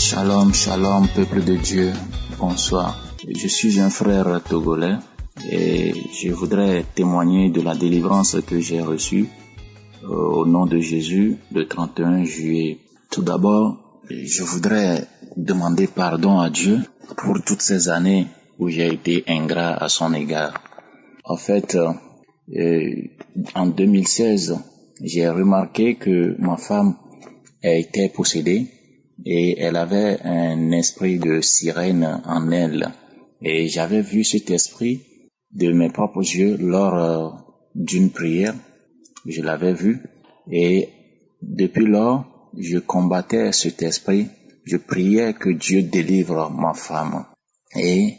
Shalom, shalom, peuple de Dieu, bonsoir. Je suis un frère togolais et je voudrais témoigner de la délivrance que j'ai reçue au nom de Jésus le 31 juillet. Tout d'abord, je voudrais demander pardon à Dieu pour toutes ces années où j'ai été ingrat à son égard. En fait, en 2016, j'ai remarqué que ma femme était possédée et elle avait un esprit de sirène en elle. Et j'avais vu cet esprit de mes propres yeux lors d'une prière. Je l'avais vu et depuis lors, je combattais cet esprit. Je priais que Dieu délivre ma femme. Et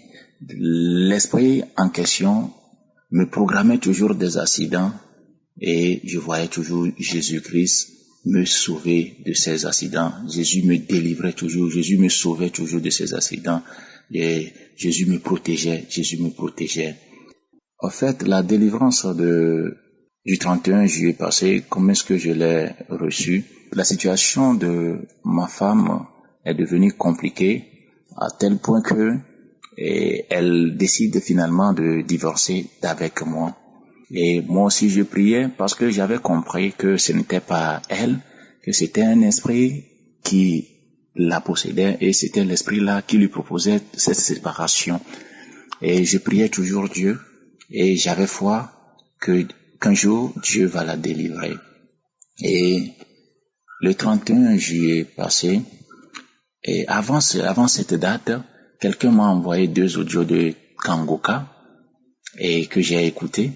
l'esprit en question me programmait toujours des accidents et je voyais toujours Jésus-Christ me sauver de ces accidents. Jésus me délivrait toujours, Jésus me sauvait toujours de ces accidents. Et Jésus me protégeait, Jésus me protégeait. En fait, la délivrance du 31 juillet passé, comment est-ce que je l'ai reçue? La situation de ma femme est devenue compliquée à tel point que elle décide finalement de divorcer d'avec moi. Et moi aussi je priais parce que j'avais compris que ce n'était pas elle, que c'était un esprit qui la possédait et c'était l'esprit-là qui lui proposait cette séparation. Et je priais toujours Dieu et j'avais foi qu'un jour Dieu va la délivrer. Et le 31 juillet passé, et avant cette date, quelqu'un m'a envoyé 2 audios de Kangoka et que j'ai écouté.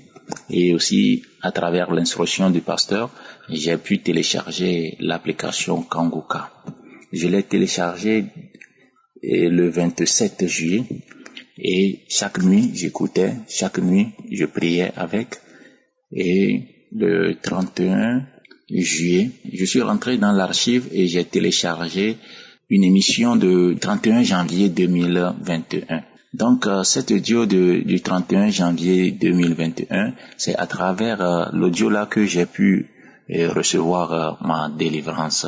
Et aussi, à travers l'instruction du pasteur, j'ai pu télécharger l'application Kangoka. Je l'ai téléchargé le 27 juillet et chaque nuit, j'écoutais, chaque nuit, je priais avec. Et le 31 juillet, je suis rentré dans l'archive et j'ai téléchargé une émission de 31 janvier 2021. Donc, cet audio du 31 janvier 2021, c'est à travers l'audio là que j'ai pu recevoir ma délivrance.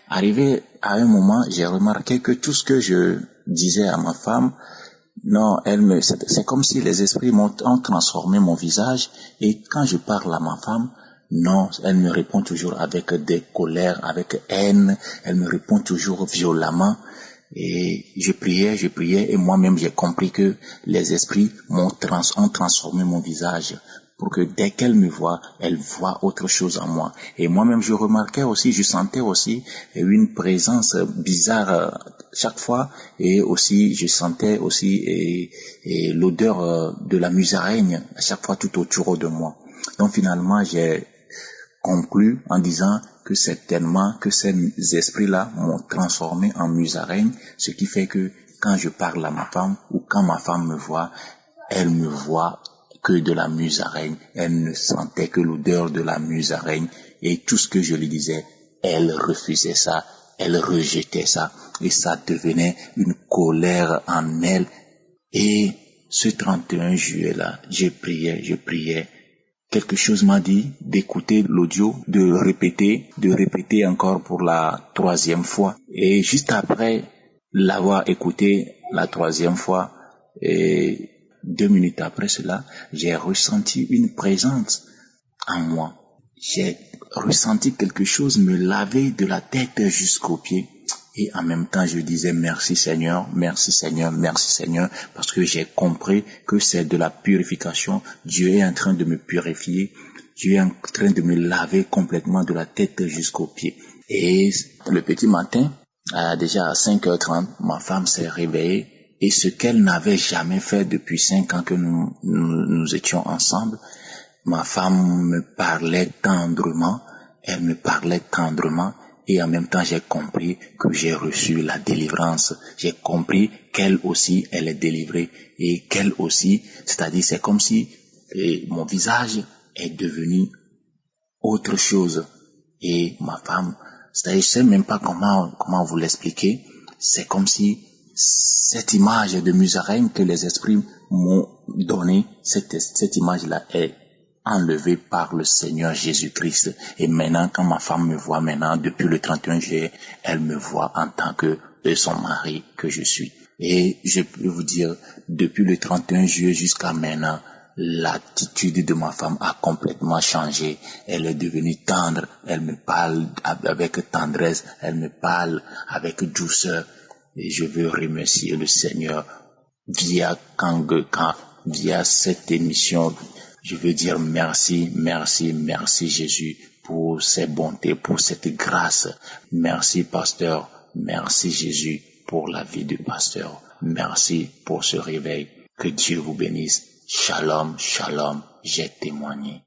Arrivé à un moment, j'ai remarqué que tout ce que je disais à ma femme, non, c'est comme si les esprits ont transformé mon visage et quand je parle à ma femme, non, elle me répond toujours avec des colères, avec haine, elle me répond toujours violemment. Et je priais et moi-même j'ai compris que les esprits ont transformé mon visage pour que dès qu'elle me voit, elle voit autre chose en moi. Et moi-même je remarquais aussi, je sentais aussi une présence bizarre chaque fois et aussi je sentais aussi l'odeur de la musaraigne à chaque fois tout autour de moi. Donc finalement j'ai conclu en disant que certainement que ces esprits-là m'ont transformé en musaraigne, ce qui fait que quand je parle à ma femme ou quand ma femme me voit, elle me voit que de la musaraigne. Elle ne sentait que l'odeur de la musaraigne et tout ce que je lui disais, elle refusait ça, elle rejetait ça et ça devenait une colère en elle. Et ce 31 juillet-là, je priais. Quelque chose m'a dit d'écouter l'audio, de répéter encore pour la 3e fois. Et juste après l'avoir écouté la 3e fois, et 2 minutes après cela, j'ai ressenti une présence en moi. J'ai ressenti quelque chose me laver de la tête jusqu'aux pieds. Et en même temps, je disais merci Seigneur, merci Seigneur, merci Seigneur, parce que j'ai compris que c'est de la purification. Dieu est en train de me purifier. Dieu est en train de me laver complètement de la tête jusqu'aux pieds. Et le petit matin, déjà à 5h30, ma femme s'est réveillée. Et ce qu'elle n'avait jamais fait depuis 5 ans que nous étions ensemble, ma femme me parlait tendrement, elle me parlait tendrement. Et en même temps, j'ai compris que j'ai reçu la délivrance. J'ai compris qu'elle aussi, elle est délivrée. Et qu'elle aussi, c'est-à-dire, c'est comme si mon visage est devenu autre chose. Et ma femme, c'est-à-dire, je sais même pas comment vous l'expliquer. C'est comme si cette image de musaraigne que les esprits m'ont donnée, cette image-là est enlevé par le Seigneur Jésus-Christ. Et maintenant, quand ma femme me voit maintenant, depuis le 31 juillet, elle me voit en tant que et son mari que je suis. Et je peux vous dire, depuis le 31 juillet jusqu'à maintenant, l'attitude de ma femme a complètement changé. Elle est devenue tendre, elle me parle avec tendresse, elle me parle avec douceur. Et je veux remercier le Seigneur via via cette émission. Je veux dire merci, merci, merci Jésus pour ses bontés, pour cette grâce. Merci pasteur, merci Jésus pour la vie du pasteur. Merci pour ce réveil. Que Dieu vous bénisse. Shalom, shalom, j'ai témoigné.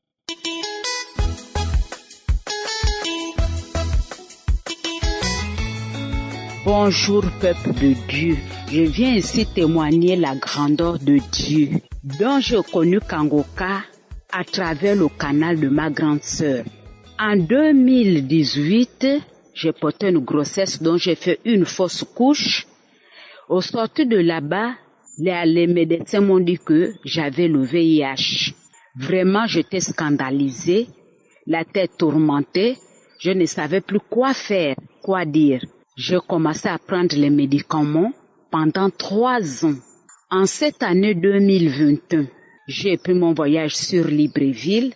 Bonjour peuple de Dieu, je viens ici témoigner la grandeur de Dieu, dont j'ai connu Kangoka à travers le canal de ma grande sœur. En 2018, j'ai porté une grossesse dont j'ai fait une fausse couche. Au sortir de là-bas, les médecins m'ont dit que j'avais le VIH. Vraiment, j'étais scandalisée, la tête tourmentée, je ne savais plus quoi faire, quoi dire. J'ai commencé à prendre les médicaments pendant 3 ans. En cette année 2021, j'ai pris mon voyage sur Libreville,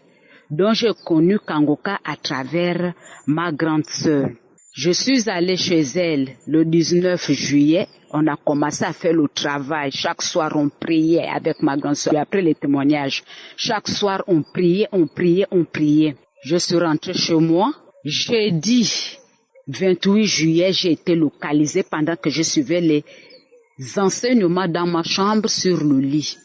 dont j'ai connu Kangoka à travers ma grande sœur. Je suis allée chez elle le 19 juillet. On a commencé à faire le travail. Chaque soir, on priait avec ma grande sœur. Après les témoignages, chaque soir, on priait, on priait, on priait. Je suis rentrée chez moi. Jeudi 28 juillet, j'ai été localisée pendant que je suivais les enseignements dans ma chambre sur le lit.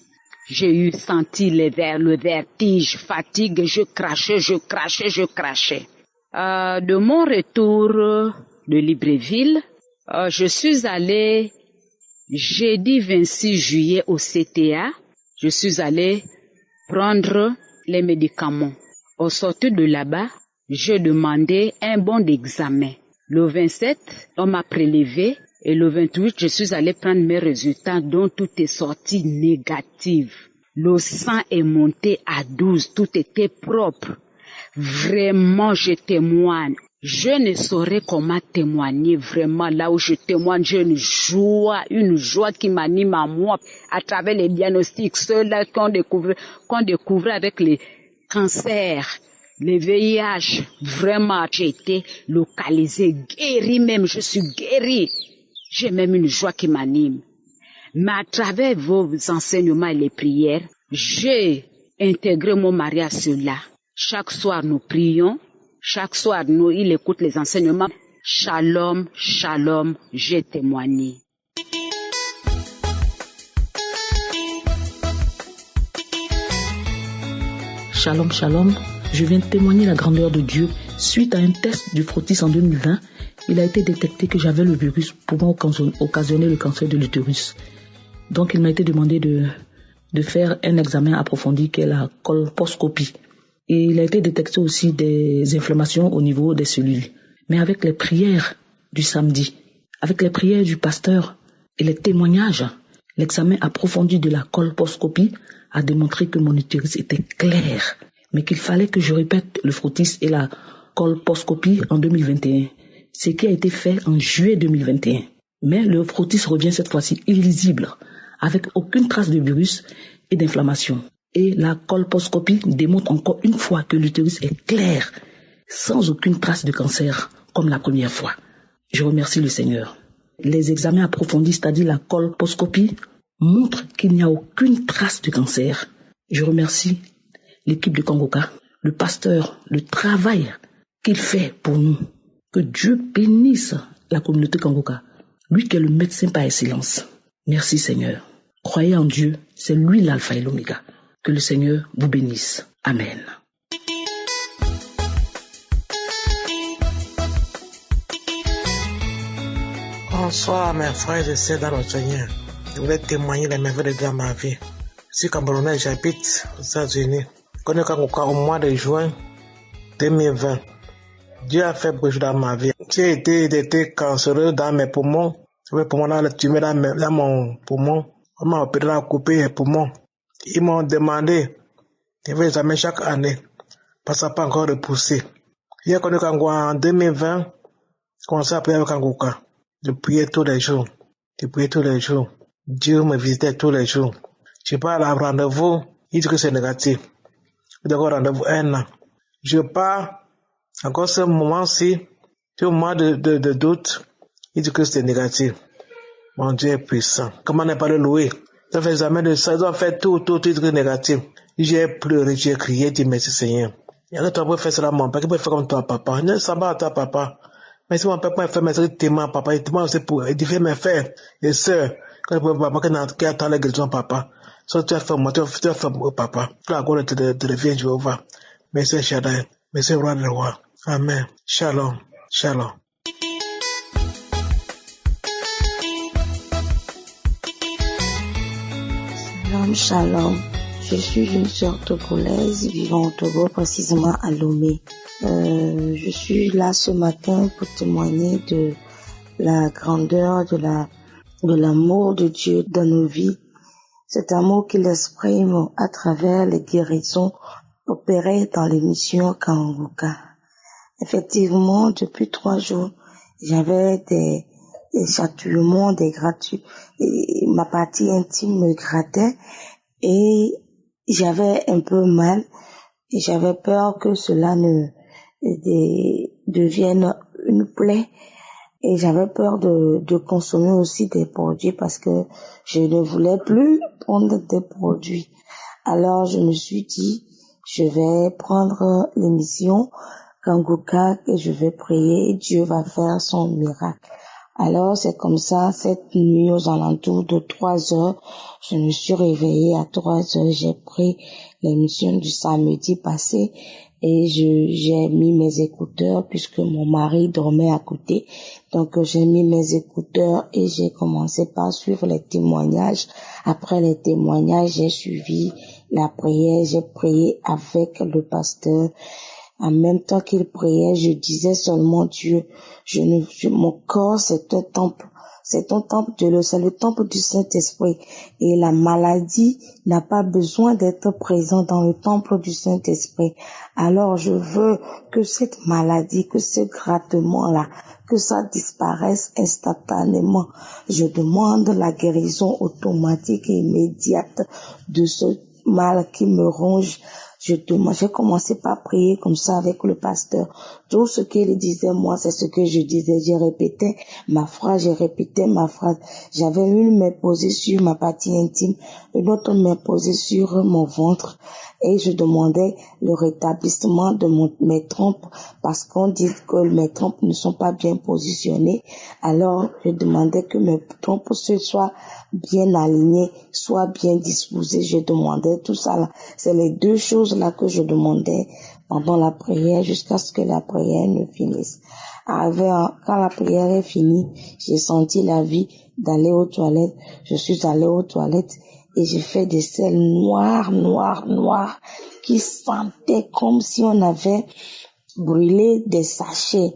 J'ai senti le vertige, fatigue, je crachais. De mon retour de Libreville, je suis allée jeudi 26 juillet au CTA. Je suis allée prendre les médicaments. Au sortir de là-bas, j'ai demandé un bon d'examen. Le 27, on m'a prélevé et le 28, je suis allée prendre mes résultats dont tout est sorti négatif. Le sang est monté à 12, tout était propre. Vraiment, je témoigne. Je ne saurais comment témoigner. Vraiment, là où je témoigne, j'ai une joie qui m'anime à moi à travers les diagnostics, ceux-là qu'on découvre avec les cancers. Le VIH, vraiment, j'ai été localisée, guérie même, je suis guérie. J'ai même une joie qui m'anime. Mais à travers vos enseignements et les prières, j'ai intégré mon mari à cela. Chaque soir, nous prions. Chaque soir, il écoute les enseignements. Shalom, shalom, j'ai témoigné. Shalom, shalom. Je viens témoigner la grandeur de Dieu. Suite à un test du frottis en 2020, il a été détecté que j'avais le virus pouvant occasionner le cancer de l'utérus. Donc, il m'a été demandé de faire un examen approfondi qui est la colposcopie. Et il a été détecté aussi des inflammations au niveau des cellules. Mais avec les prières du samedi, avec les prières du pasteur et les témoignages, l'examen approfondi de la colposcopie a démontré que mon utérus était clair, mais qu'il fallait que je répète le frottis et la colposcopie en 2021, ce qui a été fait en juillet 2021. Mais le frottis revient cette fois-ci illisible, avec aucune trace de virus et d'inflammation. Et la colposcopie démontre encore une fois que l'utérus est clair, sans aucune trace de cancer, comme la première fois. Je remercie le Seigneur. Les examens approfondis, c'est-à-dire la colposcopie, montrent qu'il n'y a aucune trace de cancer. Je remercie l'équipe de Kangoka, le pasteur, le travail qu'il fait pour nous. Que Dieu bénisse la communauté Kangoka, lui qui est le médecin par excellence. Merci Seigneur. Croyez en Dieu, c'est lui l'alpha et l'oméga. Que le Seigneur vous bénisse. Amen. Bonsoir mes frères et sœurs dans le Seigneur. Je voulais témoigner les merveilles de Dieu dans ma vie. Je suis Camerounais, j'habite aux États-Unis. Je connais Kangoka au mois de juin 2020. Dieu a fait beaucoup de choses dans ma vie. J'ai été cancéreux dans mes poumons. Les poumons dans le tumeur dans mon poumon. On m'a opéré à couper les poumons. Ils m'ont demandé de faire l'examen chaque année. Parce que ça n'a pas encore repoussé. J'ai connu Kangoka en 2020. J'ai commencé à prier avec Kangoka. Je priais tous les jours. Dieu me visitait tous les jours. Je pars à rendez-vous, il dit que c'est négatif. D'accord, rendez-vous 1 an. Je pars, encore ce moment-ci, ce moment de doute, il dit que c'est négatif. Mon Dieu est puissant. Comment ne pas le louer? Ça fait jamais de ça, ça fait tout négatif. J'ai pleuré, j'ai crié, dit merci Seigneur. Il y a que toi pour faire cela, mon père, qui peut faire comme toi, papa. Ne s'en va à toi, papa. Mais si mon père peut faire mes trucs, témoin, papa, il témoin aussi pour édifier mes frères et sœurs. Quand papa, qui attend la guérison, papa. Ça, tu as fait moi, tu as fait moi, papa. Que la gloire te revienne, Jéhovah. Merci, Shaddai. Merci, roi de roi. Amen. Shalom. Shalom. Shalom. Je suis une sœur togolaise vivant au Togo, précisément à Lomé. Je suis là ce matin pour témoigner de la grandeur de l'amour de Dieu dans nos vies. Cet amour qu'il exprime à travers les guérisons opérées dans l'émission Kanguka. Effectivement, depuis 3 jours, j'avais des chatouillements, des grattuilles. Ma partie intime me grattait et j'avais un peu mal. Et j'avais peur que cela ne devienne une plaie. Et j'avais peur de consommer aussi des produits parce que je ne voulais plus prendre des produits. Alors je me suis dit, je vais prendre l'émission Kanguka et je vais prier et Dieu va faire son miracle. Alors c'est comme ça, cette nuit aux alentours de 3 heures, je me suis réveillée à 3 heures, j'ai pris l'émission du samedi passé et j'ai mis mes écouteurs puisque mon mari dormait à côté. Donc j'ai mis mes écouteurs et j'ai commencé par suivre les témoignages. Après les témoignages, j'ai suivi la prière, j'ai prié avec le pasteur. En même temps qu'il priait, je disais seulement Dieu, mon corps c'est un temple. C'est un temple de c'est le temple du Saint-Esprit. Et la maladie n'a pas besoin d'être présente dans le temple du Saint-Esprit. Alors je veux que cette maladie, que ce grattement-là, que ça disparaisse instantanément. Je demande la guérison automatique et immédiate de ce mal qui me ronge. J'ai commencé par prier comme ça avec le pasteur. Tout ce qu'il disait, moi, c'est ce que je disais. J'ai répété ma phrase. J'avais une main posée sur ma partie intime, une autre main posée sur mon ventre. Et je demandais le rétablissement de mes trompes parce qu'on dit que mes trompes ne sont pas bien positionnées. Alors, je demandais que mes trompes soient bien alignées, soient bien disposées. Je demandais tout ça là. C'est les 2 choses là que je demandais pendant la prière jusqu'à ce que la prière ne finisse. Quand la prière est finie, j'ai senti la vie d'aller aux toilettes. Je suis allée aux toilettes et j'ai fait des selles noires qui sentaient comme si on avait brûlé des sachets.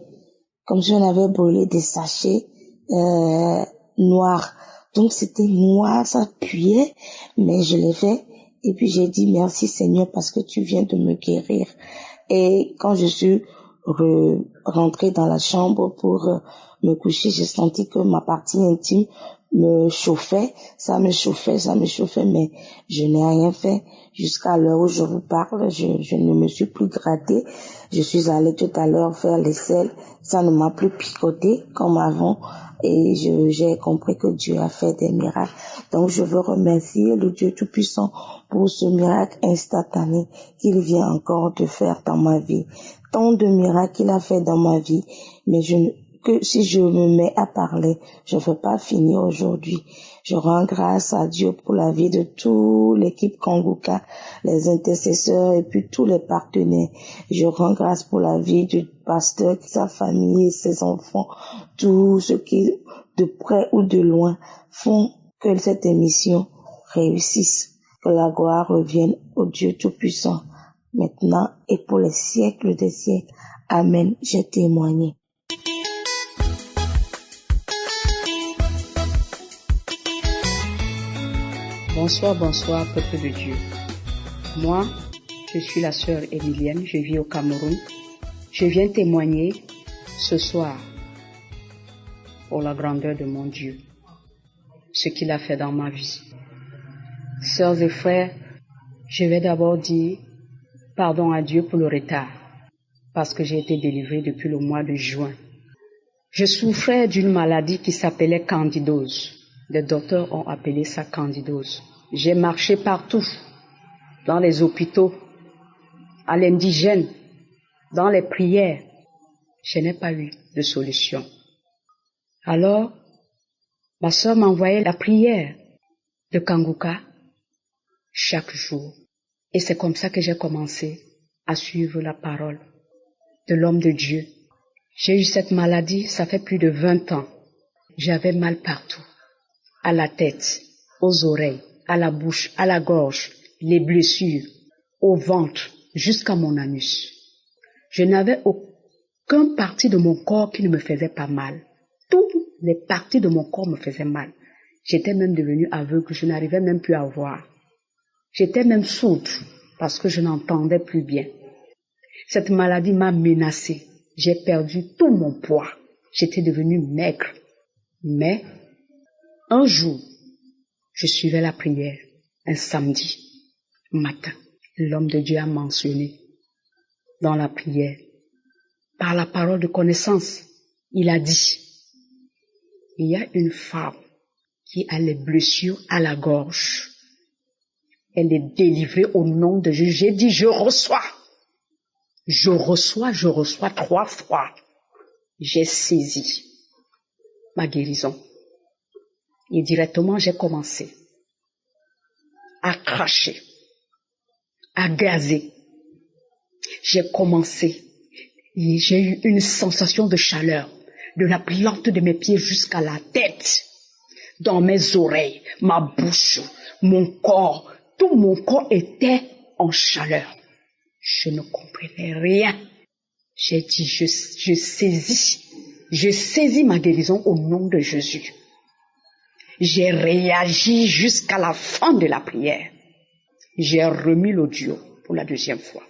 Noirs. Donc c'était noir, ça puait, mais je l'ai fait. Et puis j'ai dit merci Seigneur parce que tu viens de me guérir. Et quand je suis rentrée dans la chambre pour me coucher, j'ai senti que ma partie intime me chauffait, ça me chauffait, mais je n'ai rien fait. Jusqu'à l'heure où je vous parle, je ne me suis plus grattée. Je suis allée tout à l'heure faire les selles, ça ne m'a plus picoté comme avant. Et j'ai compris que Dieu a fait des miracles. Donc je veux remercier le Dieu Tout-Puissant pour ce miracle instantané qu'il vient encore de faire dans ma vie. Tant de miracles qu'il a fait dans ma vie, mais que si je me mets à parler, je ne vais pas finir aujourd'hui. Je rends grâce à Dieu pour la vie de toute l'équipe Kanguka, les intercesseurs et puis tous les partenaires. Je rends grâce pour la vie du pasteur, sa famille et ses enfants, tous ceux qui, de près ou de loin, font que cette émission réussisse. Que la gloire revienne au Dieu Tout-Puissant, maintenant et pour les siècles des siècles. Amen. J'ai témoigné. Bonsoir, peuple de Dieu. Moi, je suis la sœur Emilienne, je vis au Cameroun. Je viens témoigner ce soir. pour la grandeur de mon Dieu, ce qu'il a fait dans ma vie. Sœurs et frères, je vais d'abord dire pardon à Dieu pour le retard, parce que j'ai été délivrée depuis le mois de juin. Je souffrais d'une maladie qui s'appelait candidose. Les docteurs ont appelé ça candidose. J'ai marché partout, dans les hôpitaux, à l'indigène, dans les prières. Je n'ai pas eu de solution. Alors, ma sœur m'envoyait la prière de Kanguka chaque jour. Et c'est comme ça que j'ai commencé à suivre la parole de l'homme de Dieu. J'ai eu cette maladie, ça fait plus de 20 ans. J'avais mal partout, à la tête, aux oreilles, à la bouche, à la gorge, les blessures, au ventre, jusqu'à mon anus. Je n'avais aucune partie de mon corps qui ne me faisait pas mal. Toutes les parties de mon corps me faisaient mal. J'étais même devenue aveugle, je n'arrivais même plus à voir. J'étais même sourde parce que je n'entendais plus bien. Cette maladie m'a menacée. J'ai perdu tout mon poids. J'étais devenue maigre. Mais un jour, je suivais la prière, un samedi matin. L'homme de Dieu a mentionné dans la prière, par la parole de connaissance, il a dit, il y a une femme qui a les blessures à la gorge. Elle est délivrée au nom de Jésus. J'ai dit, je reçois. Je reçois 3 fois. J'ai saisi ma guérison. Et directement, j'ai commencé à cracher, à gazer. J'ai commencé. Et j'ai eu une sensation de chaleur, de la plante de mes pieds jusqu'à la tête, dans mes oreilles, ma bouche, mon corps. Tout mon corps était en chaleur. Je ne comprenais rien. J'ai dit, je saisis ma guérison au nom de Jésus. J'ai réagi jusqu'à la fin de la prière. J'ai remis l'audio pour la 2e fois.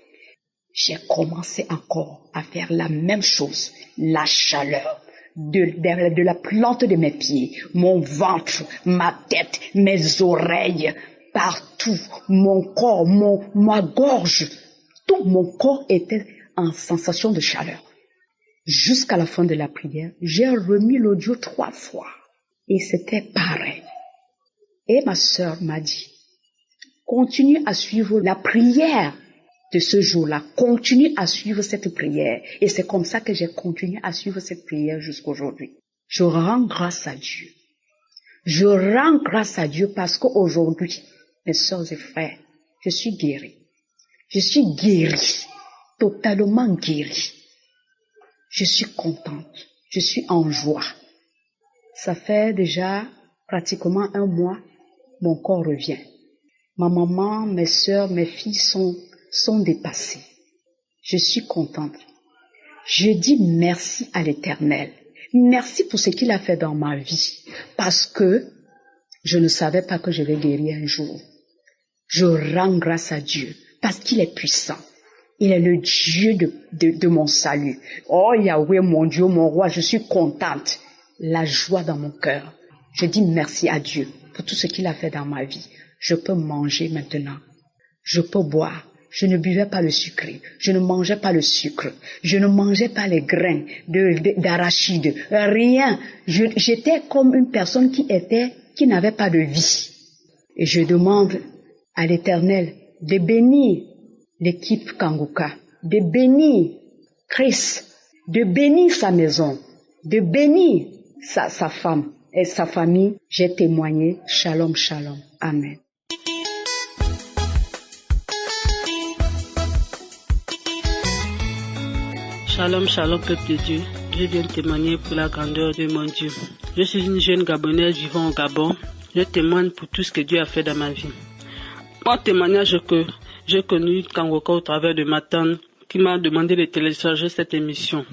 J'ai commencé encore à faire la même chose, la chaleur de la plante de mes pieds, mon ventre, ma tête, mes oreilles, partout, mon corps, ma gorge, tout mon corps était en sensation de chaleur. Jusqu'à la fin de la prière, j'ai remis l'audio 3 fois. Et c'était pareil. Et ma sœur m'a dit, continue à suivre la prière de ce jour-là. Continue à suivre cette prière. Et c'est comme ça que j'ai continué à suivre cette prière jusqu'aujourd'hui. Je rends grâce à Dieu. Je rends grâce à Dieu parce qu'aujourd'hui, mes sœurs et frères, je suis guérie. Je suis guérie, totalement guérie. Je suis contente, je suis en joie. Ça fait déjà pratiquement 1 mois, mon corps revient. Ma maman, mes sœurs, mes filles sont dépassées. Je suis contente. Je dis merci à l'Éternel. Merci pour ce qu'il a fait dans ma vie. Parce que je ne savais pas que je vais guérir un jour. Je rends grâce à Dieu parce qu'il est puissant. Il est le Dieu de mon salut. Oh Yahweh, mon Dieu, mon roi, je suis contente. La joie dans mon cœur. Je dis merci à Dieu pour tout ce qu'il a fait dans ma vie. Je peux manger maintenant. Je peux boire. Je ne buvais pas le sucre. Je ne mangeais pas le sucre. Je ne mangeais pas les grains d'arachide. Rien. J'étais comme une personne qui n'avait pas de vie. Et je demande à l'Éternel de bénir l'équipe Kanguka, de bénir Chris, de bénir sa maison, de bénir sa femme et sa famille. J'ai témoigné. Shalom, shalom. Amen. Shalom, shalom, peuple de Dieu. Je viens témoigner pour la grandeur de mon Dieu. Je suis une jeune Gabonaise vivant au Gabon. Je témoigne pour tout ce que Dieu a fait dans ma vie. Mon témoignage est que j'ai connu Kanguka au travers de ma tante qui m'a demandé de télécharger cette émission.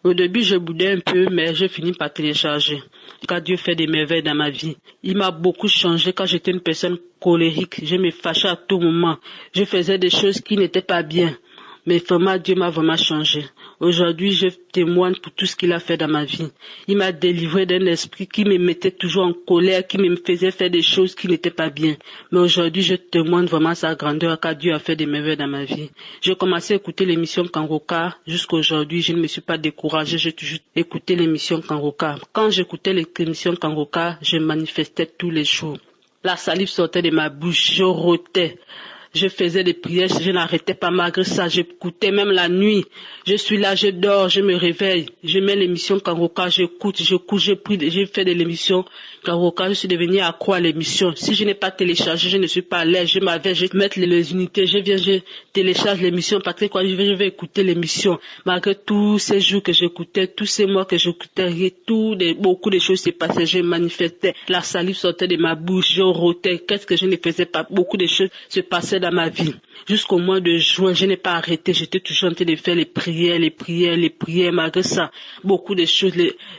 Au début, je boudais un peu, mais j'ai fini par télécharger. Car Dieu fait des merveilles dans ma vie. Il m'a beaucoup changé quand j'étais une personne colérique. Je me fâchais à tout moment. Je faisais des choses qui n'étaient pas bien. Mais vraiment, Dieu m'a vraiment changé. Aujourd'hui, je témoigne pour tout ce qu'il a fait dans ma vie. Il m'a délivré d'un esprit qui me mettait toujours en colère, qui me faisait faire des choses qui n'étaient pas bien. Mais aujourd'hui, je témoigne vraiment sa grandeur, car Dieu a fait des merveilles dans ma vie. J'ai commencé à écouter l'émission Kangoka. Jusqu'à aujourd'hui, je ne me suis pas découragée. J'ai toujours écouté l'émission Kangoka. Quand j'écoutais l'émission Kangoka, je manifestais tous les jours. La salive sortait de ma bouche, je rotais. Je faisais des prières, je n'arrêtais pas malgré ça, j'écoutais même la nuit. Je suis là, je dors, je me réveille. Je mets l'émission Kangoka, j'écoute, je prie, j'ai fait de l'émission Kangoka, je suis devenu accro à l'émission. Si je n'ai pas téléchargé, je ne suis pas à l'aise, je m'avais, je vais mettre les unités, je télécharge l'émission parce que quand je vais écouter l'émission. Malgré tous ces jours que j'écoutais, tous ces mois que j'écoutais, beaucoup de choses se passaient, je manifestais. La salive sortait de ma bouche, je rotais. Qu'est-ce que je ne faisais pas? Beaucoup de choses se passaient dans ma vie. Jusqu'au mois de juin, je n'ai pas arrêté. J'étais toujours en train de faire les prières. Malgré ça, beaucoup de choses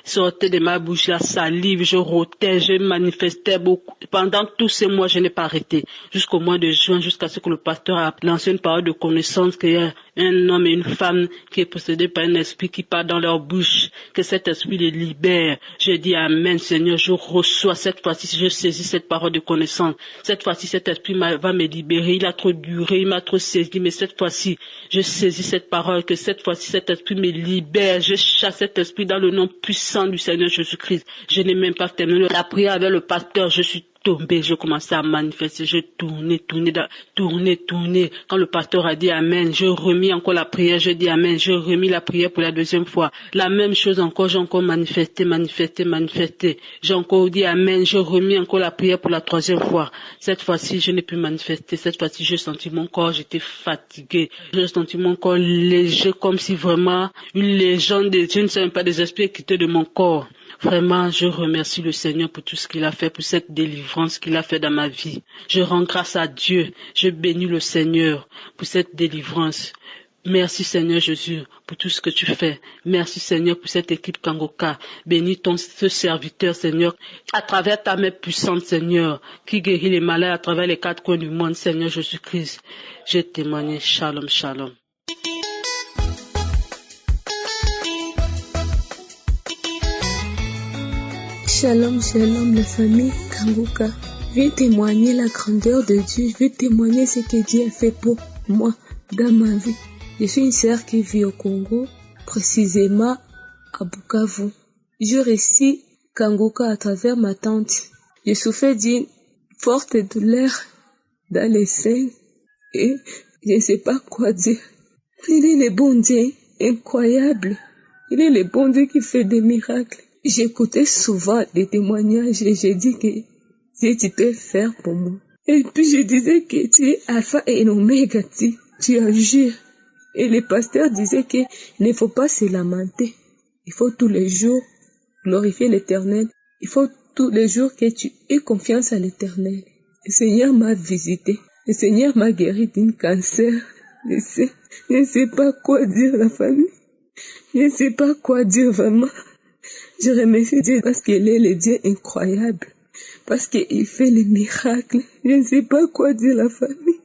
sortaient de ma bouche. La salive, je rotais, je manifestais beaucoup. Pendant tous ces mois, je n'ai pas arrêté. Jusqu'au mois de juin, jusqu'à ce que le pasteur a lancé une parole de connaissance qu'il y a un homme et une femme qui est possédé par un esprit qui part dans leur bouche. Que cet esprit les libère. Je dis Amen, Seigneur. Je reçois cette fois-ci, si je saisis cette parole de connaissance. Cette fois-ci, cet esprit va me libérer. Il a trop duré, il m'a trop saisi, mais cette fois-ci, je saisis cette parole, que cette fois-ci, cet esprit me libère. Je chasse cet esprit dans le nom puissant du Seigneur Jésus-Christ. Je n'ai même pas terminé la prière avec le pasteur. Je suis tombé, je commençais à manifester, je tournais. Quand le pasteur a dit Amen, je remis encore la prière, je dis Amen, je remis la prière pour la deuxième fois. La même chose encore, j'ai encore manifesté. J'ai encore dit Amen, je remis encore la prière pour la troisième fois. Cette fois-ci, je n'ai plus manifesté. Cette fois-ci, j'ai senti mon corps, j'étais fatigué. J'ai senti mon corps léger, comme si vraiment une légende, je ne sais même pas, des esprits quittaient de mon corps. Vraiment, je remercie le Seigneur pour tout ce qu'il a fait, pour cette délivrance qu'il a fait dans ma vie. Je rends grâce à Dieu. Je bénis le Seigneur pour cette délivrance. Merci Seigneur Jésus pour tout ce que tu fais. Merci Seigneur pour cette équipe Kangoka. Bénis ce serviteur Seigneur à travers ta main puissante Seigneur qui guérit les malades à travers les quatre coins du monde Seigneur Jésus-Christ. Je témoigne. Shalom, shalom. Shalom, shalom, la famille Kangoka. Je vais témoigner la grandeur de Dieu. Je vais témoigner ce que Dieu a fait pour moi dans ma vie. Je suis une sœur qui vit au Congo, précisément à Bukavu. Je réussis Kangoka à travers ma tante. Je souffrais d'une forte douleur dans les seins et je ne sais pas quoi dire. Il est le bon Dieu, incroyable. Il est le bon Dieu qui fait des miracles. J'écoutais souvent des témoignages et j'ai dit que Dieu, tu peux faire pour moi. Et puis je disais que tu es Alpha et Oméga, tu agis. Et le pasteur disait qu'il ne faut pas se lamenter. Il faut tous les jours glorifier l'Éternel. Il faut tous les jours que tu aies confiance à l'Éternel. Le Seigneur m'a visité. Le Seigneur m'a guéri d'un cancer. Je ne sais pas quoi dire la famille. Je ne sais pas quoi dire vraiment. Je remercie Dieu parce qu'il est le Dieu incroyable. Parce qu'il fait les miracles. Je ne sais pas quoi dire la famille.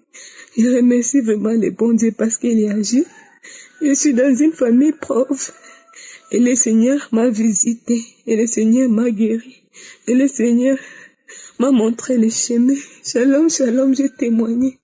Je remercie vraiment le bon Dieu parce qu'il est agi. Je suis dans une famille pauvre. Et le Seigneur m'a visité. Et le Seigneur m'a guéri. Et le Seigneur m'a montré le chemin. Shalom, shalom, j'ai témoigné.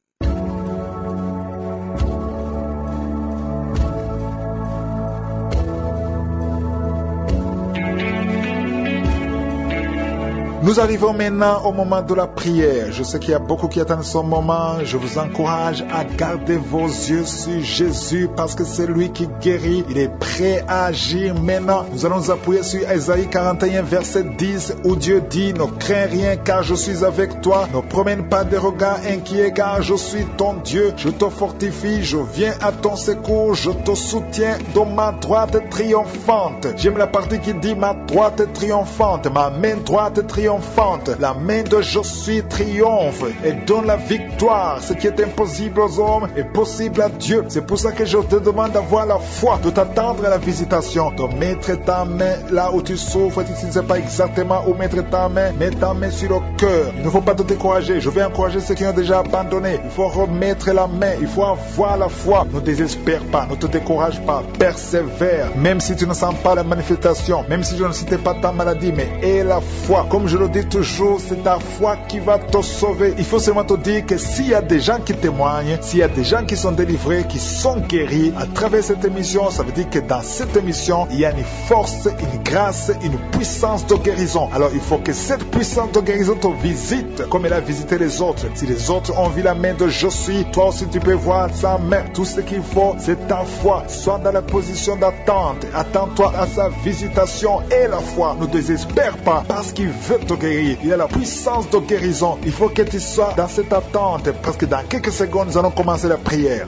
Nous arrivons maintenant au moment de la prière. Je sais qu'il y a beaucoup qui attendent ce moment. Je vous encourage à garder vos yeux sur Jésus parce que c'est lui qui guérit. Il est prêt à agir maintenant. Nous allons nous appuyer sur Isaïe 41 verset 10 où Dieu dit: ne crains rien car je suis avec toi. Ne promène pas des regards inquiets car je suis ton Dieu. Je te fortifie, je viens à ton secours. Je te soutiens de ma droite triomphante. J'aime la partie qui dit ma droite triomphante. Ma main droite triomphante triomphante. La main de Jésus triomphe et donne la victoire. Ce qui est impossible aux hommes est possible à Dieu. C'est pour ça que je te demande d'avoir la foi, de t'attendre à la visitation, de mettre ta main là où tu souffres. Tu ne sais pas exactement où mettre ta main, mets ta main sur le cœur. Il ne faut pas te décourager. Je vais encourager ceux qui ont déjà abandonné. Il faut remettre la main, il faut avoir la foi. Ne désespère pas, ne te décourage pas, persévère. Même si tu ne sens pas la manifestation, même si je ne citais pas ta maladie, mais aie la foi. Comme je le dis toujours, c'est ta foi qui va te sauver. Il faut seulement te dire que s'il y a des gens qui témoignent, s'il y a des gens qui sont délivrés, qui sont guéris à travers cette émission, ça veut dire que dans cette émission, il y a une force, une grâce, une puissance de guérison. Alors il faut que cette puissance de guérison te visite comme elle a visité les autres. Si les autres ont vu la main de Jésus, toi aussi tu peux voir sa main. Tout ce qu'il faut, c'est ta foi. Sois dans la position d'attente. Attends-toi à sa visitation et la foi. Ne désespère pas parce qu'il veut te guérir. Il a la puissance de guérison. Il faut que tu sois dans cette attente parce que dans quelques secondes, nous allons commencer la prière.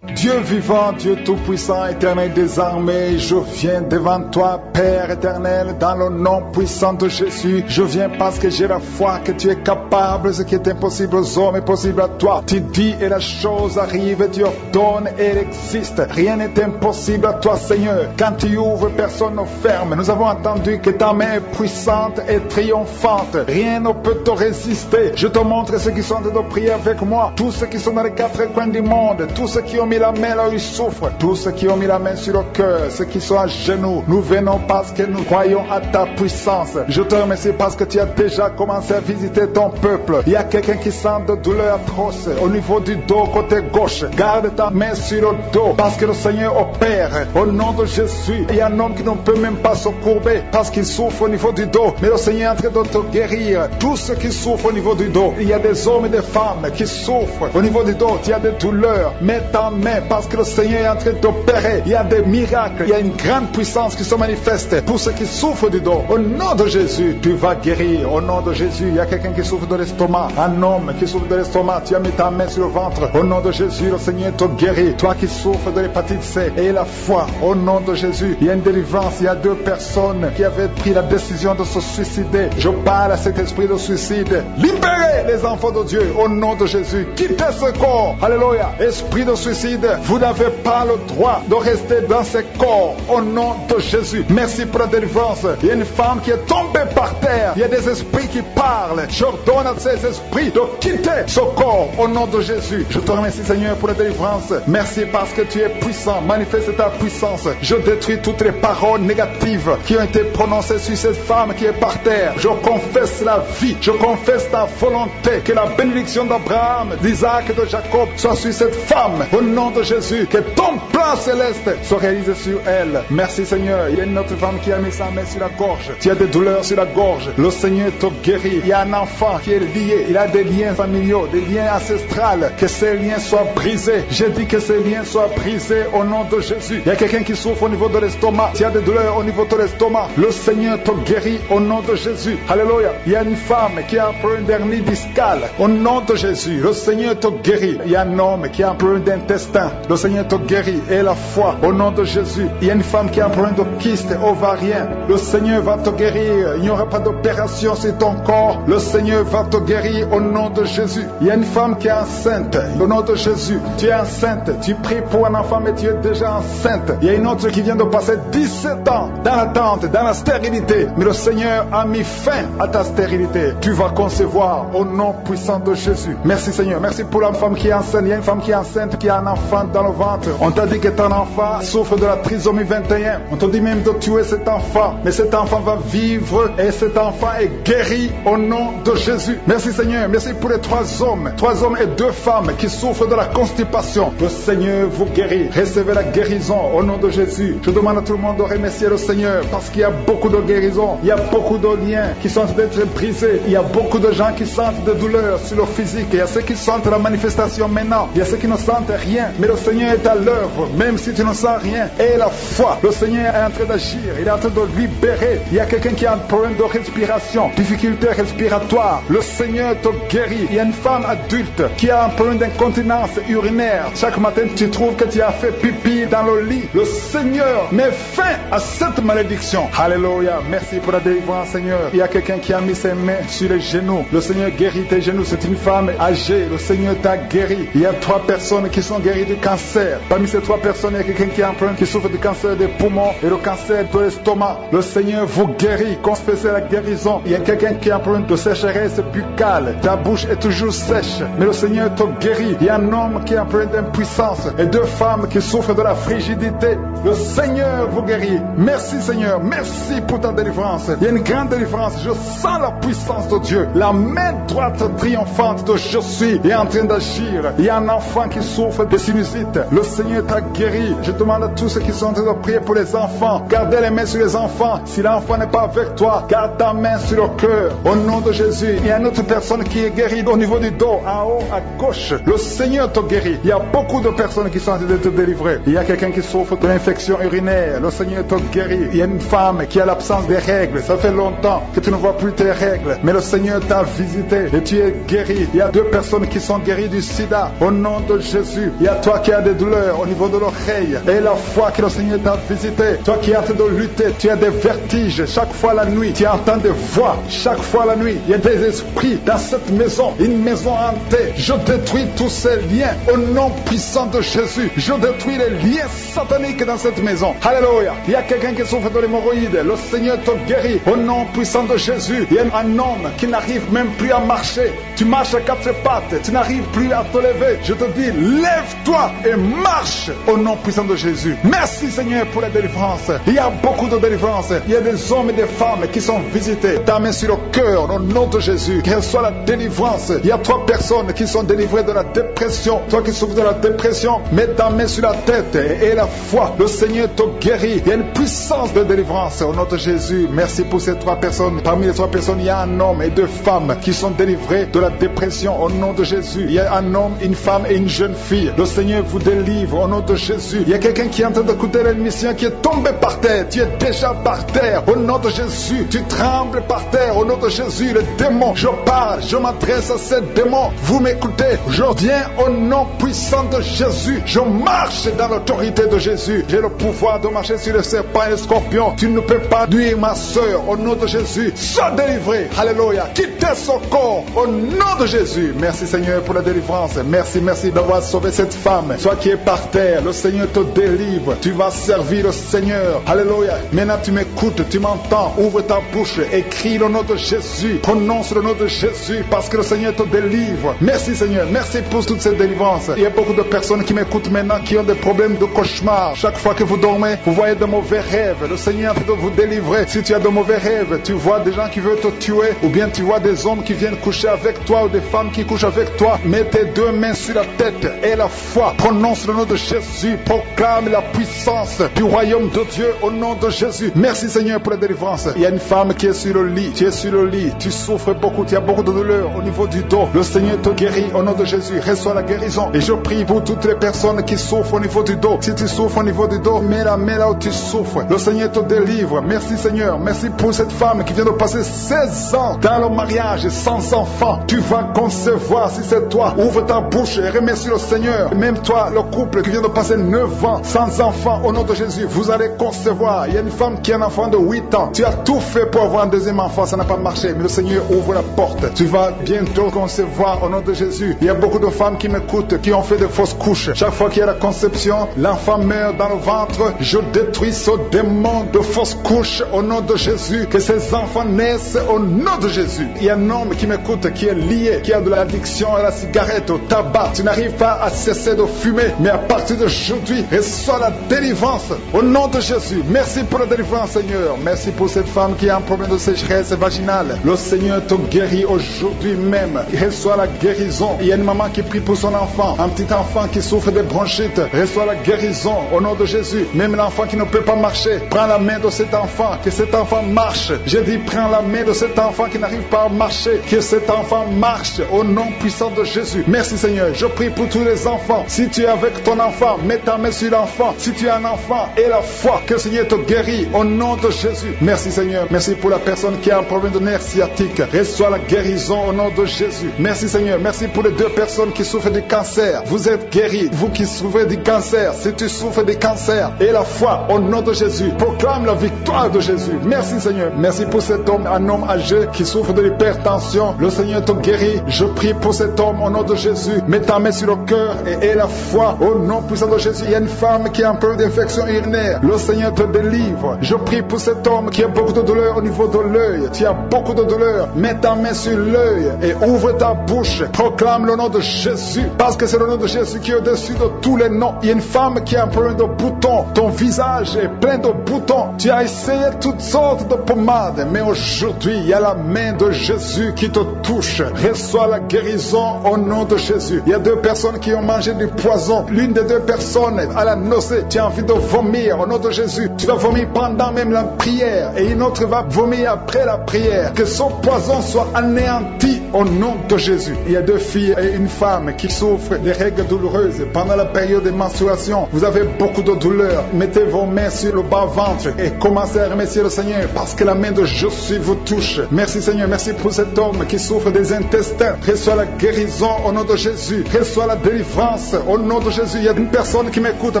Dieu vivant, Dieu tout-puissant, éternel des armées, je viens devant toi, Père éternel, dans le nom puissant de Jésus. Je viens parce que j'ai la foi que tu es capable. Ce qui est impossible aux hommes est possible à toi. Tu dis et la chose arrive, tu ordonnes et elle existe. Rien n'est impossible à toi, Seigneur. Quand tu ouvres, personne ne ferme. Nous avons entendu que ta main est puissante et triomphante. Rien ne peut te résister. Je te montre ceux qui sont en train de prier avec moi. Tous ceux qui sont dans les quatre coins du monde. Tous ceux qui ont mis la main là où ils souffrent. Tous ceux qui ont mis la main sur le cœur. Ceux qui sont à genoux. Nous venons parce que nous croyons à ta puissance. Je te remercie parce que tu as déjà commencé à visiter ton peuple. Il y a quelqu'un qui sent de douleur atroce au niveau du dos côté gauche. Garde ta main sur le dos parce que le Seigneur opère. Au nom de Jésus, il y a un homme qui ne peut même pas se courber parce qu'il souffre au niveau du dos. Mais le Seigneur est en train de te guérir. Tous ceux qui souffrent au niveau du dos. Il y a des hommes et des femmes qui souffrent au niveau du dos. Il y a des douleurs. Mets ta main parce que le Seigneur est en train d'opérer. Il y a des miracles. Il y a une grande puissance qui se manifeste pour ceux qui souffrent du dos. Au nom de Jésus, tu vas guérir. Au nom de Jésus, il y a quelqu'un qui souffre de l'estomac. Un homme qui souffre de l'estomac. Tu as mis ta main sur le ventre. Au nom de Jésus, le Seigneur te guérit. Toi qui souffres de l'hépatite C et la foi. Au nom de Jésus, il y a une délivrance. Il y a 2 personnes qui avaient pris la décision de se suicider. Je parle à cet esprit de suicide. Libérez les enfants de Dieu. Au nom de Jésus, quittez ce corps. Alléluia. Esprit de suicide, vous n'avez pas le droit de rester dans ce corps. Au nom de Jésus. Merci pour la délivrance. Il y a une femme qui est tombée par terre. Il y a des esprits qui parlent. J'ordonne à ces esprits de quitter ce corps. Au nom de Jésus. Je te remercie, Seigneur, pour la délivrance. Merci parce que tu es puissant. Manifeste ta puissance. Je détruis toutes les paroles négatives qui ont été prononcées sur cette femme qui est par terre. Je confesse la vie. Je confesse ta volonté. Que la bénédiction d'Abraham, d'Isaac et de Jacob soit sur cette femme. Au nom de Jésus. Que ton plan céleste se réalise sur elle. Merci, Seigneur. Il y a une autre femme qui a mis sa main sur la gorge. Tu as des douleurs sur la gorge. Le Seigneur te guérit. Il y a un enfant qui est lié. Il a des liens familiaux, des liens ancestrales. Que ces liens soient brisés. J'ai dit que ces liens soient brisés au nom de Jésus. Il y a quelqu'un qui souffre au niveau de l'estomac. Tu as des douleurs au niveau de l'estomac. Le Seigneur te guérit au nom de Jésus. Alléluia. Il y a une femme qui a un problème d'hernie discale. Au nom de Jésus, le Seigneur te guérit. Il y a un homme qui a un problème d'intestin. Le Seigneur te guérit. Et la foi au nom de Jésus. Il y a une femme qui a un problème de kyste ovarien. Le Seigneur va te guérir. Il n'y aura pas d'opération sur ton corps. Le Seigneur va te guérir au nom de Jésus. Il y a une femme qui est enceinte. Au nom de Jésus, tu es enceinte. Tu pries pour un enfant, mais tu es déjà enceinte. Il y a une autre qui vient de passer 17 ans dans l'attente, dans la stérilité. Mais le Seigneur a mis fin à ta stérilité. Tu vas concevoir au nom puissant de Jésus. Merci, Seigneur. Merci pour la femme qui est enceinte. Il y a une femme qui est enceinte, qui a un enfant dans le ventre. On t'a dit que ton enfant souffre de la trisomie 21. On t'a dit même de tuer cet enfant. Mais cet enfant va vivre et cet enfant est guéri au nom de Jésus. Merci, Seigneur. Merci pour les 3 hommes. 3 hommes et 2 femmes qui souffrent de la constipation. Le Seigneur vous guérit. Recevez la guérison au nom de Jésus. Je demande à tout le monde de remercier le Seigneur parce qu'il y a beaucoup de guérisons. Il y a beaucoup de liens qui sont d'être brisés. Il y a beaucoup de gens qui sentent des douleurs sur leur physique. Il y a ceux qui sentent la manifestation maintenant. Il y a ceux qui ne sentent rien. mais le Seigneur est à l'œuvre, même si tu ne sens rien. Et la foi, le Seigneur est en train d'agir, il est en train de libérer. Il y a quelqu'un qui a un problème de respiration, difficulté respiratoire. Le Seigneur te guérit. Il y a une femme adulte qui a un problème d'incontinence urinaire. Chaque matin, tu trouves que tu as fait pipi dans le lit. Le Seigneur met fin à cette malédiction. Alléluia. Merci pour la délivrance, Seigneur. Il y a quelqu'un qui a mis ses mains sur les genoux. Le Seigneur guérit tes genoux. C'est une femme âgée. Le Seigneur t'a guéri. Il y a 3 personnes qui sont guéries du cancer. Parmi ces 3 personnes, il y a quelqu'un qui a un problème, qui souffre du cancer des poumons et le cancer de l'estomac. Le Seigneur vous guérit. Confessez la guérison. Il y a quelqu'un qui a un problème de sécheresse buccale. Ta bouche est toujours sèche, mais le Seigneur te guérit. Il y a un homme qui a un problème d'impuissance et 2 femmes qui souffrent de la frigidité. Le Seigneur vous guérit. Merci Seigneur. Merci pour ta délivrance. Il y a une grande délivrance. Je sens la puissance de Dieu. La main droite triomphante de je suis est en train d'agir. Il y a un enfant qui souffre de sinusite. Le Seigneur t'a guéri. Je demande à tous ceux qui sont en train de prier pour les enfants. Gardez les mains sur les enfants. Si l'enfant n'est pas avec toi, garde ta main sur le cœur. Au nom de Jésus. Il y a une autre personne qui est guérie au niveau du dos, en haut, à gauche. Le Seigneur te guérit. Il y a beaucoup de personnes qui sont en train de te délivrer. Il y a quelqu'un qui souffre de l'infection urinaire. Le Seigneur te guérit. Il y a une femme qui a l'absence des règles. Ça fait longtemps que tu ne vois plus tes règles. Mais le Seigneur t'a visité et tu es guéri. Il y a 2 personnes qui sont guéries du sida. Au nom de Jésus. Il y a toi qui as des douleurs au niveau de l'oreille. Et la foi que le Seigneur t'a visité. Toi qui es en train de lutter. Tu as des vertiges. Chaque fois la nuit, tu entends des voix. Chaque fois la nuit, il y a des esprits dans cette maison. Une maison hantée. Je détruis tous ces liens. Au nom puissant de Jésus. Je détruis les liens sataniques dans cette maison. Alléluia. Il y a quelqu'un qui souffre de l'hémorroïde. Le Seigneur te guérit. Au nom puissant de Jésus. Il y a un homme qui n'arrive même plus à marcher. Tu marches à 4 pattes. Tu n'arrives plus à te lever. Je te dis, lève-toi et marche. Au nom puissant de Jésus. Merci Seigneur pour la délivrance. Il y a beaucoup de délivrance. Il y a des hommes et des femmes qui sont visités. Ta main sur le cœur. Au nom de Jésus. Qu'elle soit la délivrance. Il y a 3 personnes qui sont délivrées de la dépression. Toi qui souffres de la dépression, mets ta main sur la tête et la foi. Le Seigneur te guérit. Il y a une puissance de délivrance au nom de Jésus. Merci pour ces 3 personnes. Parmi les 3 personnes, il y a un homme et 2 femmes qui sont délivrés de la dépression au nom de Jésus. Il y a un homme, une femme et une jeune fille. Le Seigneur vous délivre au nom de Jésus. Il y a quelqu'un qui est en train d'écouter l'émission qui est tombé par terre. Tu es déjà par terre au nom de Jésus. Tu trembles par terre au nom de Jésus. Le démon, je parle, je m'adresse à ces démons. Vous m'écoutez, je viens au nom puissant de Jésus. Je marche dans l'autorité de Jésus. J'ai le pouvoir de marcher sur les serpents et les scorpions. Tu ne peux pas nuire ma soeur au nom de Jésus. Sois délivré. Alléluia. Quittez son corps au nom de Jésus. Merci Seigneur pour la délivrance. Merci d'avoir sauvé cette femme. Toi qui es par terre, le Seigneur te délivre. Tu vas servir le Seigneur. Alléluia. Maintenant tu m'écoutes, tu m'entends. Ouvre ta bouche et crie le nom de Jésus. Prononce le nom de Jésus parce que le Seigneur te délivre. Merci Seigneur. Merci pour toute cette délivrance. Il y a beaucoup de personnes qui m'écoutent maintenant qui ont des problèmes de cauchemar. Chaque fois que vous dormez, vous voyez de mauvais rêves. Le Seigneur peut vous délivrer. Si tu as de mauvais rêves, tu vois des gens qui veulent te tuer ou bien tu vois des hommes qui viennent coucher avec toi ou des femmes qui couchent avec toi. Mets tes 2 mains sur la tête et la foi. Prononce le nom de Jésus. Proclame la puissance du royaume de Dieu au nom de Jésus. Merci Seigneur pour la délivrance. Il y a une femme qui est sur le lit. Tu es sur le lit. Tu souffres beaucoup. Tu as beaucoup de douleur au niveau du dos. Le Seigneur te guérit au nom de Jésus. Reçois la guérison. Et je prie pour toutes les personnes qui souffrent au niveau du dos. Si tu souffres au niveau du dos, mets la main là où tu souffres. Le Seigneur te délivre. Merci Seigneur. Merci pour cette femme qui vient de passer 16 ans dans le mariage sans enfant. Tu vas concevoir si c'est toi. Ouvre ta bouche et remercie le Seigneur. Même toi, le couple qui vient de passer 9 ans sans enfant, au nom de Jésus, vous allez concevoir. Il y a une femme qui a un enfant de 8 ans. Tu as tout fait pour avoir un deuxième enfant, ça n'a pas marché. Mais le Seigneur ouvre la porte. Tu vas bientôt concevoir au nom de Jésus. Il y a beaucoup de femmes qui m'écoutent, qui ont fait de fausses couches. Chaque fois qu'il y a la conception, l'enfant meurt dans le ventre. Je détruis ce démon de fausses couches au nom de Jésus. Que ces enfants naissent au nom de Jésus. Il y a un homme qui m'écoute, qui est lié, qui a de l'addiction à la cigarette, au tabac. Tu n'arrives pas à cesser de fumer. Mais à partir d'aujourd'hui, reçois la délivrance au nom de Jésus. Merci pour la délivrance, Seigneur. Merci pour cette femme qui a un problème de sécheresse vaginale. Le Seigneur te guérit aujourd'hui même. Reçois la guérison. Il y a une maman qui prie pour son enfant. Un petit enfant qui souffre de bronchite. Reçois la guérison au nom de Jésus. Même l'enfant qui ne peut pas marcher. Prends la main de cet enfant. Que cet enfant marche. Je dis, prends la main de cet enfant qui n'arrive pas à marcher. Que cet enfant marche au nom puissant de Jésus. Merci Seigneur. Je prie pour tous les enfants Si tu es avec ton enfant, mets ta main sur l'enfant. Si tu es un enfant, et la foi, que le Seigneur te guérit au nom de Jésus. Merci Seigneur. Merci pour la personne qui a un problème de nerf sciatique. Reçois la guérison au nom de Jésus. Merci Seigneur. Merci pour les 2 personnes qui souffrent du cancer. Vous êtes guéris. Vous qui souffrez du cancer, si tu souffres du cancer, et la foi au nom de Jésus, proclame la victoire de Jésus. Merci Seigneur. Merci pour cet homme, un homme âgé qui souffre de l'hypertension. Le Seigneur te guérit. Je prie pour cet homme au nom de Jésus. Mets ta main sur le cœur et la foi au nom puissant de Jésus. Il y a une femme qui a un peu d'infection urinaire. Le Seigneur te délivre. Je prie pour cet homme qui a beaucoup de douleur au niveau de l'œil. Tu as beaucoup de douleur. Mets ta main sur l'œil et ouvre ta bouche. Proclame le nom de Jésus, parce que c'est le nom de Jésus qui est au-dessus de tous les noms. Il y a une femme qui a un problème de boutons. Ton visage est plein de boutons. Tu as essayé toutes sortes de pommades, mais aujourd'hui, il y a la main de Jésus qui te touche. Reçois la guérison au nom de Jésus. Il y a 2 personnes qui ont mangé du poison. L'une des 2 personnes a la nausée. Tu as envie de vomir au nom de Jésus. Tu vas vomir pendant même la prière, et une autre va vomir après la prière. Que son poison soit anéanti au nom de Jésus. Il y a 2 filles et une femme qui souffrent des règles douloureuses pendant la période de menstruation. Vous avez beaucoup de douleur. Mettez vos mains sur le bas-ventre et commencez à remercier le Seigneur, parce que la main de Jésus vous touche. Merci Seigneur. Merci pour cet homme qui souffre des intestins. Reçois la guérison au nom de Jésus. Reçois la délivrance au nom de Jésus. Il y a une personne qui m'écoute à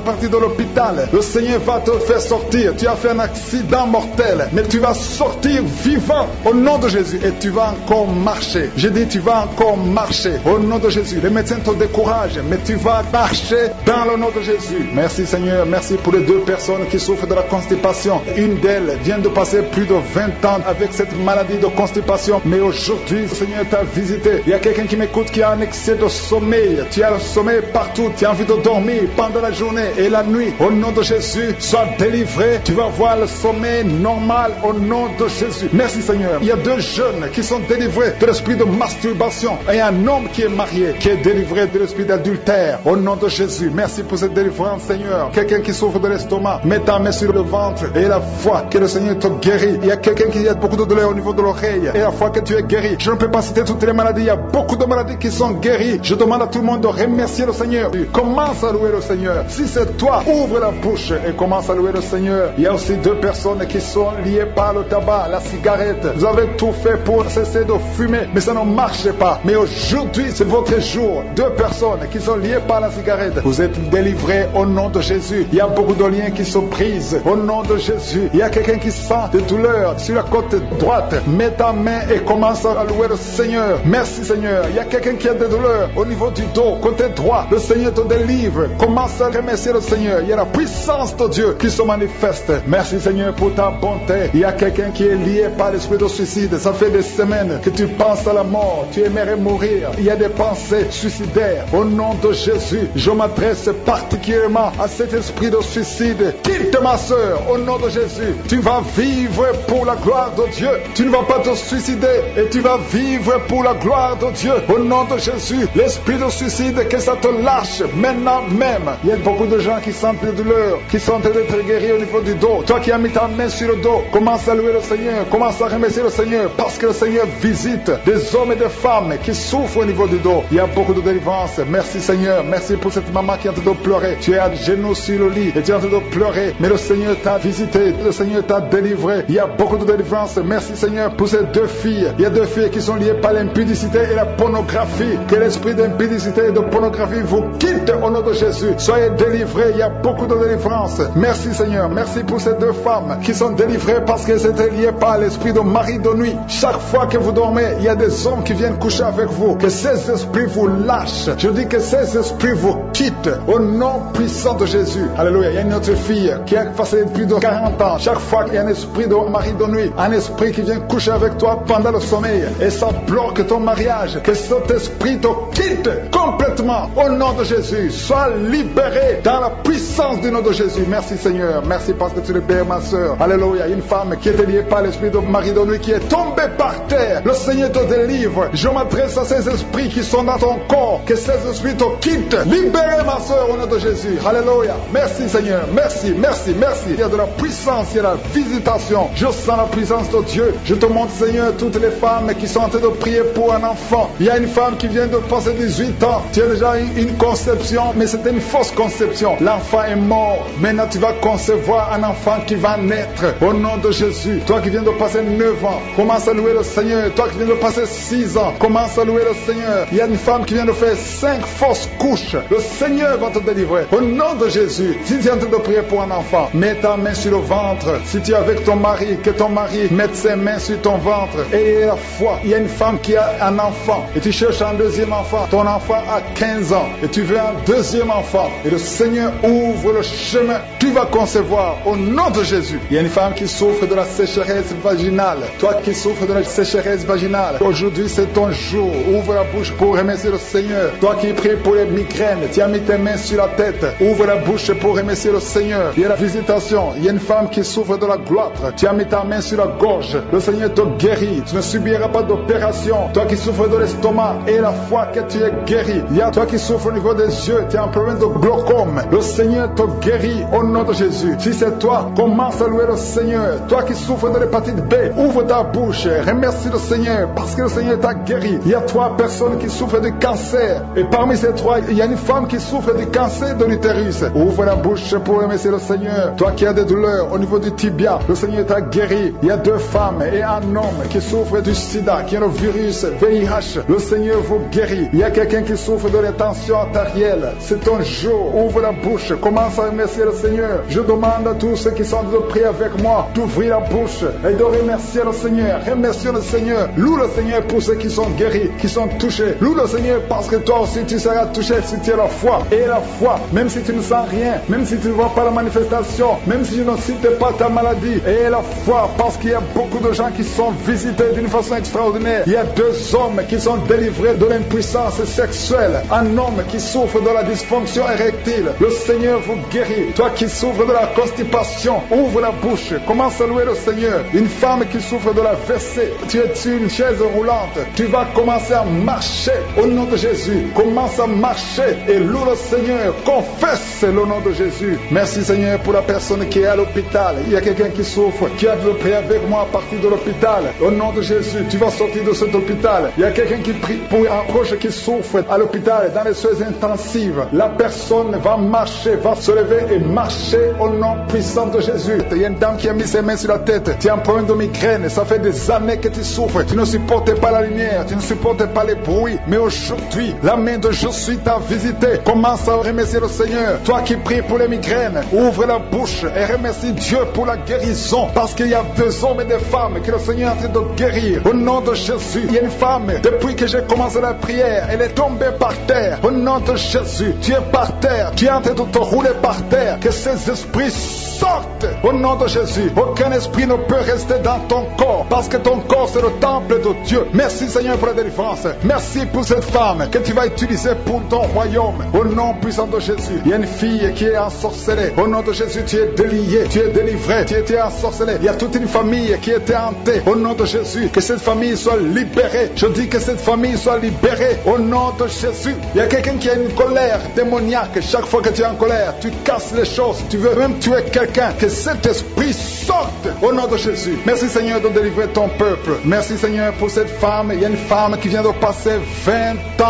partir de l'hôpital. Le Seigneur va te faire sortir. Tu as fait un accident mortel, mais tu vas sortir vivant au nom de Jésus, et tu vas encore marcher. Je dis tu vas encore marcher au nom de Jésus. Les médecins te découragent, mais tu vas marcher dans le nom de Jésus. Merci Seigneur. Merci pour les 2 personnes qui souffrent de la constipation. Une d'elles vient de passer plus de 20 ans avec cette maladie de constipation, mais aujourd'hui le Seigneur t'a visité. Il y a quelqu'un qui m'écoute qui a un excès de sommeil. Tu as le sommeil partout. Tu as envie de dormir pendant la journée et la nuit. Au nom de Jésus, sois délivré. Tu vas voir le sommeil normal au nom de Jésus. Merci Seigneur. Il y a 2 jeunes qui sont délivrés de l'esprit de masturbation, et un homme qui est marié qui est délivré de l'esprit d'adultère au nom de Jésus. Merci pour cette délivrance Seigneur. Quelqu'un qui souffre de l'estomac, mets ta main sur le ventre et la foi que le Seigneur te guérit. Il y a quelqu'un qui a beaucoup de douleur au niveau de l'oreille, et la foi que tu es guéri. Je ne peux pas citer toutes les maladies. Il y a beaucoup de maladies qui sont guéries. Je demande à tout le monde de remercier le Seigneur. Commence à louer le Seigneur. Si c'est toi, ouvre la bouche et commence à louer le Seigneur. Il y a aussi 2 personnes qui sont liées par le tabac, la cigarette. Vous avez tout fait pour cesser de fumer, mais ça ne marche pas. Mais aujourd'hui, c'est votre jour. 2 personnes qui sont liées par la cigarette. Vous êtes délivrés au nom de Jésus. Il y a beaucoup de liens qui se brisent au nom de Jésus. Il y a quelqu'un qui sent des douleurs sur la côte droite. Mets ta main et commence à louer le Seigneur. Merci Seigneur. Il y a quelqu'un qui a des douleurs au niveau du dos, côté droit. Le Seigneur te délivre. Commence à remercier le Seigneur. Il y a la puissance de Dieu qui se manifeste. Merci Seigneur pour ta bonté. Il y a quelqu'un qui est lié par l'esprit de suicide. Ça fait des semaines que tu penses à la mort. Tu aimerais mourir. Il y a des pensées suicidaires. Au nom de Jésus, je m'adresse particulièrement à cet esprit de suicide. Quitte ma soeur, au nom de Jésus. Tu vas vivre pour la gloire de Dieu. Tu ne vas pas te suicider, et tu vas vivre pour la gloire de Dieu. Au nom de Jésus, l'esprit de suicide, que ça te lâche maintenant même. Il y a beaucoup de gens qui sentent des douleurs, qui sont en train d'être guéris au niveau du dos. Toi qui as mis ta main sur le dos, commence à louer le Seigneur, commence à remercier le Seigneur, parce que le Seigneur visite des hommes et des femmes qui souffrent au niveau du dos. Il y a beaucoup de délivrance. Merci Seigneur. Merci pour cette maman qui est en train de pleurer. Tu es à genoux sur le lit et tu es en train de pleurer, mais le Seigneur t'a visité, le Seigneur t'a délivré. Il y a beaucoup de délivrance. Merci Seigneur pour ces 2 filles. Il y a 2 filles qui sont liées par l'impudicité et la pornographie. Que l'esprit d'impudicité et de pornographie vous quitte au nom de Jésus. Soyez délivrés. Il y a beaucoup de délivrance. Merci Seigneur. Merci pour ces 2 femmes qui sont délivrées parce qu'elles étaient liées par l'esprit de mari de nuit. Chaque fois que vous dormez, il y a des hommes qui viennent coucher avec vous. Que ces esprits vous lâchent. Je dis que ces esprits vous quittent au nom puissant de Jésus. Alléluia. Il y a une autre fille qui a passé plus de 40 ans. Chaque fois qu'il y a un esprit de mari de nuit, un esprit qui vient coucher avec toi pendant le sommeil, et ça bloque ton mariage, que cet esprit te quitte complètement au nom de Jésus. Sois libéré dans la puissance du nom de Jésus. Merci Seigneur. Merci parce que tu libères ma soeur. Alléluia. Une femme qui était liée par l'esprit de mari de nuit qui est tombée par terre. Le Seigneur te délivre. Je m'adresse à ces esprits qui sont dans ton corps. Que ces esprits te quittent. Libérez ma soeur au nom de Jésus. Alléluia. Merci Seigneur. Merci, merci, merci. Il y a de la puissance, il y a de la visitation. Je sens la puissance de Dieu. Je te montre Seigneur toutes les femmes qui sont en train de prier pour un enfant. Il y a une femme qui vient de passer 18 ans. Tu as déjà une conception, mais c'était une fausse conception. L'enfant est mort. Maintenant, tu vas concevoir un enfant qui va naître. Au nom de Jésus, toi qui viens de passer 9 ans, commence à louer le Seigneur. Toi qui viens de passer 6 ans, commence à louer le Seigneur. Il y a une femme qui vient de faire 5 fausses couches. Le Seigneur va te délivrer. Au nom de Jésus, si tu es en train de prier pour un enfant, mets ta main sur le ventre. Si tu es avec ton mari, que ton mari mette ses mains sur ton ventre. Et la foi, il y a une femme qui a un enfant et tu cherches un deuxième enfant. Ton enfant a 15 ans et tu veux un deuxième enfant. Et le Seigneur ouvre le chemin. Tu vas concevoir au nom de Jésus. Il y a une femme qui souffre de la sécheresse vaginale. Toi qui souffres de la sécheresse vaginale, aujourd'hui c'est ton jour. Ouvre la bouche pour remercier le Seigneur. Toi qui pries pour les migraines, tu as mis tes mains sur la tête. Ouvre la bouche pour remercier le Seigneur. Il y a la visitation. Il y a une femme qui souffre de la gloître. Tu as mis ta main sur la gorge. Le Seigneur te guérit. Tu ne subiras pas d'opération. Toi qui souffres de l'estomac, et la foi que tu es guéri. Il y a toi qui souffres au niveau des yeux. Tu as un problème de glaucome. Le Seigneur te guérit au nom de Jésus. Si c'est toi, commence à louer le Seigneur. Toi qui souffres de l'hépatite B, ouvre ta bouche. Remercie le Seigneur parce que le Seigneur t'a guéri. Il y a 3 personnes qui souffrent de cancer. Et parmi ces 3, il y a une femme qui souffre du cancer de l'utérus. Ouvre la bouche pour remercier le Seigneur. Toi qui as des douleurs au niveau du tibia, le Seigneur t'a guéri. Il y a 2 femmes et un homme qui souffrent du sida, qui a le virus VIH. Le Seigneur vous guérit. Il y a quelqu'un qui souffre de la tension artérielle. C'est ton jour. Ouvre la bouche. Commence à remercier le Seigneur. Je demande à tous ceux qui sont de prier avec moi d'ouvrir la bouche et de remercier le Seigneur. Remercie le Seigneur. Loue le Seigneur pour ceux qui sont guéris, qui sont touchés. Loue le Seigneur parce que toi aussi tu seras touché si tu as la foi. Et la foi, même si tu ne sens rien, même si tu ne vois pas la manifestation, même si tu ne cites pas ta maladie. Et la foi, parce qu'il y a beaucoup de gens qui sont visités d'une façon extraordinaire. Il y a 2 hommes qui sont délivrés de l'impuissance sexuelle. Un homme qui souffre de la dysfonction érectile. Le Seigneur vous guérit. Toi qui souffres de la constipation, ouvre la bouche. Commence à louer le Seigneur. Une femme qui souffre de la WC, tu es sur une chaise roulante. Tu vas commencer à marcher au nom de Jésus. Commence à marcher et loue le Seigneur. Confesse le nom de Jésus. Merci Seigneur pour la personne qui est à l'hôpital. Il y a quelqu'un qui souffre, qui a de prier avec moi à partir de l'hôpital. Au nom de Jésus, tu vas sortir de cet hôpital. Il y a quelqu'un qui prie pour un proche qui souffre à l'hôpital, dans les soins intensives. La personne va marcher, va se lever et marcher au nom puissant de Jésus. Il y a une dame qui a mis ses mains sur la tête. Tu as un problème de migraine. Ça fait des années que tu souffres. Tu ne supportes pas la lumière. Tu ne supportes pas les bruits. Mais aujourd'hui, la main de Je suis t'a visité. Commence à remercier le Seigneur. Toi qui pries pour les migraines, ouvre la bouche et remercie Dieu pour la guérison. Parce qu'il y a 2 hommes et des femmes que le Seigneur est en train de guérir. Au nom de Jésus, il y a une femme, depuis que j'ai commencé la prière, elle est tombée par terre. Au nom de Jésus, tu es par terre. Tu es en train de te rouler par terre. Que ces esprits sortent. Au nom de Jésus, aucun esprit ne peut rester dans ton corps. Parce que ton corps, c'est le temple de Dieu. Merci Seigneur pour la délivrance. Merci pour cette femme que tu vas utiliser pour ton royaume. Au nom puissant de Jésus, il y a une fille qui est ensorcelée. Au nom de Jésus, tu es délié, tu es délivré, tu étais ensorcelé. Il y a toute une famille qui était hantée. Au nom de Jésus, que cette famille soit libérée. Je dis que cette famille soit libérée. Au nom de Jésus, il y a quelqu'un qui a une colère démoniaque. Chaque fois que tu es en colère, tu casses les choses. Tu veux même tuer quelqu'un. Que cet esprit sorte au nom de Jésus. Merci Seigneur de délivrer ton peuple. Merci Seigneur pour cette femme. Il y a une femme qui vient de passer 20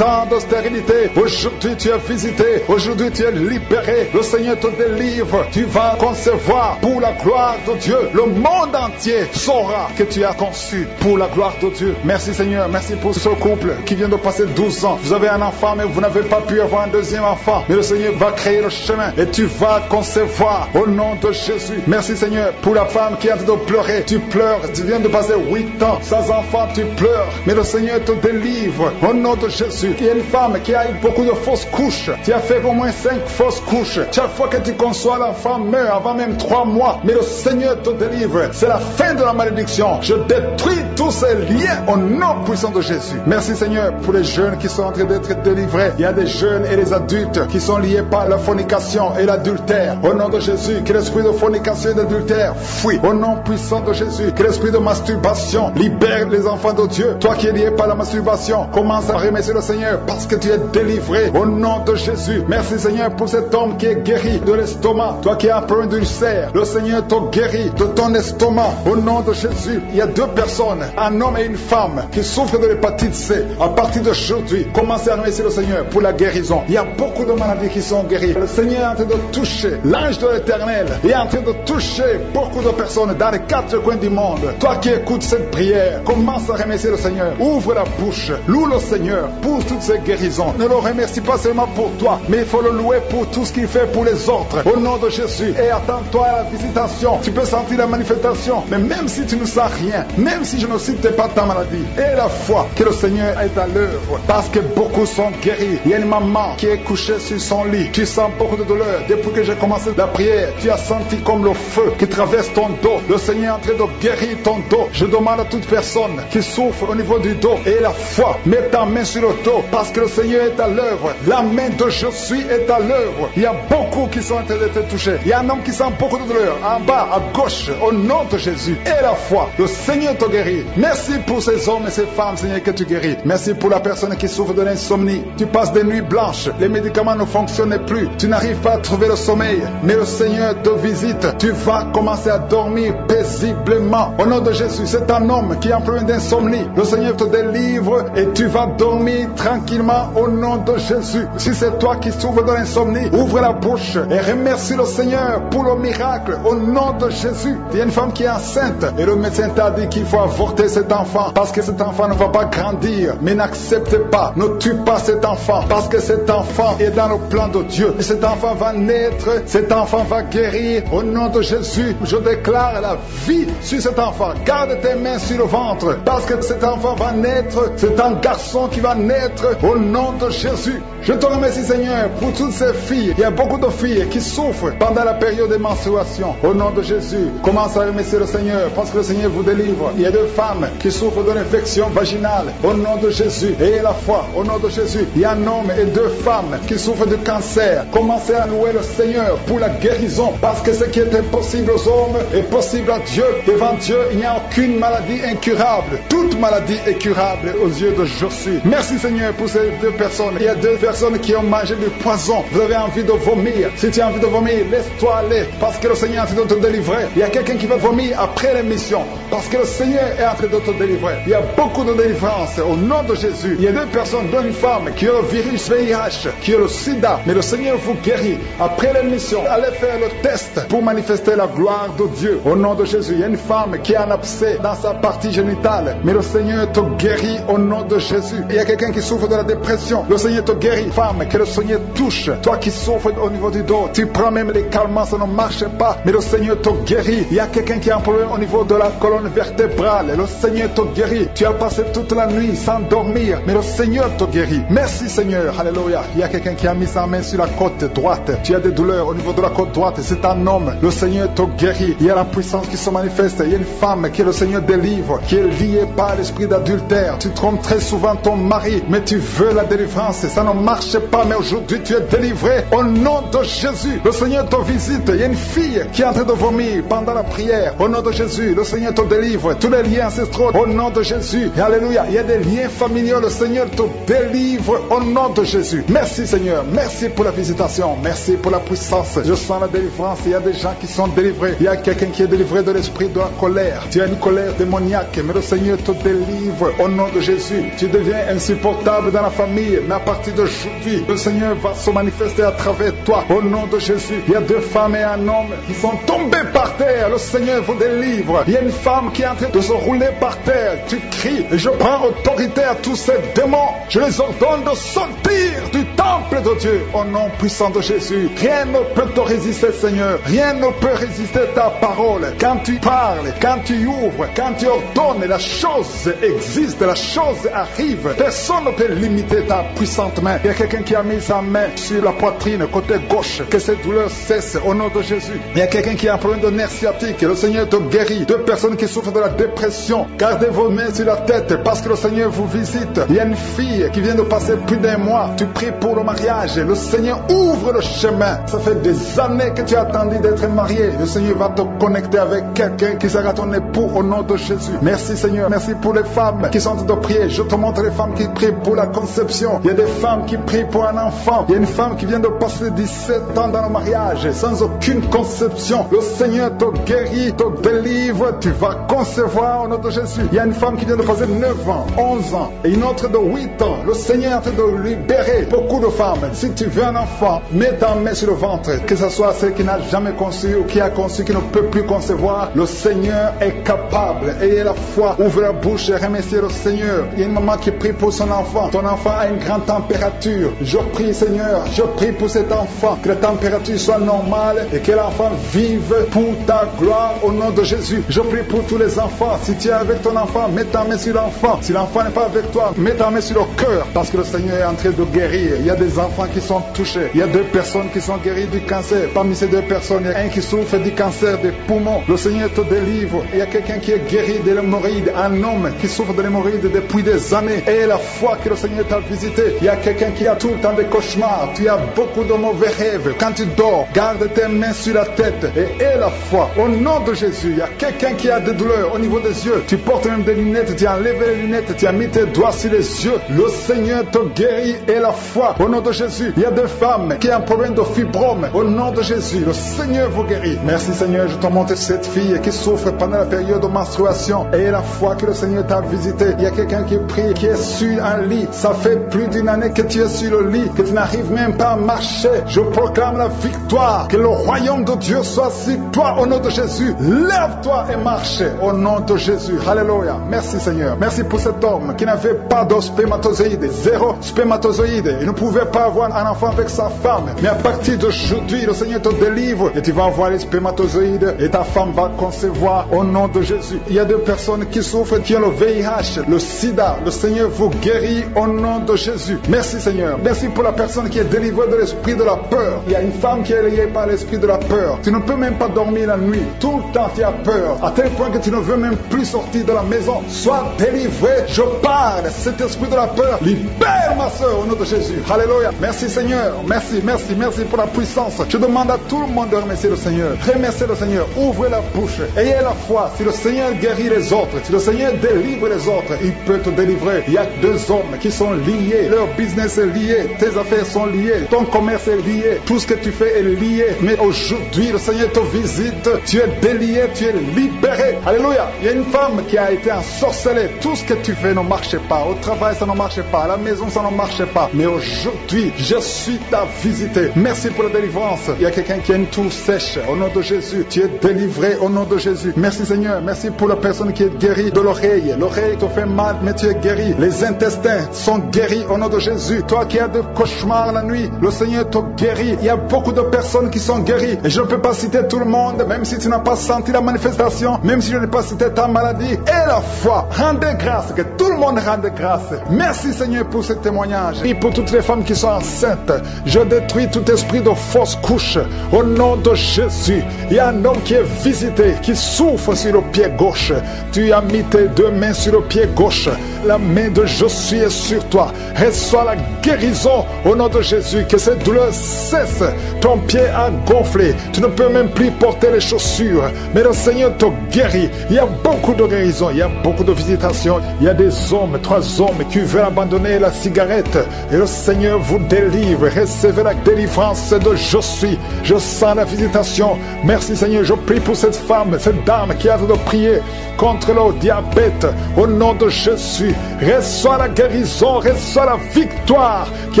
ans de stérilité. Aujourd'hui tu es visité. Aujourd'hui tu es libéré. Le Seigneur te délivre. Tu vas concevoir pour la gloire de Dieu. Le monde entier saura que tu as conçu pour la gloire de Dieu. Merci Seigneur. Merci pour ce couple qui vient de passer 12 ans. Vous avez un enfant mais vous n'avez pas pu avoir un deuxième enfant. Mais le Seigneur va créer le chemin et tu vas concevoir au nom de Jésus. Merci Seigneur pour la femme qui est en train de pleurer. Tu pleures. Tu viens de passer 8 ans sans enfant. Tu pleures. Mais le Seigneur te délivre au nom de Jésus. Il y a une femme qui a eu beaucoup de fausses couches. Tu as fait au moins 5 fausses couches. Chaque fois que tu conçois, l'enfant meurt avant même 3 mois. Mais le Seigneur te délivre. C'est la fin de la malédiction. Je détruis tous ces liens au nom puissant de Jésus. Merci Seigneur pour les jeunes qui sont en train d'être délivrés. Il y a des jeunes et des adultes qui sont liés par la fornication et l'adultère. Au nom de Jésus, que l'esprit de fornication et d'adultère fuit. Au nom puissant de Jésus, que l'esprit de masturbation libère les enfants de Dieu. Toi qui es lié par la masturbation, commence à remercier le Seigneur parce que tu es délivré. Au nom de Jésus, merci Seigneur pour cet homme qui est guéri de l'estomac. Toi qui as un problème d'ulcère, le Seigneur t'a guéri de ton estomac. Au nom de Jésus, il y a 2 personnes, un homme et une femme, qui souffrent de l'hépatite C. À partir d'aujourd'hui, commencez à remercier le Seigneur pour la guérison. Il y a beaucoup de maladies qui sont guéries. Le Seigneur est en train de toucher l'ange de l'Éternel. Il est en train de toucher beaucoup de personnes dans les 4 coins du monde. Toi qui écoutes cette prière, commence à remercier le Seigneur. Ouvre la bouche, loue le Seigneur pour toutes ces guérisons. Ne le remercie pas seulement pour toi, mais il faut le louer pour tout ce qu'il fait pour les autres. Au nom de Jésus, et attends-toi à la visitation. Tu peux sentir la manifestation, mais même si tu ne sens rien, même si je ne cite pas ta maladie, et la foi que le Seigneur est à l'œuvre, parce que beaucoup sont guéris. Il y a une maman qui est couchée sur son lit. Tu sens beaucoup de douleur. Depuis que j'ai commencé la prière, tu as senti comme le feu qui traverse ton dos. Le Seigneur est en train de guérir ton dos. Je demande à toute personne qui souffre au niveau du dos, et la foi, mets ta main sur le dos, parce que le Seigneur est à l'œuvre. La main de je suis est à l'œuvre. Il y a beaucoup qui sont en train d'être touchés. Il y a un homme qui sent beaucoup de douleur en bas, à gauche, au nom de Jésus. Et la foi, le Seigneur te guérit. Merci pour ces hommes et ces femmes, Seigneur, que tu guéris. Merci pour la personne qui souffre de l'insomnie. Tu passes des nuits blanches, les médicaments ne fonctionnent plus, tu n'arrives pas à trouver le sommeil, mais le Seigneur te visite. Tu vas commencer à dormir paisiblement. Au nom de Jésus, c'est un homme qui est en problème d'insomnie. Le Seigneur te délivre et tu vas dormir tranquillement au nom de Jésus. Si c'est toi qui souffres de l'insomnie, ouvre la bouche et remercie le Seigneur pour le miracle au nom de Jésus. Il y a une femme qui est enceinte et le médecin t'a dit qu'il faut avorter cet enfant parce que cet enfant ne va pas grandir. Mais n'accepte pas, ne tue pas cet enfant parce que cet enfant est dans le plan de Dieu. Et cet enfant va naître, cet enfant va guérir au nom de Jésus. Je déclare la vie sur cet enfant. Garde tes mains sur le ventre parce que cet enfant va naître. C'est un garçon qui va naître au nom de Jésus. Je te remercie Seigneur pour toutes ces filles. Il y a beaucoup de filles qui souffrent pendant la période de menstruation. Au nom de Jésus, commence à remercier le Seigneur parce que le Seigneur vous délivre. Il y a 2 femmes qui souffrent de l'infection vaginale. Au nom de Jésus, ayez la foi. Au nom de Jésus, il y a un homme et 2 femmes qui souffrent de cancer. Commencez à louer le Seigneur pour la guérison parce que ce qui est impossible aux hommes est possible à Dieu. Devant Dieu, il n'y a aucune maladie incurable. Toute maladie est curable aux yeux de Jésus. Merci Seigneur pour ces 2 personnes. Il y a 2 personnes qui ont mangé du poison. Vous avez envie de vomir. Si tu as envie de vomir, laisse-toi aller parce que le Seigneur est en train de te délivrer. Il y a quelqu'un qui va vomir après l'émission parce que le Seigneur est en train de te délivrer. Il y a beaucoup de délivrance au nom de Jésus. Il y a 2 personnes, dont une femme qui a le virus VIH, qui a le sida, mais le Seigneur vous guérit. Après l'émission, allez faire le test pour manifester la gloire de Dieu. Au nom de Jésus, il y a une femme qui a un abcès dans sa partie génitale, mais le Seigneur te guérit au nom de Jésus. Il y a quelqu'un qui souffre de la dépression, le Seigneur te guérit. Femme, que le Seigneur touche. Toi qui souffres au niveau du dos, tu prends même les calmants, ça ne marche pas, mais le Seigneur te guérit. Il y a quelqu'un qui a un problème au niveau de la colonne vertébrale, le Seigneur te guérit. Tu as passé toute la nuit sans dormir, mais le Seigneur te guérit. Merci Seigneur, alléluia. Il y a quelqu'un qui a mis sa main sur la côte droite. Tu as des douleurs au niveau de la côte droite, c'est un homme. Le Seigneur te guérit. Il y a la puissance qui se manifeste. Il y a une femme que le Seigneur délivre, qui est liée par l'esprit d'adultère. Tu trompes très souvent ton mari, mais tu veux la délivrance. Ça ne marche pas, mais aujourd'hui tu es délivré au nom de Jésus. Le Seigneur te visite. Il y a une fille qui est en train de vomir pendant la prière. Au nom de Jésus, le Seigneur te délivre. Tous les liens ancestraux, au nom de Jésus. Et alléluia. Il y a des liens familiaux. Le Seigneur te délivre au nom de Jésus. Merci Seigneur. Merci pour la visitation. Merci pour la puissance. Je sens la délivrance. Il y a des gens qui sont délivrés. Il y a quelqu'un qui est délivré de l'esprit de la colère. Tu as une colère démoniaque, mais le Seigneur te délivre au nom de Jésus. Tu deviens insupportable dans la famille, mais à partir d'aujourd'hui, le Seigneur va se manifester à travers toi au nom de Jésus. Il y a 2 femmes et un homme qui sont tombés par terre. Le Seigneur vous délivre. Il y a une femme qui est en train de se rouler par terre. Tu cries et je prends autorité à tous ces démons. Je les ordonne de sortir du temple de Dieu au nom puissant de Jésus. Rien ne peut te résister, Seigneur. Rien ne peut résister ta parole. Quand tu parles, quand tu ouvres, quand tu ordonnes, la chose existe, la chose arrive. Personne ne peut limiter ta puissante main. Il y a quelqu'un qui a mis sa main sur la poitrine, côté gauche, que cette douleur cesse au nom de Jésus. Il y a quelqu'un qui a un problème de nerf sciatique, le Seigneur te guérit. 2 personnes qui souffrent de la dépression, gardez vos mains sur la tête parce que le Seigneur vous visite. Il y a une fille qui vient de passer plus d'1 mois, tu pries pour pour le mariage. Le Seigneur ouvre le chemin. Ça fait des années que tu as attendu d'être marié. Le Seigneur va te connecter avec quelqu'un qui sera ton époux au nom de Jésus. Merci Seigneur. Merci pour les femmes qui sont en train de prier. Je te montre les femmes qui prient pour la conception. Il y a des femmes qui prient pour un enfant. Il y a une femme qui vient de passer 17 ans dans le mariage sans aucune conception. Le Seigneur te guérit, te délivre. Tu vas concevoir au nom de Jésus. Il y a une femme qui vient de passer 9 ans, 11 ans et une autre de 8 ans. Le Seigneur est en train de libérer beaucoup de femmes. Si tu veux un enfant, mets ta main sur le ventre. Que ce soit celle qui n'a jamais conçu ou qui a conçu, qui ne peut plus concevoir. Le Seigneur est capable. Ayez la foi. Ouvre la bouche et remerciez le Seigneur. Il y a une maman qui prie pour son enfant. Ton enfant a une grande température. Je prie Seigneur, je prie pour cet enfant. Que la température soit normale et que l'enfant vive pour ta gloire au nom de Jésus. Je prie pour tous les enfants. Si tu es avec ton enfant, mets ta main sur l'enfant. Si l'enfant n'est pas avec toi, mets ta main sur le cœur. Parce que le Seigneur est en train de guérir. Il y a des enfants qui sont touchés. Il y a 2 personnes qui sont guéries du cancer. Parmi ces 2 personnes, il y a un qui souffre du cancer des poumons. Le Seigneur te délivre. Il y a quelqu'un qui est guéri de l'hémorroïde. Un homme qui souffre de l'hémorroïde depuis des années. Et la foi que le Seigneur t'a visité. Il y a quelqu'un qui a tout le temps des cauchemars. Tu as beaucoup de mauvais rêves. Quand tu dors, garde tes mains sur la tête. Et aie la foi. Au nom de Jésus, il y a quelqu'un qui a des douleurs au niveau des yeux. Tu portes même des lunettes. Tu as enlevé les lunettes. Tu as mis tes doigts sur les yeux. Le Seigneur te guérit. Et la foi. Au nom de Jésus, il y a des femmes qui ont un problème de fibrome. Au nom de Jésus, le Seigneur vous guérit. Merci Seigneur, je te montre cette fille qui souffre pendant la période de menstruation. Et la foi que le Seigneur t'a visité. Il y a quelqu'un qui prie, qui est sur un lit. Ça fait plus d'une année que tu es sur le lit, que tu n'arrives même pas à marcher. Je proclame la victoire. Que le royaume de Dieu soit sur toi au nom de Jésus. Lève-toi et marche au nom de Jésus. Alléluia. Merci Seigneur. Merci pour cet homme qui n'avait pas de spermatozoïdes. 0 spermatozoïdes. Il ne pouvait pas avoir un enfant avec sa femme. Mais à partir d'aujourd'hui, le Seigneur te délivre et tu vas avoir les spermatozoïdes et ta femme va concevoir au nom de Jésus. Il y a 2 personnes qui souffrent, qui ont le VIH, le sida. Le Seigneur vous guérit au nom de Jésus. Merci Seigneur. Merci pour la personne qui est délivrée de l'esprit de la peur. Il y a une femme qui est liée par l'esprit de la peur. Tu ne peux même pas dormir la nuit. Tout le temps tu as peur. À tel point que tu ne veux même plus sortir de la maison. Sois délivré. Je parle. Cet esprit de la peur, libère ma soeur au nom de Jésus. Alléluia. Merci Seigneur. Merci, merci, merci pour la puissance. Je demande à tout le monde de remercier le Seigneur. Remerciez le Seigneur. Ouvrez la bouche. Ayez la foi. Si le Seigneur guérit les autres, si le Seigneur délivre les autres, il peut te délivrer. Il y a 2 hommes qui sont liés. Leur business est lié. Tes affaires sont liées. Ton commerce est lié. Tout ce que tu fais est lié. Mais aujourd'hui, le Seigneur te visite. Tu es délié. Tu es libéré. Alléluia. Il y a une femme qui a été ensorcelée. Tout ce que tu fais ne marche pas. Au travail, ça ne marche pas. À la maison, ça ne marche pas. Mais aujourd'hui, je suis ta visité. Merci pour la délivrance. Il y a quelqu'un qui a une toux sèche. Au nom de Jésus, tu es délivré au nom de Jésus. Merci Seigneur. Merci pour la personne qui est guérie de l'oreille. L'oreille te fait mal, mais tu es guéri. Les intestins sont guéris au nom de Jésus. Toi qui as des cauchemars la nuit, le Seigneur te guérit. Il y a beaucoup de personnes qui sont guéries. Et je ne peux pas citer tout le monde, même si tu n'as pas senti la manifestation, même si je n'ai pas cité ta maladie. Et la foi. Rendez grâce. Que tout le monde rende grâce. Merci Seigneur pour ce témoignage. Et pour toutes les femmes qui sont enceintes, je détruis tout esprit de fausse couche au nom de Jésus. Il y a un homme qui est visité, qui souffre sur le pied gauche. Tu as mis tes 2 mains sur le pied gauche. La main de je suis est sur toi. Reçois la guérison au nom de Jésus. Que cette douleur cesse. Ton pied a gonflé. Tu ne peux même plus porter les chaussures. Mais le Seigneur te guérit. Il y a beaucoup de guérison. Il y a beaucoup de visitations. Il y a des hommes, 3 hommes qui veulent abandonner la cigarette. Et le Seigneur vous délivre. Recevez la délivrance de je suis. Je sens la visitation. Merci Seigneur. Je prie pour cette femme, cette dame qui a de prier contre le diabète. Au nom de Jésus. Reçois la guérison. Reçois la victoire qui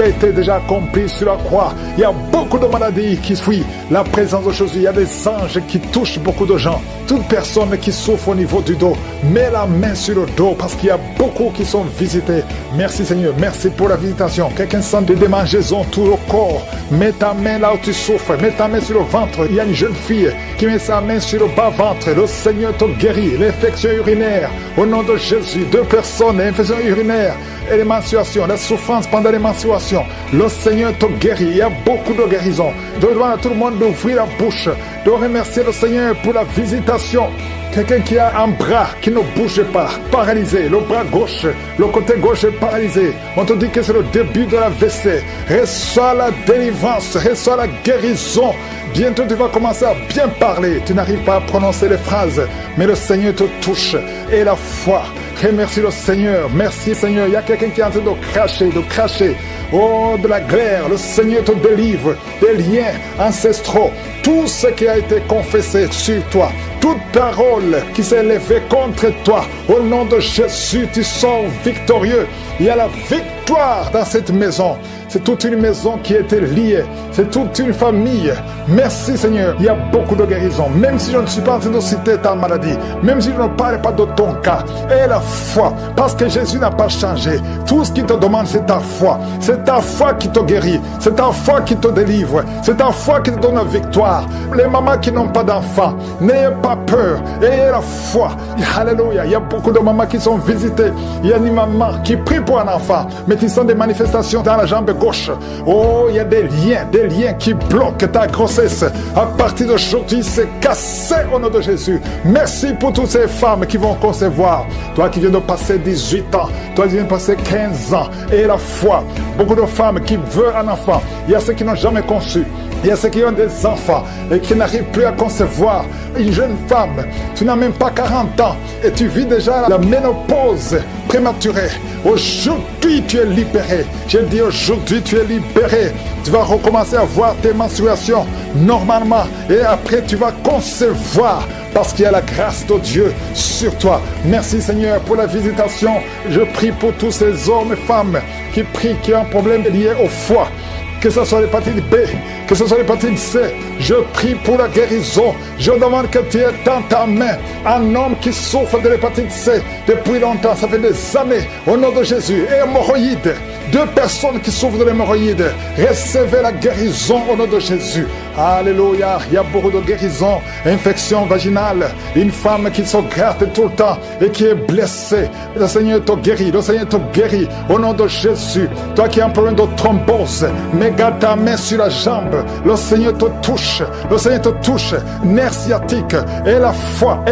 a été déjà accomplie sur la croix. Il y a beaucoup de maladies qui fuient la présence de Jésus. Il y a des anges qui touchent beaucoup de gens. Toute personne qui souffre au niveau du dos, mets la main sur le dos parce qu'il y a beaucoup qui sont visités. Merci Seigneur, merci pour la visitation. Quelqu'un sent des démangeaisons tout le corps. Mets ta main là où tu souffres, mets ta main sur le ventre. Il y a une jeune fille qui met sa main sur le bas-ventre. Le Seigneur te guérit. L'infection urinaire, au nom de Jésus. 2 personnes, l'infection urinaire et les menstruations, la souffrance pendant les menstruations. Le Seigneur te guérit. Il y a beaucoup de guérisons. Je demande à tout le monde d'ouvrir la bouche, de remercier le Seigneur pour la visitation Quelqu'un qui a un bras qui ne bouge pas, paralysé, le bras gauche, le côté gauche est paralysé. On te dit que c'est le début de la WC. Reçois la délivrance, reçois la guérison. Bientôt tu vas commencer à bien parler. Tu n'arrives pas à prononcer les phrases, mais le Seigneur te touche. Et la foi, remercie le Seigneur. Merci Seigneur. Il y a quelqu'un qui est en train de cracher. Oh, de la glaire, le Seigneur te délivre des liens ancestraux. Tout ce qui a été confessé sur toi, toute parole qui s'est élevée contre toi, au nom de Jésus, tu sors victorieux. Il y a la victoire dans cette maison. C'est toute une maison qui a été liée. C'est toute une famille. Merci Seigneur. Il y a beaucoup de guérisons. Même si je ne suis pas en train de citer ta maladie, même si je ne parle pas de ton cas, et la foi, parce que Jésus n'a pas changé. Tout ce qu'il te demande, c'est ta foi. C'est ta foi qui te guérit. C'est ta foi qui te délivre. C'est ta foi qui te donne la victoire. Les mamans qui n'ont pas d'enfants, n'ayez pas peur. Ayez la foi. Alléluia. Il y a beaucoup de mamans qui sont visitées. Il y a une maman qui prie pour un enfant, mais qui sont des manifestations dans la jambe gauche. Oh, il y a des liens qui bloquent ta grossesse. À partir d'aujourd'hui, c'est cassé au nom de Jésus. Merci pour toutes ces femmes qui vont concevoir. Toi qui viens de passer 18 ans, toi qui viens de passer 15 ans, et la foi. Beaucoup de femmes qui veulent un enfant. Il y a ceux qui n'ont jamais conçu. Il y a ceux qui ont des enfants et qui n'arrivent plus à concevoir. Une jeune femme, tu n'as même pas 40 ans et tu vis déjà la ménopause prématurée. Aujourd'hui, tu es libéré. Je dis aujourd'hui, tu es libéré. Tu vas recommencer à voir tes menstruations normalement et après, tu vas concevoir parce qu'il y a la grâce de Dieu sur toi. Merci Seigneur pour la visitation. Je prie pour tous ces hommes et femmes qui prient, qui ont un problème lié au foie. Que ce soit l'hépatite B, que ce soit l'hépatite C, je prie pour la guérison. Je demande que tu aies dans ta main un homme qui souffre de l'hépatite C depuis longtemps, ça fait des années, au nom de Jésus. Et hémorroïdes, 2 personnes qui souffrent de l'hémorroïde, recevez la guérison au nom de Jésus. Alléluia, il y a beaucoup de guérisons, infection vaginale, une femme qui se gratte tout le temps et qui est blessée. Le Seigneur te guérit, le Seigneur te guérit au nom de Jésus. Toi qui as un problème de thrombose, mets ta main sur la jambe, le Seigneur te touche, le Seigneur te touche, nerf sciatique, et la foi.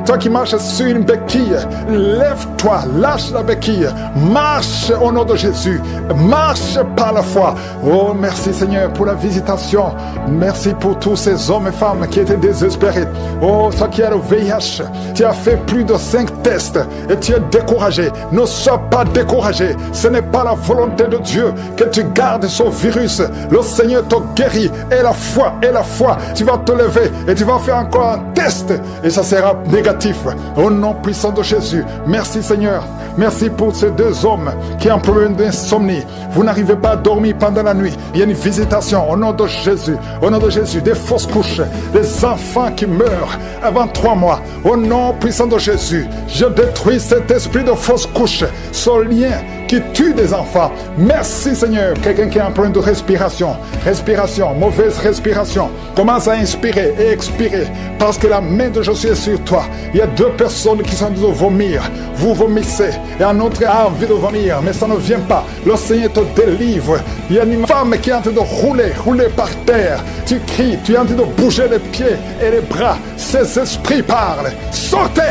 Toi qui marches sur une béquille, lève-toi, lâche la béquille, marche au nom de Jésus, marche par la foi. Oh, merci Seigneur pour la visitation. Merci pour tous ces hommes et femmes qui étaient désespérés. Oh, toi qui as le VIH, tu as fait plus de 5 tests et tu es découragé. Ne sois pas découragé. Ce n'est pas la volonté de Dieu que tu gardes ce virus. Le Seigneur te guérit. Et la foi, tu vas te lever et tu vas faire encore un test et ça sera négatif. Au nom puissant de Jésus. Merci Seigneur. Merci pour ces 2 hommes qui ont un problème d'insomnie. Vous n'arrivez pas à dormir pendant la nuit. Il y a une visitation au nom de Jésus. Au nom de Jésus, des fausses couches, des enfants qui meurent avant 3 mois. Au nom puissant de Jésus, je détruis cet esprit de fausses couches, ce lien qui tue des enfants. Merci Seigneur. Quelqu'un qui a un problème de respiration, mauvaise respiration, commence à inspirer et expirer parce que la main de Jésus est sur toi. Il y a 2 personnes qui sont en train de vomir. Vous vomissez et un autre a envie de vomir, mais ça ne vient pas. Le Seigneur te délivre. Il y a une femme qui est en train de rouler par terre. Tu cries, tu es en train de bouger les pieds et les bras. Ces esprits parlent. Sortez!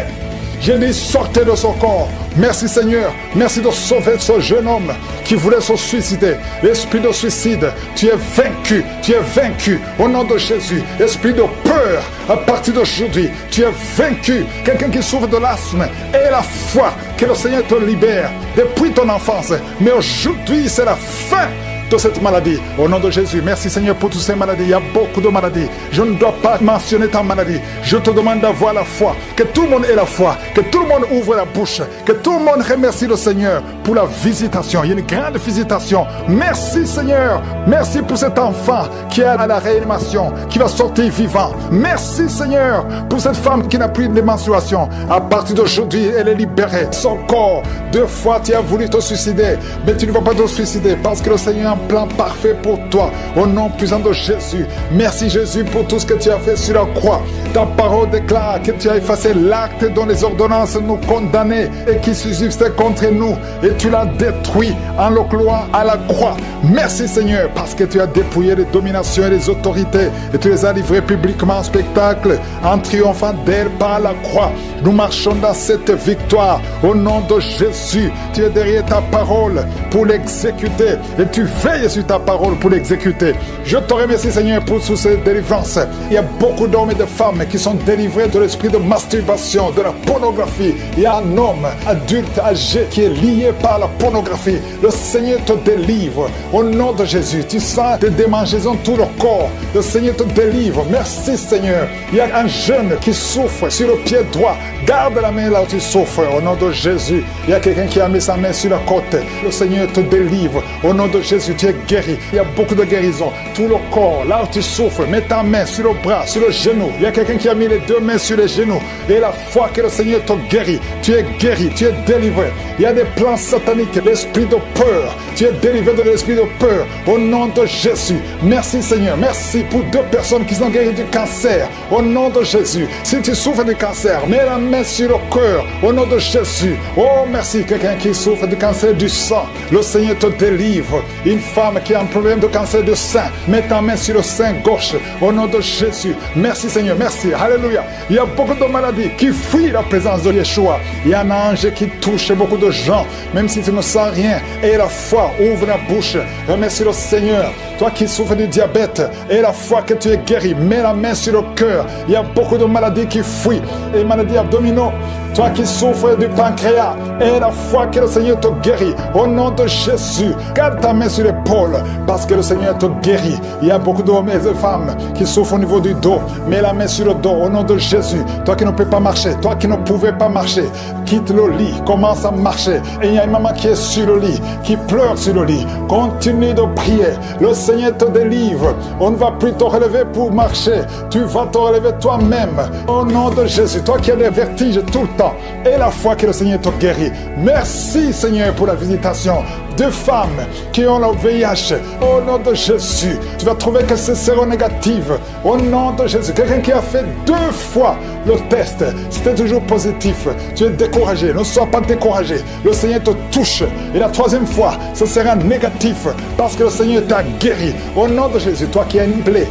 Je dis sortez de son corps. Merci Seigneur. Merci de sauver ce jeune homme qui voulait se suicider. L'esprit de suicide, tu es vaincu. Tu es vaincu au nom de Jésus. Esprit de peur, à partir d'aujourd'hui, tu es vaincu. Quelqu'un qui souffre de l'asthme, et la foi que le Seigneur te libère depuis ton enfance. Mais aujourd'hui, c'est la fin de cette maladie. Au nom de Jésus, merci Seigneur pour toutes ces maladies. Il y a beaucoup de maladies. Je ne dois pas mentionner ta maladie. Je te demande d'avoir la foi. Que tout le monde ait la foi. Que tout le monde ouvre la bouche. Que tout le monde remercie le Seigneur pour la visitation. Il y a une grande visitation. Merci Seigneur. Merci pour cet enfant qui est à la réanimation, qui va sortir vivant. Merci Seigneur pour cette femme qui n'a plus de menstruation. À partir d'aujourd'hui, elle est libérée. Son corps, 2 fois tu as voulu te suicider, mais tu ne vas pas te suicider parce que le Seigneur a un plan parfait pour toi. Au nom puissant de Jésus. Merci Jésus pour tout ce que tu as fait sur la croix. Ta parole déclare que tu as effacé l'acte dont les ordonnances nous condamnaient et qui subsistait contre nous. Et tu l'as détruit en le clouant à la croix. Merci Seigneur parce que tu as dépouillé les dominations et les autorités et tu les as livrées publiquement en spectacle en triomphant d'elles par la croix. Nous marchons dans cette victoire au nom de Jésus. Tu es derrière ta parole pour l'exécuter et tu veilles sur ta parole pour l'exécuter. Je te remercie Seigneur pour toutes ces délivrances. Il y a beaucoup d'hommes et de femmes qui sont délivrés de l'esprit de masturbation, de la pornographie. Il y a un homme adulte âgé qui est lié par la pornographie. Le Seigneur te délivre au nom de Jésus. Tu sens des démangeaisons tout le corps. Le Seigneur te délivre. Merci Seigneur. Il y a un jeune qui souffre sur le pied droit. Garde la main là où tu souffres au nom de Jésus. Il y a quelqu'un qui a mis sa main sur la côte. Le Seigneur te délivre au nom de Jésus. Tu es guéri. Il y a beaucoup de guérison. Tout le corps, là où tu souffres, mets ta main sur le bras, sur le genou. Il y a quelqu'un qui a mis les deux mains sur les genoux. Et la foi que le Seigneur te guérit. Tu es guéri, tu es délivré. Il y a des plans sataniques, l'esprit de peur. Tu es délivré de l'esprit de peur au nom de Jésus. Merci Seigneur. Merci pour 2 personnes qui sont guéries du cancer au nom de Jésus. Si tu souffres du cancer, mets la main sur le cœur au nom de Jésus. Oh merci. Quelqu'un qui souffre du cancer du sang, le Seigneur te délivre. Une femme qui a un problème de cancer du sein, mets ta main sur le sein gauche au nom de Jésus. Merci Seigneur. Merci. Alléluia. Il y a beaucoup de maladies qui fuient la présence de Yeshua. Il y a un ange qui touche beaucoup de gens, même si tu ne sens rien. Et la foi, ouvre la bouche. Remercie le Seigneur. Toi qui souffres du diabète, et la foi que tu es guéri, mets la main sur le cœur. Il y a beaucoup de maladies qui fuient, les maladies abdominaux. Toi qui souffres du pancréas, et la foi que le Seigneur te guérit, au nom de Jésus, garde ta main sur l'épaule, parce que le Seigneur te guérit. Il y a beaucoup d'hommes et de femmes qui souffrent au niveau du dos. Mets la main sur le dos, au nom de Jésus. Toi qui ne peux pas marcher, toi qui ne pouvais pas marcher, quitte le lit, commence à marcher. Et il y a une maman qui est sur le lit, qui pleure sur le lit. Continue de prier. Le Seigneur te délivre. On ne va plus te relever pour marcher. Tu vas te relever toi-même. Au nom de Jésus. Toi qui as des vertiges tout le temps. Et la foi que le Seigneur te guérit. Merci Seigneur pour la visitation. 2 femmes qui ont le VIH. Au nom de Jésus. Tu vas trouver que c'est séronégatif. Au nom de Jésus. Quelqu'un qui a fait 2 fois le test. C'était toujours positif. Tu es découragé. Ne sois pas découragé. Le Seigneur te touche. Et la 3e fois, ce sera négatif. Parce que le Seigneur t'a guéri. Au nom de Jésus. Toi qui as une plaie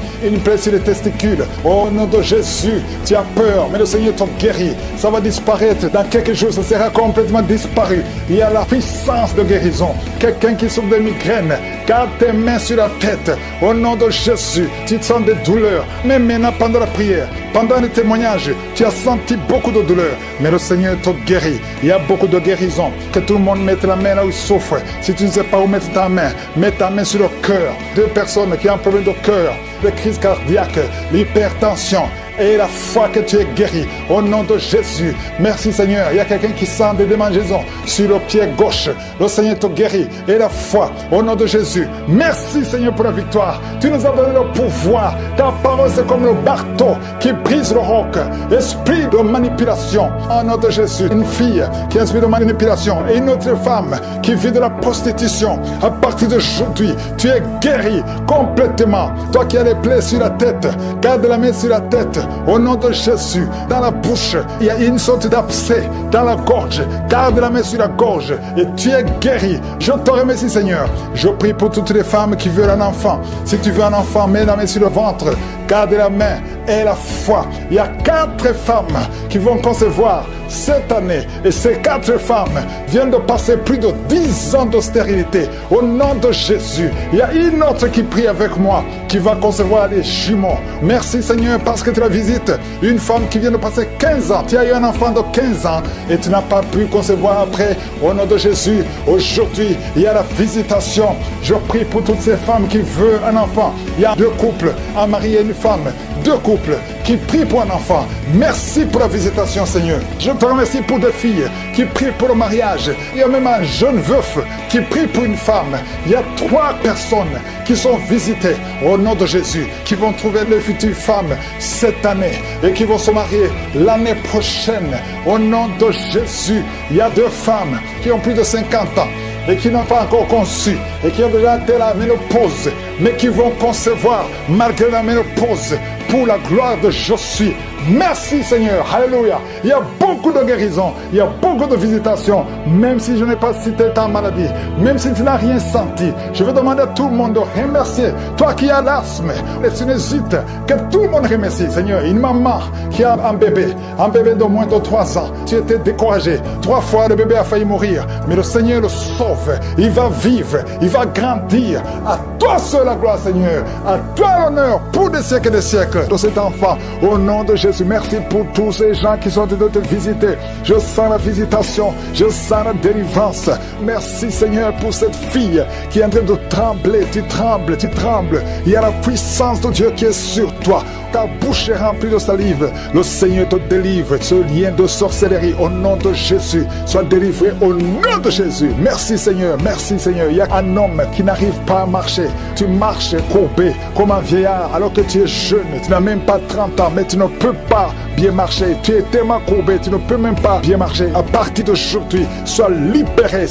sur les testicules. Au nom de Jésus. Tu as peur. Mais le Seigneur te guérit. Ça va disparaître. Dans quelques jours, ça sera complètement disparu. Il y a la puissance de guérison. Quelqu'un qui souffre de migraine, garde tes mains sur la tête. Au nom de Jésus, tu sens des douleurs. Mais maintenant, pendant la prière, pendant le témoignage, tu as senti beaucoup de douleurs. Mais le Seigneur te guérit. Il y a beaucoup de guérison. Que tout le monde mette la main là où il souffre. Si tu ne sais pas où mettre ta main, mets ta main sur le cœur. 2 personnes qui ont un problème de cœur, de crise cardiaque, l'hypertension. Et la foi que tu es guéri au nom de Jésus. Merci Seigneur. Il y a quelqu'un qui sent des démangeaisons sur le pied gauche. Le Seigneur te guérit. Et la foi au nom de Jésus. Merci Seigneur pour la victoire. Tu nous as donné le pouvoir. Ta parole c'est comme le marteau qui brise le roc. Esprit de manipulation. Au nom de Jésus. Une fille qui a un esprit de manipulation. Et une autre femme qui vit de la prostitution. À partir d'aujourd'hui, tu es guéri complètement. Toi qui as les plaies sur la tête, garde la main sur la tête. Au nom de Jésus, dans la bouche, il y a une sorte d'abcès dans la gorge. Garde la main sur la gorge et tu es guéri. Je te remercie Seigneur. Je prie pour toutes les femmes qui veulent un enfant. Si tu veux un enfant, mets la main sur le ventre. Garde la main et la foi. Il y a 4 femmes qui vont concevoir cette année. Et ces 4 femmes viennent de passer plus de 10 ans de stérilité. Au nom de Jésus, il y a une autre qui prie avec moi, qui va concevoir les jumeaux. Merci Seigneur parce que tu la visites. Une femme qui vient de passer 15 ans. Tu as eu un enfant de 15 ans et tu n'as pas pu concevoir après. Au nom de Jésus, aujourd'hui, il y a la visitation. Je prie pour toutes ces femmes qui veulent un enfant. Il y a 2 couples, un mari et une femme. 2 couples qui prient pour un enfant. Merci pour la visitation Seigneur. Je te remercie pour 2 filles qui prient pour le mariage. Il y a même un jeune veuf qui prie pour une femme. Il y a 3 personnes qui sont visitées au nom de Jésus, qui vont trouver leur future femme cette année et qui vont se marier l'année prochaine. Au nom de Jésus, il y a 2 femmes qui ont plus de 50 ans. et qui n'ont pas encore conçu et qui ont déjà atteint la ménopause, mais qui vont concevoir malgré la ménopause pour la gloire de je suis. Merci Seigneur, alléluia. Il y a beaucoup de guérisons, il y a beaucoup de visitations, même si je n'ai pas cité ta maladie, même si tu n'as rien senti. Je veux demander à tout le monde de remercier, toi qui as l'asthme, les sinusites, que tout le monde remercie Seigneur. Une maman qui a un bébé de moins de 3 ans, tu étais découragé, 3 fois le bébé a failli mourir, mais le Seigneur le sauve, il va vivre, il va grandir. À toi seul la gloire Seigneur, à toi l'honneur pour des siècles et des siècles de cet enfant, au nom de Jésus. Merci pour tous ces gens qui sont en train de te visiter. Je sens la visitation, je sens la délivrance. Merci Seigneur pour cette fille qui est en train de trembler. Tu trembles, tu trembles. Il y a la puissance de Dieu qui est sur toi. Ta bouche est remplie de salive. Le Seigneur te délivre. Ce lien de sorcellerie au nom de Jésus soit délivré au nom de Jésus. Merci Seigneur, merci Seigneur. Il y a un homme qui n'arrive pas à marcher. Tu marches courbé comme un vieillard alors que tu es jeune. Tu n'as même pas 30 ans, mais tu ne peux pas bien marcher. Tu es tellement courbé, tu ne peux même pas bien marcher. À partir d'aujourd'hui, sois libéré,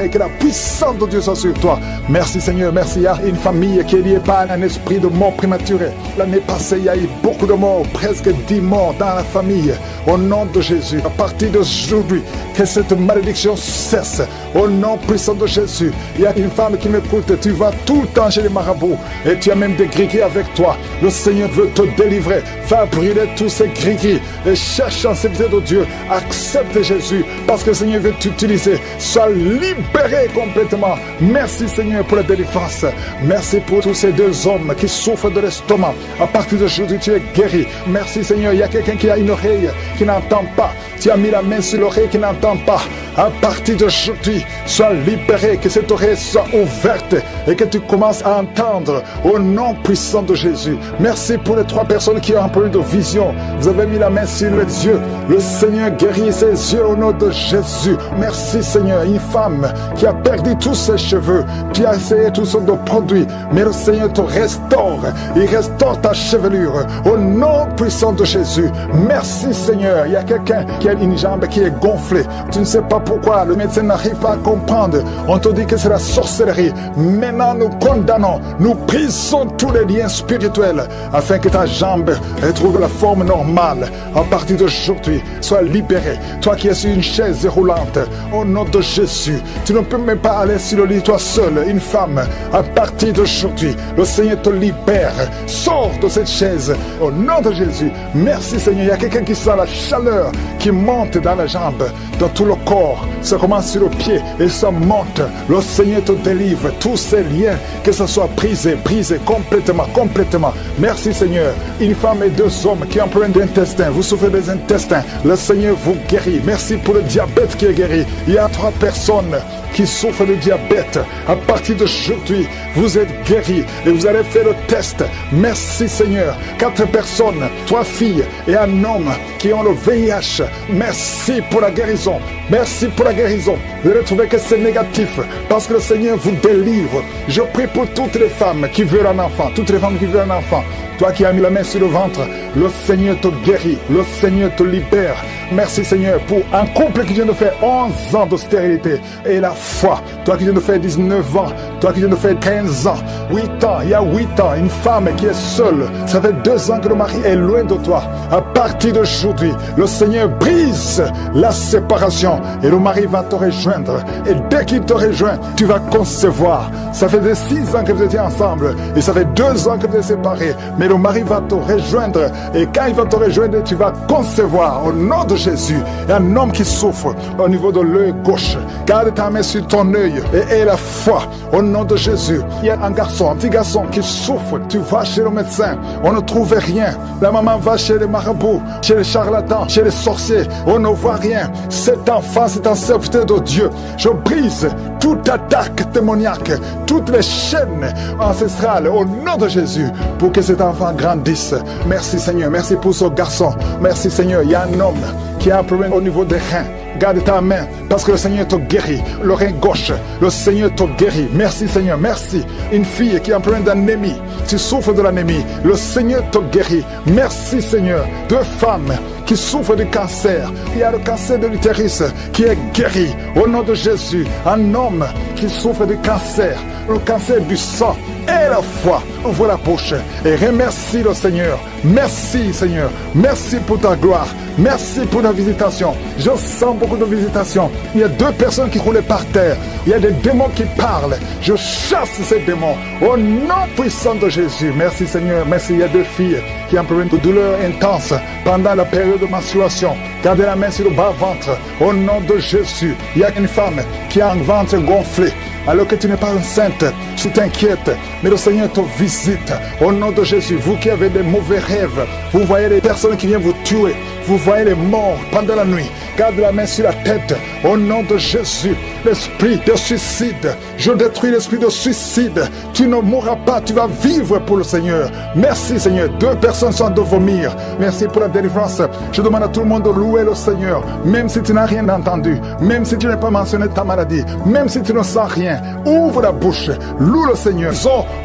que la puissance de Dieu soit sur toi. Merci Seigneur, merci. Il y a une famille qui est liée par un esprit de mort prématurée. L'année passée, il y a eu beaucoup de morts, presque 10 morts dans la famille. Au nom de Jésus, à partir d'aujourd'hui, que cette malédiction cesse. Au nom puissant de Jésus, il y a une femme qui m'écoute. Tu vas tout le temps chez les marabouts et tu as même des gris-gris avec toi. Le Seigneur veut te délivrer. Va brûler tous ces gris-gris et cherche en sécurité de Dieu. Accepte Jésus parce que le Seigneur veut t'utiliser. Sois libéré complètement. Merci Seigneur pour la délivrance. Merci pour tous ces 2 hommes qui souffrent de l'estomac. À partir d'aujourd'hui, tu es guéri. Merci Seigneur. Il y a quelqu'un qui a une oreille qui n'entend pas. Tu as mis la main sur l'oreille qui n'entend pas. À partir d'aujourd'hui, sois libéré, que cette oreille soit ouverte et que tu commences à entendre au nom puissant de Jésus. Merci pour les 3 personnes qui ont un problème de vision. Vous avez mis la main sur les yeux. Le Seigneur guérit ses yeux au nom de Jésus. Merci Seigneur. Une femme qui a perdu tous ses cheveux, qui a essayé toutes sortes de produits, mais le Seigneur te restaure. Il restaure ta chevelure au nom puissant de Jésus. Merci Seigneur. Il y a quelqu'un qui a une jambe qui est gonflée. Tu ne sais pas pourquoi, le médecin n'arrive pas à comprendre. On te dit que c'est la sorcellerie. Maintenant nous condamnons, nous brisons tous les liens spirituels afin que ta jambe retrouve la forme normale. À partir d'aujourd'hui, sois libéré. Toi qui es sur une chaise roulante, au nom de Jésus, tu ne peux même pas aller sur le lit toi seul, une femme. À partir d'aujourd'hui, le Seigneur te libère. Sors de cette chaise au nom de Jésus. Merci Seigneur. Il y a quelqu'un qui sent la chaleur qui monte dans la jambe, dans tout le corps. Ça commence sur le pied et ça monte. Le Seigneur te délivre. Tous ces liens, que ce soit brisé complètement. Merci Seigneur. Une femme et 2 hommes qui ont un problème d'intestin. Vous souffrez des intestins. Le Seigneur vous guérit. Merci pour le diabète qui est guéri. Il y a 3 personnes qui souffrent de diabète. À partir d'aujourd'hui, vous êtes guéris et vous allez faire le test. Merci Seigneur. 4 personnes, 3 filles et un homme qui ont le VIH. Merci pour la guérison. Merci pour la guérison. Vous allez trouver que c'est négatif parce que le Seigneur vous délivre. Je prie pour toutes les femmes qui veulent un enfant. Toutes les femmes qui veulent un enfant. Toi qui as mis la main sur le ventre, le Seigneur te guérit. Le Seigneur te libère. Merci Seigneur pour un couple qui vient de faire 11 ans de stérilité et la foi. Toi qui viens de faire 19 ans, toi qui viens de faire 15 ans, 8 ans, il y a 8 ans, une femme qui est seule. Ça fait 2 ans que le mari est loin de toi. À partir d'aujourd'hui, le Seigneur brise la séparation et le mari va te rejoindre. Et dès qu'il te rejoint, tu vas concevoir. Ça fait 6 ans que vous étiez ensemble et ça fait 2 ans que vous êtes séparés. Mais le mari va te rejoindre et quand il va te rejoindre, tu vas concevoir au nom de Jésus. Il y a un homme qui souffre au niveau de l'œil gauche. Garde ta main sur ton œil et aie la foi au nom de Jésus. Il y a un garçon, un petit garçon qui souffre. Tu vas chez le médecin, on ne trouve rien. La maman va chez les marabouts, chez les charlatans, chez les sorciers, on ne voit rien. Cet enfant, c'est un serviteur de Dieu. Je brise toute attaque démoniaque, toutes les chaînes ancestrales au nom de Jésus pour que cet enfant grandisse. Merci Seigneur, merci pour ce garçon. Merci Seigneur, il y a un homme qui a un problème au niveau des reins. Garde ta main parce que le Seigneur te guérit. Le rein gauche, le Seigneur te guérit. Merci Seigneur, merci. Une fille qui a un problème d'anémie, tu souffres de l'anémie, le Seigneur te guérit. Merci Seigneur. 2 femmes qui souffre du cancer. Il y a le cancer de l'utérus qui est guéri au nom de Jésus. Un homme qui souffre du cancer, le cancer du sang. Et la foi, ouvre la bouche et remercie le Seigneur. Merci Seigneur, merci pour ta gloire, merci pour la visitation. Je sens beaucoup de visitations. Il y a 2 personnes qui roulaient par terre. Il y a des démons qui parlent. Je chasse ces démons au nom puissant de Jésus. Merci Seigneur, merci. Il y a 2 filles qui ont un problème de douleur intense pendant la période de menstruation. Gardez la main sur le bas-ventre au nom de Jésus. Il y a une femme qui a un ventre gonflé. Alors que tu n'es pas enceinte, tu t'inquiètes, mais le Seigneur te visite au nom de Jésus. Vous qui avez des mauvais rêves, vous voyez les personnes qui viennent vous tuer, vous voyez les morts pendant la nuit. Garde la main sur la tête au nom de Jésus. L'esprit de suicide, je détruis l'esprit de suicide. Tu ne mourras pas, tu vas vivre pour le Seigneur. Merci Seigneur. 2 personnes sont de vomir. Merci pour la délivrance. Je demande à tout le monde de louer le Seigneur, même si tu n'as rien entendu, même si tu n'as pas mentionné ta maladie, même si tu ne sens rien. Ouvre la bouche, loue le Seigneur.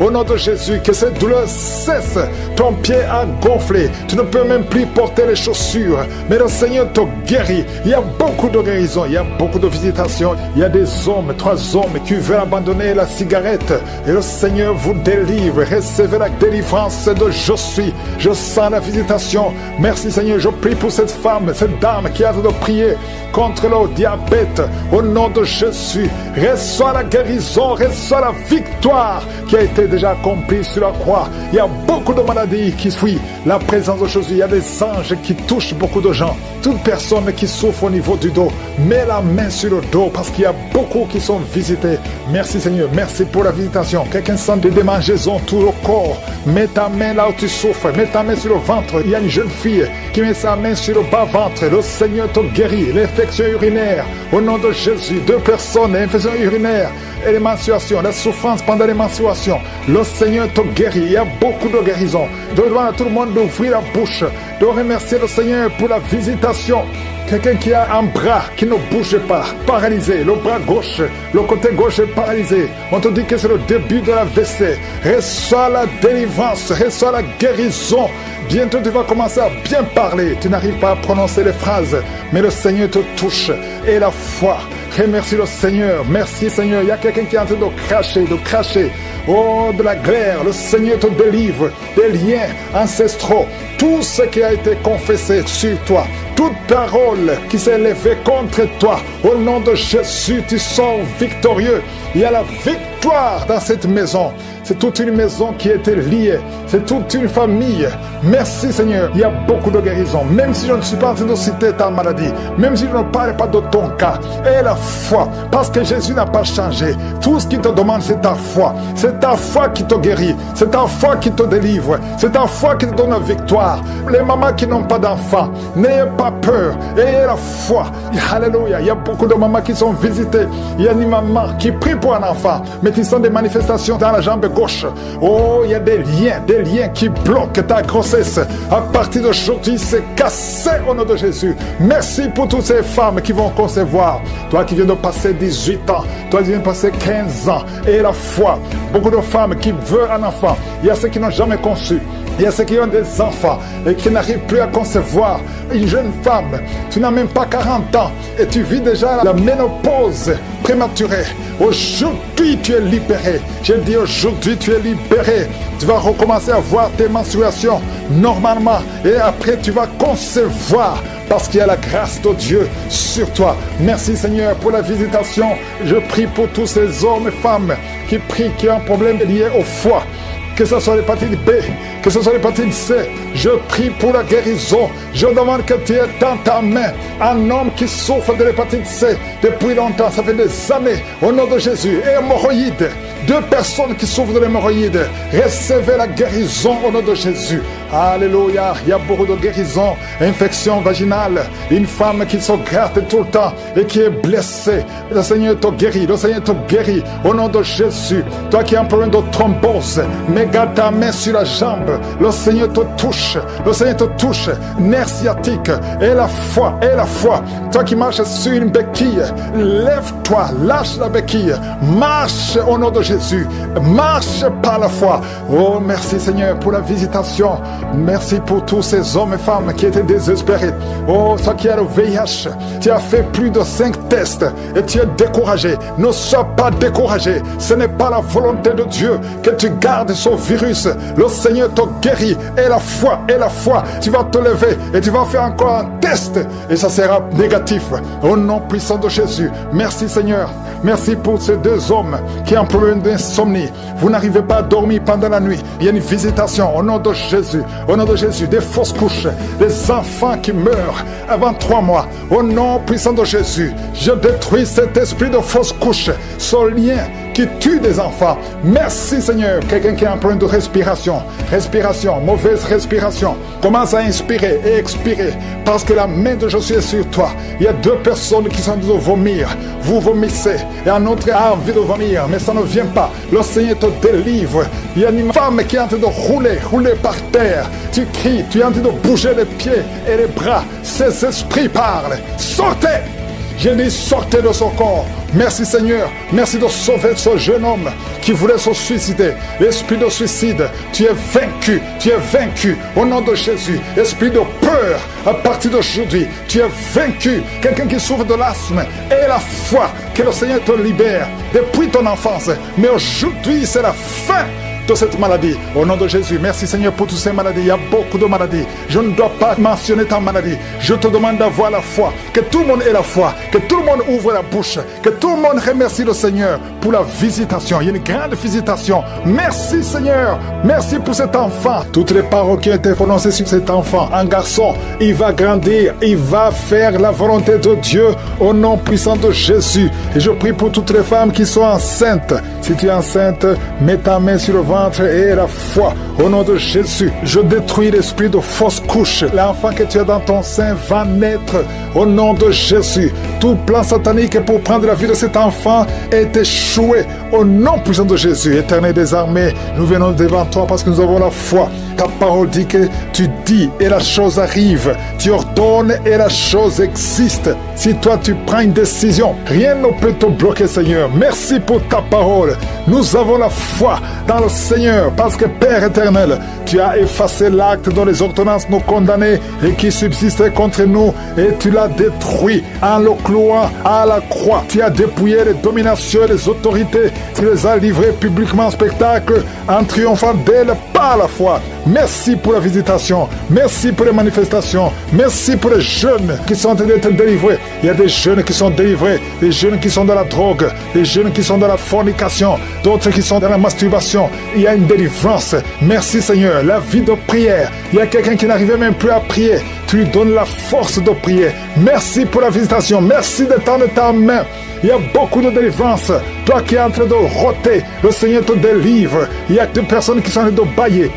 Au nom de Jésus, que cette douleur cesse. Ton pied a gonflé, tu ne peux même plus porter les chaussures, mais le Seigneur te guérit. Il y a beaucoup de guérisons, il y a beaucoup de visitations. Il y a des hommes, 3 hommes qui veulent abandonner la cigarette et le Seigneur vous délivre. Recevez la délivrance de je suis. Je sens la visitation. Merci Seigneur, je prie pour cette femme, cette dame qui a de prier contre le diabète au nom de Jésus. Reçois la guérison, reçois la victoire qui a été déjà accomplie sur la croix. Il y a beaucoup de maladies qui fuient la présence de Jésus. Il y a des anges qui touchent beaucoup de gens. Toute personne qui souffre au niveau du dos, mets la main sur le dos parce qu'il y a beaucoup qui sont visités. Merci Seigneur, merci pour la visitation. Quelqu'un sent des démangeaisons tout le corps. Mets ta main là où tu souffres, mets ta main sur le ventre. Il y a une jeune fille qui met sa main sur le bas-ventre. Le Seigneur te guérit. L'infection urinaire, au nom de Jésus. 2 personnes, l'infection urinaire et les menstruations, la souffrance pendant les menstruations. Le Seigneur te guérit. Il y a beaucoup de guérisons. Je demande à tout le monde d'ouvrir la bouche, de remercier le Seigneur pour la visitation. Quelqu'un qui a un bras qui ne bouge pas, paralysé, le bras gauche, le côté gauche est paralysé. On te dit que c'est le début de la l'AVC. Reçois la délivrance, reçois la guérison. Bientôt tu vas commencer à bien parler. Tu n'arrives pas à prononcer les phrases, mais le Seigneur te touche. Et la foi, remercie le Seigneur. Merci Seigneur. Il y a quelqu'un qui est en train de cracher. Oh, de la glaire, le Seigneur te délivre des liens ancestraux. Tout ce qui a été confessé sur toi, toute parole qui s'est élevée contre toi, au nom de Jésus, tu sors victorieux. Il y a la victoire dans cette maison. C'est toute une maison qui était liée. C'est toute une famille. Merci Seigneur. Il y a beaucoup de guérisons. Même si je ne suis pas en train de citer ta maladie, même si je ne parle pas de ton cas, et la foi, parce que Jésus n'a pas changé. Tout ce qu'il te demande, c'est ta foi. C'est ta foi qui te guérit. C'est ta foi qui te délivre. C'est ta foi qui te donne la victoire. Les mamans qui n'ont pas d'enfants, n'ayez pas peur. Ayez la foi. Alléluia. Il y a beaucoup de mamans qui sont visitées. Il y a une maman qui prie pour un enfant, mais qui sont des manifestations dans la jambe gauche. Oh, il y a des liens qui bloquent ta grossesse. À partir d'aujourd'hui, c'est cassé au nom de Jésus. Merci pour toutes ces femmes qui vont concevoir. Toi qui viens de passer 18 ans, toi qui viens de passer 15 ans, et la foi. Beaucoup de femmes qui veulent un enfant. Il y a ceux qui n'ont jamais conçu. Il y a ceux qui ont des enfants et qui n'arrivent plus à concevoir. Une jeune femme, tu n'as même pas 40 ans et tu vis déjà la ménopause prématurée. Aujourd'hui, tu es libéré. Je dis aujourd'hui, tu es libéré. Tu vas recommencer à voir tes menstruations normalement et après, tu vas concevoir parce qu'il y a la grâce de Dieu sur toi. Merci Seigneur pour la visitation. Je prie pour tous ces hommes et femmes qui prient, qui ont un problème lié au foie. Que ce soit l'hépatite B, que ce soit l'hépatite C, je prie pour la guérison. Je demande que tu aies dans ta main un homme qui souffre de l'hépatite C depuis longtemps, ça fait des années, au nom de Jésus. Et hémorroïdes, 2 personnes qui souffrent de l'hémorroïde, recevez la guérison au nom de Jésus. Alléluia, il y a beaucoup de guérisons, infection vaginale, une femme qui se gratte tout le temps et qui est blessée. Le Seigneur te guérit, le Seigneur te guérit au nom de Jésus. Toi qui as un problème de thrombose, mais garde ta main sur la jambe, le Seigneur te touche, le Seigneur te touche, nerf sciatique, et la foi, et la foi. Toi qui marches sur une béquille, lève-toi, lâche la béquille, marche au nom de Jésus. Jésus. Marche par la foi. Oh, merci Seigneur pour la visitation. Merci pour tous ces hommes et femmes qui étaient désespérés. Oh, toi qui as le VIH, tu as fait plus de 5 tests et tu es découragé. Ne sois pas découragé. Ce n'est pas la volonté de Dieu que tu gardes ce virus. Le Seigneur te guérit. Et la foi, tu vas te lever et tu vas faire encore un test et ça sera négatif. Au nom puissant de Jésus. Merci Seigneur. Merci pour ces 2 hommes qui ont un problème d'insomnie. Vous n'arrivez pas à dormir pendant la nuit. Il y a une visitation au nom de Jésus. Au nom de Jésus, des fausses couches, des enfants qui meurent avant 3 mois. Au nom puissant de Jésus, je détruis cet esprit de fausses couches, ce lien qui tue des enfants. Merci Seigneur. Quelqu'un qui a un problème de respiration, mauvaise respiration, commence à inspirer et expirer parce que la main de Jésus est sur toi. Il y a 2 personnes qui sont en train de vomir. Vous vomissez et un autre a envie de vomir, mais ça ne vient pas. Le Seigneur te délivre. Il y a une femme qui est en train de rouler par terre. Tu cries, tu es en train de bouger les pieds et les bras. Ces esprits parlent. Sortez! Je dis sortez de son corps. Merci Seigneur. Merci de sauver ce jeune homme qui voulait se suicider. L'esprit de suicide, tu es vaincu. Tu es vaincu au nom de Jésus. Esprit de peur, à partir d'aujourd'hui, tu es vaincu. Quelqu'un qui souffre de l'asthme et la foi que le Seigneur te libère depuis ton enfance. Mais aujourd'hui, c'est la fin de cette maladie. Au nom de Jésus, merci Seigneur pour toutes ces maladies. Il y a beaucoup de maladies. Je ne dois pas mentionner ta maladie. Je te demande d'avoir la foi. Que tout le monde ait la foi. Que tout le monde ouvre la bouche. Que tout le monde remercie le Seigneur pour la visitation. Il y a une grande visitation. Merci Seigneur. Merci pour cet enfant. Toutes les paroles qui ont été prononcées sur cet enfant, un garçon, il va grandir. Il va faire la volonté de Dieu au nom puissant de Jésus. Et je prie pour toutes les femmes qui sont enceintes. Si tu es enceinte, mets ta main sur le ventre et la foi. Au nom de Jésus, je détruis l'esprit de fausse couche. L'enfant que tu as dans ton sein va naître. Au nom de Jésus, tout plan satanique pour prendre la vie de cet enfant est échoué. Au nom puissant de Jésus, Éternel des armées, nous venons devant toi parce que nous avons la foi. Ta parole dit que tu dis et la chose arrive. Tu ordonnes et la chose existe. Si toi tu prends une décision, rien ne peut te bloquer, Seigneur. Merci pour ta parole. Nous avons la foi dans le Seigneur parce que Père éternel, tu as effacé l'acte dont les ordonnances nous condamnaient et qui subsistait contre nous et tu l'as détruit en le clouant à la croix. Tu as dépouillé les dominations et les autorités. Tu les as livrées publiquement en spectacle en triomphant d'elles par la foi. Merci pour la visitation. Merci pour les manifestations. Merci pour les jeunes qui sont en train d'être délivrés. Il y a des jeunes qui sont délivrés, des jeunes qui sont dans la drogue, des jeunes qui sont dans la fornication, d'autres qui sont dans la masturbation. Il y a une délivrance. Merci Seigneur. La vie de prière. Il y a quelqu'un qui n'arrivait même plus à prier. Tu lui donnes la force de prier. Merci pour la visitation. Merci de tendre ta main. Il y a beaucoup de délivrance. Toi qui es en train de roter, le Seigneur te délivre. Il y a des personnes qui sont en train de bailler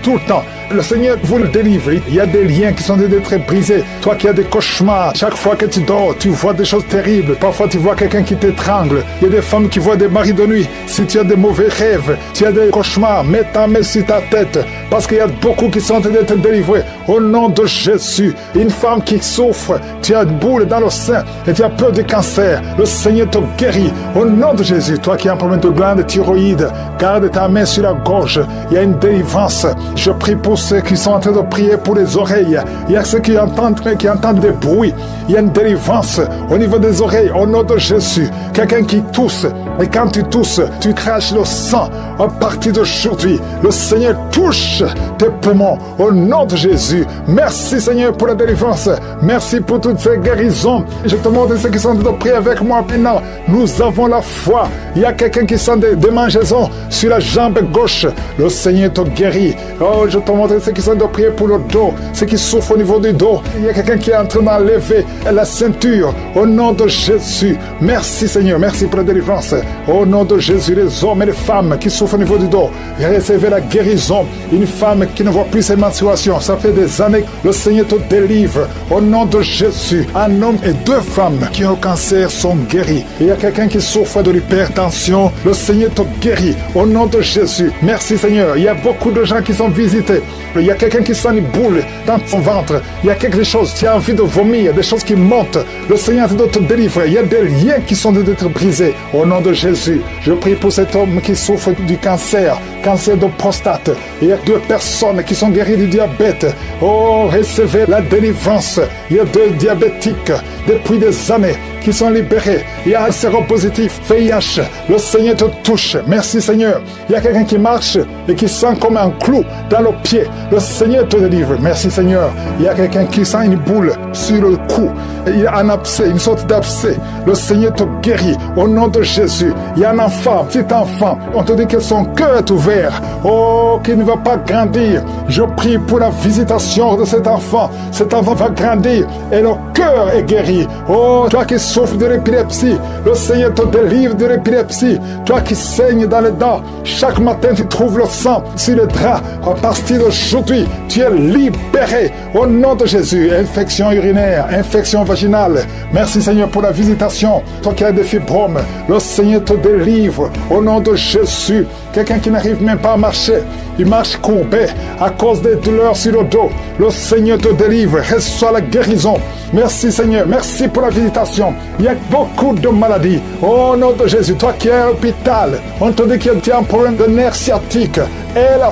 tout le temps. Le Seigneur vous le délivre. Il y a des liens qui sont en train d'être brisés. Toi qui as des cauchemars, chaque fois que tu dors, tu vois des choses terribles. Parfois tu vois quelqu'un qui t'étrangle. Il y a des femmes qui voient des maris de nuit. Si tu as des mauvais rêves, tu as des cauchemars, mets ta main sur ta tête. Parce qu'il y a beaucoup qui sont en train d'être délivrés. Au nom de Jésus, une femme qui souffre, tu as une boule dans le sein et tu as peur de cancer. Le Seigneur te guérit. Au nom de Jésus, toi qui as un problème de glande thyroïde, garde ta main sur la gorge. Il y a une délivrance. Je prie pour ceux qui sont en train de prier pour les oreilles. Il y a ceux qui entendent des bruits. Il y a une délivrance au niveau des oreilles. Au nom de Jésus, quelqu'un qui tousse. Et quand tu tousses, tu craches le sang. À partir d'aujourd'hui, le Seigneur touche tes poumons. Au nom de Jésus. Merci Seigneur pour la délivrance. Merci pour toutes ces guérisons. Je te montre ceux qui sont en train de prier avec moi maintenant. Nous avons la foi. Il y a quelqu'un qui sent des démangeaisons sur la jambe gauche. Le Seigneur te guérit. Oh, je te montre ceux qui sont en train de prier pour le dos. Ceux qui souffrent au niveau du dos. Il y a quelqu'un qui est en train d'enlever la ceinture. Au nom de Jésus. Merci Seigneur. Merci pour la délivrance. Au nom de Jésus, les hommes et les femmes qui souffrent au niveau du dos, recevez la guérison. Une femme qui ne voit plus ses menstruations, ça fait des années que le Seigneur te délivre. Au nom de Jésus, un homme et 2 femmes qui ont le cancer sont guéris. Il y a quelqu'un qui souffre de l'hypertension. Le Seigneur te guérit au nom de Jésus. Merci Seigneur. Il y a beaucoup de gens qui sont visités. Il y a quelqu'un qui sent une boule dans son ventre. Il y a quelque chose, tu as envie de vomir, des choses qui montent. Le Seigneur doit te délivrer. Il y a des liens qui sont d'être brisés. Au nom de Jésus, je prie pour cet homme qui souffre du cancer de prostate. Il y a 2 personnes qui sont guéries du diabète. Oh, recevez la délivrance. Il y a 2 diabétiques depuis des années qui sont libérés. Il y a un séropositif, VIH. Le Seigneur te touche. Merci Seigneur. Il y a quelqu'un qui marche et qui sent comme un clou dans le pied. Le Seigneur te délivre. Merci Seigneur. Il y a quelqu'un qui sent une boule sur le cou. Il y a un abcès, une sorte d'abcès. Le Seigneur te guérit au nom de Jésus. Il y a un enfant, petit enfant. On te dit que son cœur est ouvert. Oh, qu'il ne va pas grandir. Je prie pour la visitation de cet enfant. Cet enfant va grandir et le cœur est guéri. Oh, toi qui souffres de l'épilepsie, le Seigneur te délivre de l'épilepsie. Toi qui saignes dans les dents, chaque matin tu trouves le sang sur le drap. À partir d'aujourd'hui, tu es libéré au nom de Jésus. Infection urinaire, infection vaginale. Merci Seigneur pour la visitation. Toi qui as des fibromes, le Seigneur te délivre au nom de Jésus. Quelqu'un qui n'arrive même pas à marcher, il marche courbé à cause des douleurs sur le dos. Le Seigneur te délivre, reçois la guérison. Merci Seigneur, merci pour la visitation. Il y a beaucoup de maladies. Au nom de Jésus, toi qui es à l'hôpital, on te dit qu'il y a un problème de nerf sciatique. Et la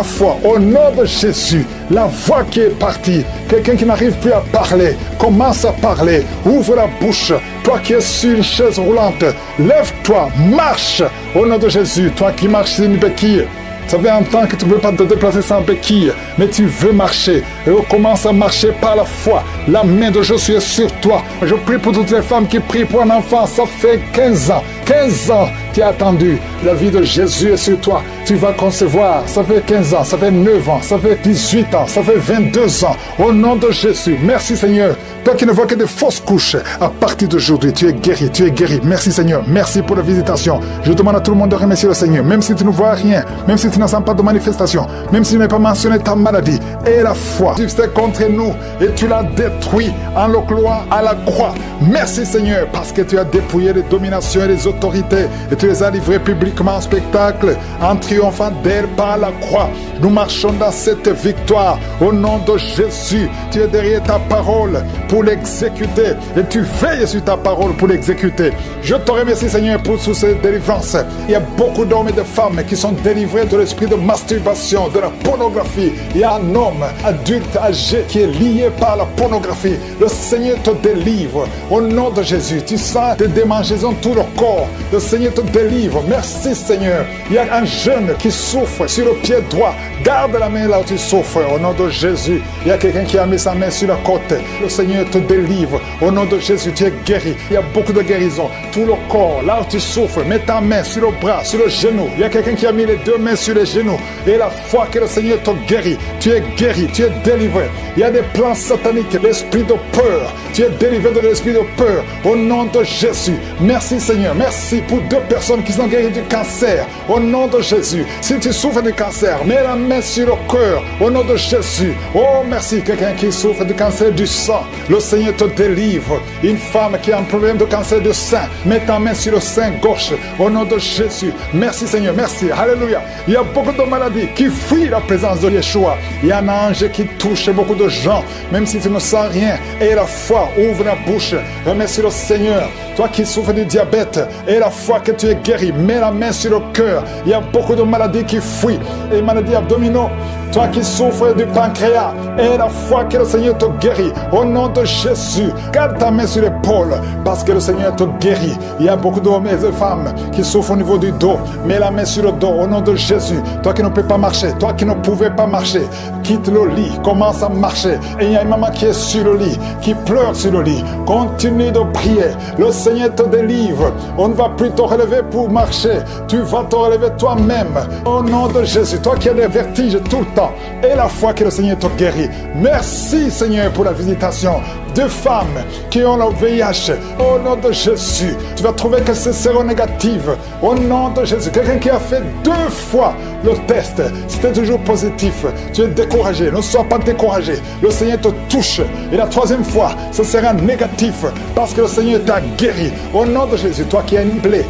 foi, au nom de Jésus, la voix qui est partie, quelqu'un qui n'arrive plus à parler, commence à parler, ouvre la bouche. Toi qui es sur une chaise roulante, lève-toi, marche au nom de Jésus. Toi qui marches sur une béquille, ça fait un temps que tu ne veux pas te déplacer sans béquille, mais tu veux marcher. Et on commence à marcher par la foi. La main de Jésus est sur toi. Je prie pour toutes les femmes qui prient pour un enfant. Ça fait 15 ans. 15 ans, tu as attendu. La vie de Jésus est sur toi. Tu vas concevoir. Ça fait 15 ans, ça fait 9 ans, ça fait 18 ans, ça fait 22 ans. Au nom de Jésus, merci Seigneur. Toi qui ne vois que des fausses couches, à partir d'aujourd'hui, tu es guéri, tu es guéri. Merci Seigneur, merci pour la visitation. Je demande à tout le monde de remercier le Seigneur, même si tu ne vois rien, même si tu n'en sens pas de manifestation, même si tu n'as pas mentionné ta maladie. Et la foi, tu sais contre nous et tu l'as détruit en le clouant à la croix. Merci Seigneur, parce que tu as dépouillé les dominations et les autorités et tu les as livrées publiquement en spectacle, en triomphant d'elles par la croix. Nous marchons dans cette victoire au nom de Jésus. Tu es derrière ta parole pour l'exécuter et tu veilles sur ta parole pour l'exécuter. Je te remercie Seigneur pour toutes ces délivrances. Il y a beaucoup d'hommes et de femmes qui sont délivrés de l'esprit de masturbation, de la pornographie. Il y a un homme adulte âgé qui est lié par la pornographie. Le Seigneur te délivre au nom de Jésus. Tu sens des démangeaisons tout le corps. Le Seigneur te délivre. Merci Seigneur. Il y a un jeune qui souffre sur le pied droit. Garde la main là où tu souffres au nom de Jésus. Il y a quelqu'un qui a mis sa main sur la côte. Le Seigneur te délivre au nom de Jésus. Tu es guéri. Il y a beaucoup de guérison. Tout le corps, là où tu souffres, mets ta main sur le bras, sur le genou. Il y a quelqu'un qui a mis les 2 mains sur les genoux. Et la foi que le Seigneur te guérit. Tu es guéri, tu es délivré. Il y a des plans sataniques, l'esprit de peur. Tu es délivré de l'esprit de peur au nom de Jésus. Merci Seigneur. Merci pour 2 personnes qui sont guéries du cancer au nom de Jésus. Si tu souffres du cancer, mets la main sur le cœur au nom de Jésus. Oh merci. Quelqu'un qui souffre du cancer du sang, le Seigneur te délivre. Une femme qui a un problème de cancer du sein, mets ta main sur le sein gauche au nom de Jésus. Merci Seigneur, merci. Alléluia. Il y a beaucoup de maladies qui fuient la présence de Yeshua. Il y a un ange qui touche beaucoup de gens, même si tu ne sens rien. Et la foi, ouvre la bouche, remercie le Seigneur. Toi qui souffres du diabète, et la foi que tu es guéri, mets la main sur le cœur. Il y a beaucoup de maladies qui fuient, les maladies abdominaux. Toi qui souffres du pancréas, et la foi que le Seigneur te guérit, au nom de Jésus, garde ta main sur l'épaule, parce que le Seigneur te guérit. Il y a beaucoup d'hommes et de femmes qui souffrent au niveau du dos. Mets la main sur le dos, au nom de Jésus. Toi qui ne peux pas marcher, toi qui ne pouvais pas marcher, quitte le lit, commence à marcher. Et il y a une maman qui est sur le lit, qui pleure sur le lit. Continue de prier. Le Seigneur te délivre. On ne va plus te relever pour marcher. Tu vas te relever toi-même. Au nom de Jésus. Toi qui as des vertiges tout le temps, temps et la foi que le Seigneur te guérit. Merci Seigneur pour la visitation de femmes qui ont le VIH. Au nom de Jésus, tu vas trouver que c'est séronégatif. Au nom de Jésus, quelqu'un qui a fait 2 fois le test, c'était toujours positif. Tu es découragé, ne sois pas découragé. Le Seigneur te touche. Et la 3e fois, ce sera négatif parce que le Seigneur t'a guéri. Au nom de Jésus, toi qui as une plaie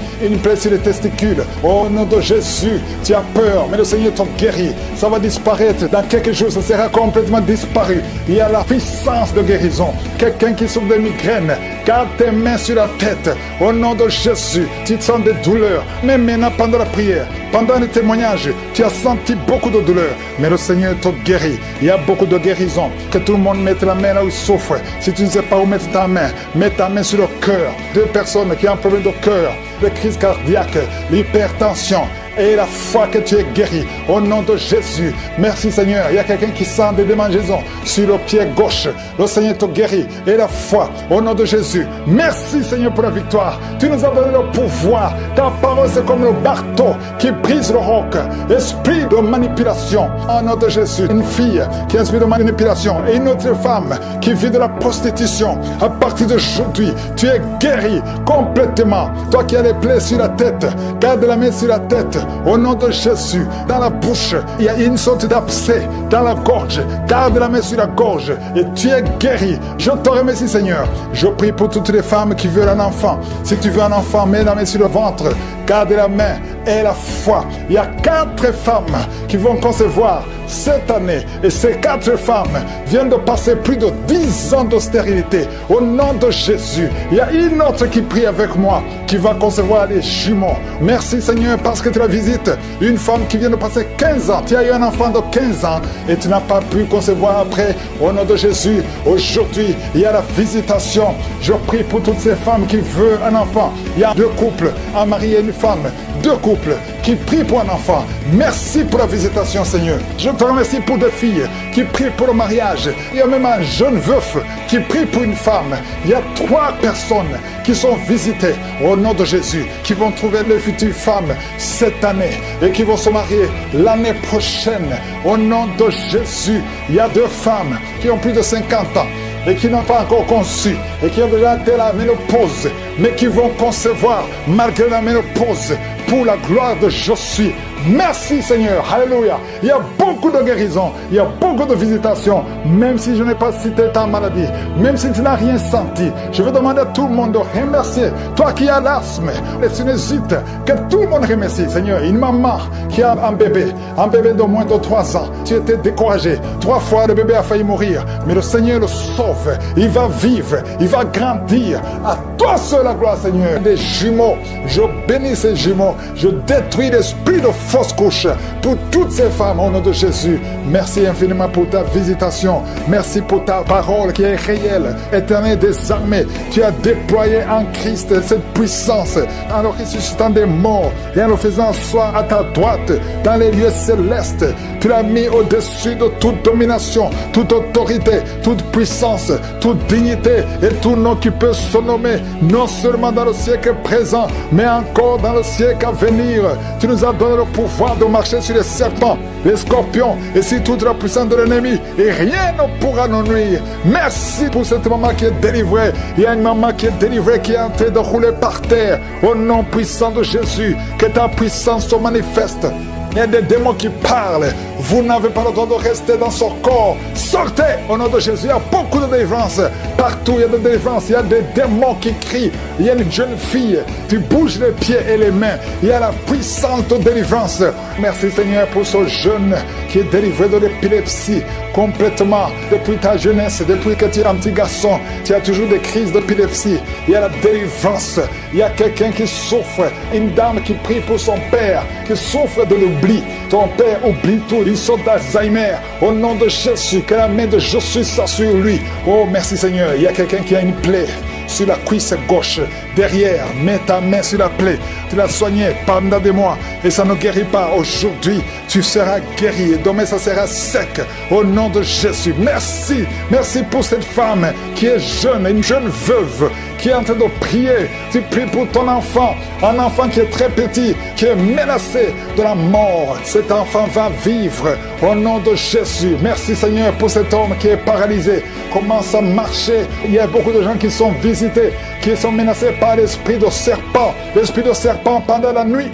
sur les testicules, au nom de Jésus, tu as peur, mais le Seigneur t'a guéri. Ça va disparaître. Dans quelques jours, ça sera complètement disparu. Il y a la puissance de guérison. Quelqu'un qui souffre de migraine, garde tes mains sur la tête. Au nom de Jésus, tu te sens des douleurs. Mais maintenant, pendant la prière, pendant le témoignage, tu as senti beaucoup de douleurs. Mais le Seigneur te guérit. Il y a beaucoup de guérison. Que tout le monde mette la main là où il souffre. Si tu ne sais pas où mettre ta main, mets ta main sur le cœur. 2 personnes qui ont un problème de cœur, de crise cardiaque, l'hypertension. Et la foi que tu es guéri au nom de Jésus. Merci Seigneur. Il y a quelqu'un qui sent des démangeaisons sur le pied gauche. Le Seigneur te guérit. Et la foi au nom de Jésus. Merci Seigneur pour la victoire. Tu nous as donné le pouvoir. Ta parole c'est comme le marteau qui brise le roc. Esprit de manipulation. Au nom de Jésus. Une fille qui a un esprit de manipulation et une autre femme qui vit de la prostitution. À partir d'aujourd'hui, tu es guéri complètement. Toi qui as les plaies sur la tête, garde la main sur la tête. Au nom de Jésus, dans la bouche, il y a une sorte d'abcès dans la gorge. Garde la main sur la gorge et tu es guéri. Je te remercie Seigneur. Je prie pour toutes les femmes qui veulent un enfant. Si tu veux un enfant, mets la main sur le ventre. Garde la main et la foi. Il y a 4 femmes qui vont concevoir cette année. Et ces 4 femmes viennent de passer plus de 10 ans de stérilité. Au nom de Jésus, il y a une autre qui prie avec moi, qui va concevoir les jumeaux. Merci Seigneur parce que tu la visites. Une femme qui vient de passer 15 ans. Tu as eu un enfant de 15 ans et tu n'as pas pu concevoir après. Au nom de Jésus, aujourd'hui, il y a la visitation. Je prie pour toutes ces femmes qui veulent un enfant. Il y a 2 couples, un mari et une femme. 2 couples qui prient pour un enfant. Merci pour la visitation Seigneur. Je te remercie pour 2 filles qui prient pour le mariage. Il y a même un jeune veuf qui prie pour une femme. Il y a 3 personnes qui sont visitées au nom de Jésus, qui vont trouver leur future femme cette année et qui vont se marier l'année prochaine. Au nom de Jésus, il y a 2 femmes qui ont plus de 50 ans et qui n'ont pas encore conçu et qui ont déjà été la ménopause, mais qui vont concevoir malgré la ménopause pour la gloire de Je suis. Merci Seigneur, alléluia. Il y a beaucoup de guérison, il y a beaucoup de visitations, même si je n'ai pas cité ta maladie, même si tu n'as rien senti. Je veux demander à tout le monde de remercier, toi qui as l'asthme, les sinusites, que tout le monde remercie Seigneur. Une maman qui a un bébé de moins de 3 ans, tu étais découragé, 3 fois le bébé a failli mourir, mais le Seigneur le sauve, il va vivre, il va grandir. À toi seul la gloire Seigneur. Des jumeaux, je bénis ces jumeaux, je détruis l'esprit de fausse couche pour toutes ces femmes au nom de Jésus. Merci infiniment pour ta visitation. Merci pour ta parole qui est réelle, éternelle des armées. Tu as déployé en Christ cette puissance en le ressuscitant des morts et en le faisant asseoir à ta droite dans les lieux célestes. Tu l'as mis au-dessus de toute domination, toute autorité, toute puissance, toute dignité et tout nom qui peut se nommer, non seulement dans le siècle présent, mais encore dans le siècle à venir. Tu nous as donné le pouvoir de marcher sur les serpents, les scorpions et sur toute la puissance de l'ennemi, et rien ne pourra nous nuire. Merci pour cette maman qui est délivrée. Il y a une maman qui est délivrée, qui est en train de rouler par terre. Au nom puissant de Jésus, que ta puissance se manifeste. Il y a des démons qui parlent. Vous n'avez pas le droit de rester dans son corps. Sortez au nom de Jésus. Il y a beaucoup de délivrance. Partout, il y a des délivrances. Il y a des démons qui crient. Il y a une jeune fille. Tu bouges les pieds et les mains. Il y a la puissance de délivrance. Merci Seigneur pour ce jeune qui est délivré de l'épilepsie complètement. Depuis ta jeunesse, depuis que tu es un petit garçon, tu as toujours des crises d'épilepsie. Il y a la délivrance. Il y a quelqu'un qui souffre. Une dame qui prie pour son père, qui souffre de l'oubli. Ton père oublie tout. Il sort d'Alzheimer. Au nom de Jésus, que la main de Jésus soit sur lui. Oh, merci Seigneur. Il y a quelqu'un qui a une plaie sur la cuisse gauche, derrière. Mets ta main sur la plaie. Tu l'as soignée pendant des mois et ça ne guérit pas. Aujourd'hui, tu seras guéri et demain, ça sera sec. Au nom de Jésus. Merci. Merci pour cette femme qui est jeune, une jeune veuve qui est en train de prier. Tu pries pour ton enfant, un enfant qui est très petit, qui est menacé de la mort. Cet enfant va vivre au nom de Jésus. Merci Seigneur pour cet homme qui est paralysé, commence à marcher. Il y a beaucoup de gens qui sont visités, qui sont menacés par l'esprit de serpent. L'esprit de serpent pendant la nuit.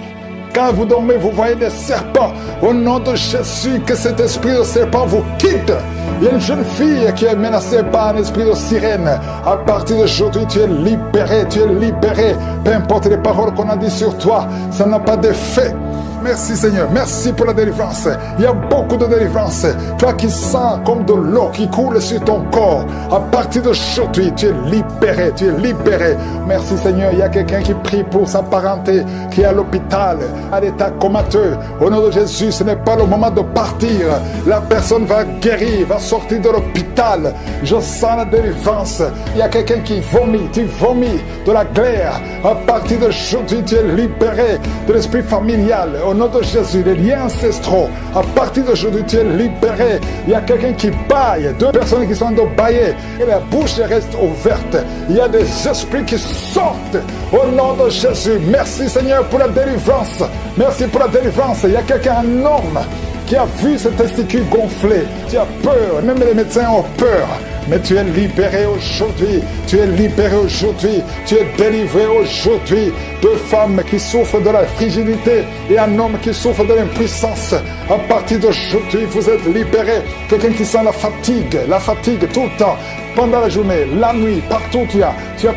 Quand vous dormez, vous voyez des serpents. Au nom de Jésus, que cet esprit de serpent vous quitte. Il y a une jeune fille qui est menacée par un esprit de sirène. À partir d'aujourd'hui, tu es libéré, tu es libéré. Peu importe les paroles qu'on a dit sur toi, ça n'a pas d'effet. Merci Seigneur, merci pour la délivrance. Il y a beaucoup de délivrance. Toi qui sens comme de l'eau qui coule sur ton corps, à partir d'aujourd'hui, tu es libéré, tu es libéré. Merci Seigneur, il y a quelqu'un qui prie pour sa parenté, qui est à l'hôpital, à l'état comateux. Au nom de Jésus, ce n'est pas le moment de partir. La personne va guérir, va sortir de l'hôpital. Je sens la délivrance. Il y a quelqu'un qui vomit, tu vomis de la glaire. À partir d'aujourd'hui, tu es libéré de l'esprit familial. Au nom de Jésus, les liens ancestraux, à partir d'aujourd'hui, tu es libéré. Il y a quelqu'un qui baille, 2 personnes qui sont en train de bailler, et la bouche reste ouverte. Il y a des esprits qui sortent au nom de Jésus. Merci Seigneur pour la délivrance. Merci pour la délivrance. Il y a quelqu'un, un homme, qui a vu ses testicules gonflés. Tu as peur, même les médecins ont peur. Mais tu es libéré aujourd'hui, tu es libéré aujourd'hui, tu es délivré aujourd'hui. 2 femmes qui souffrent de la frigidité et un homme qui souffre de l'impuissance. À partir d'aujourd'hui, vous êtes libérés. Quelqu'un qui sent la fatigue tout le temps. Pendant la journée, la nuit, partout tu as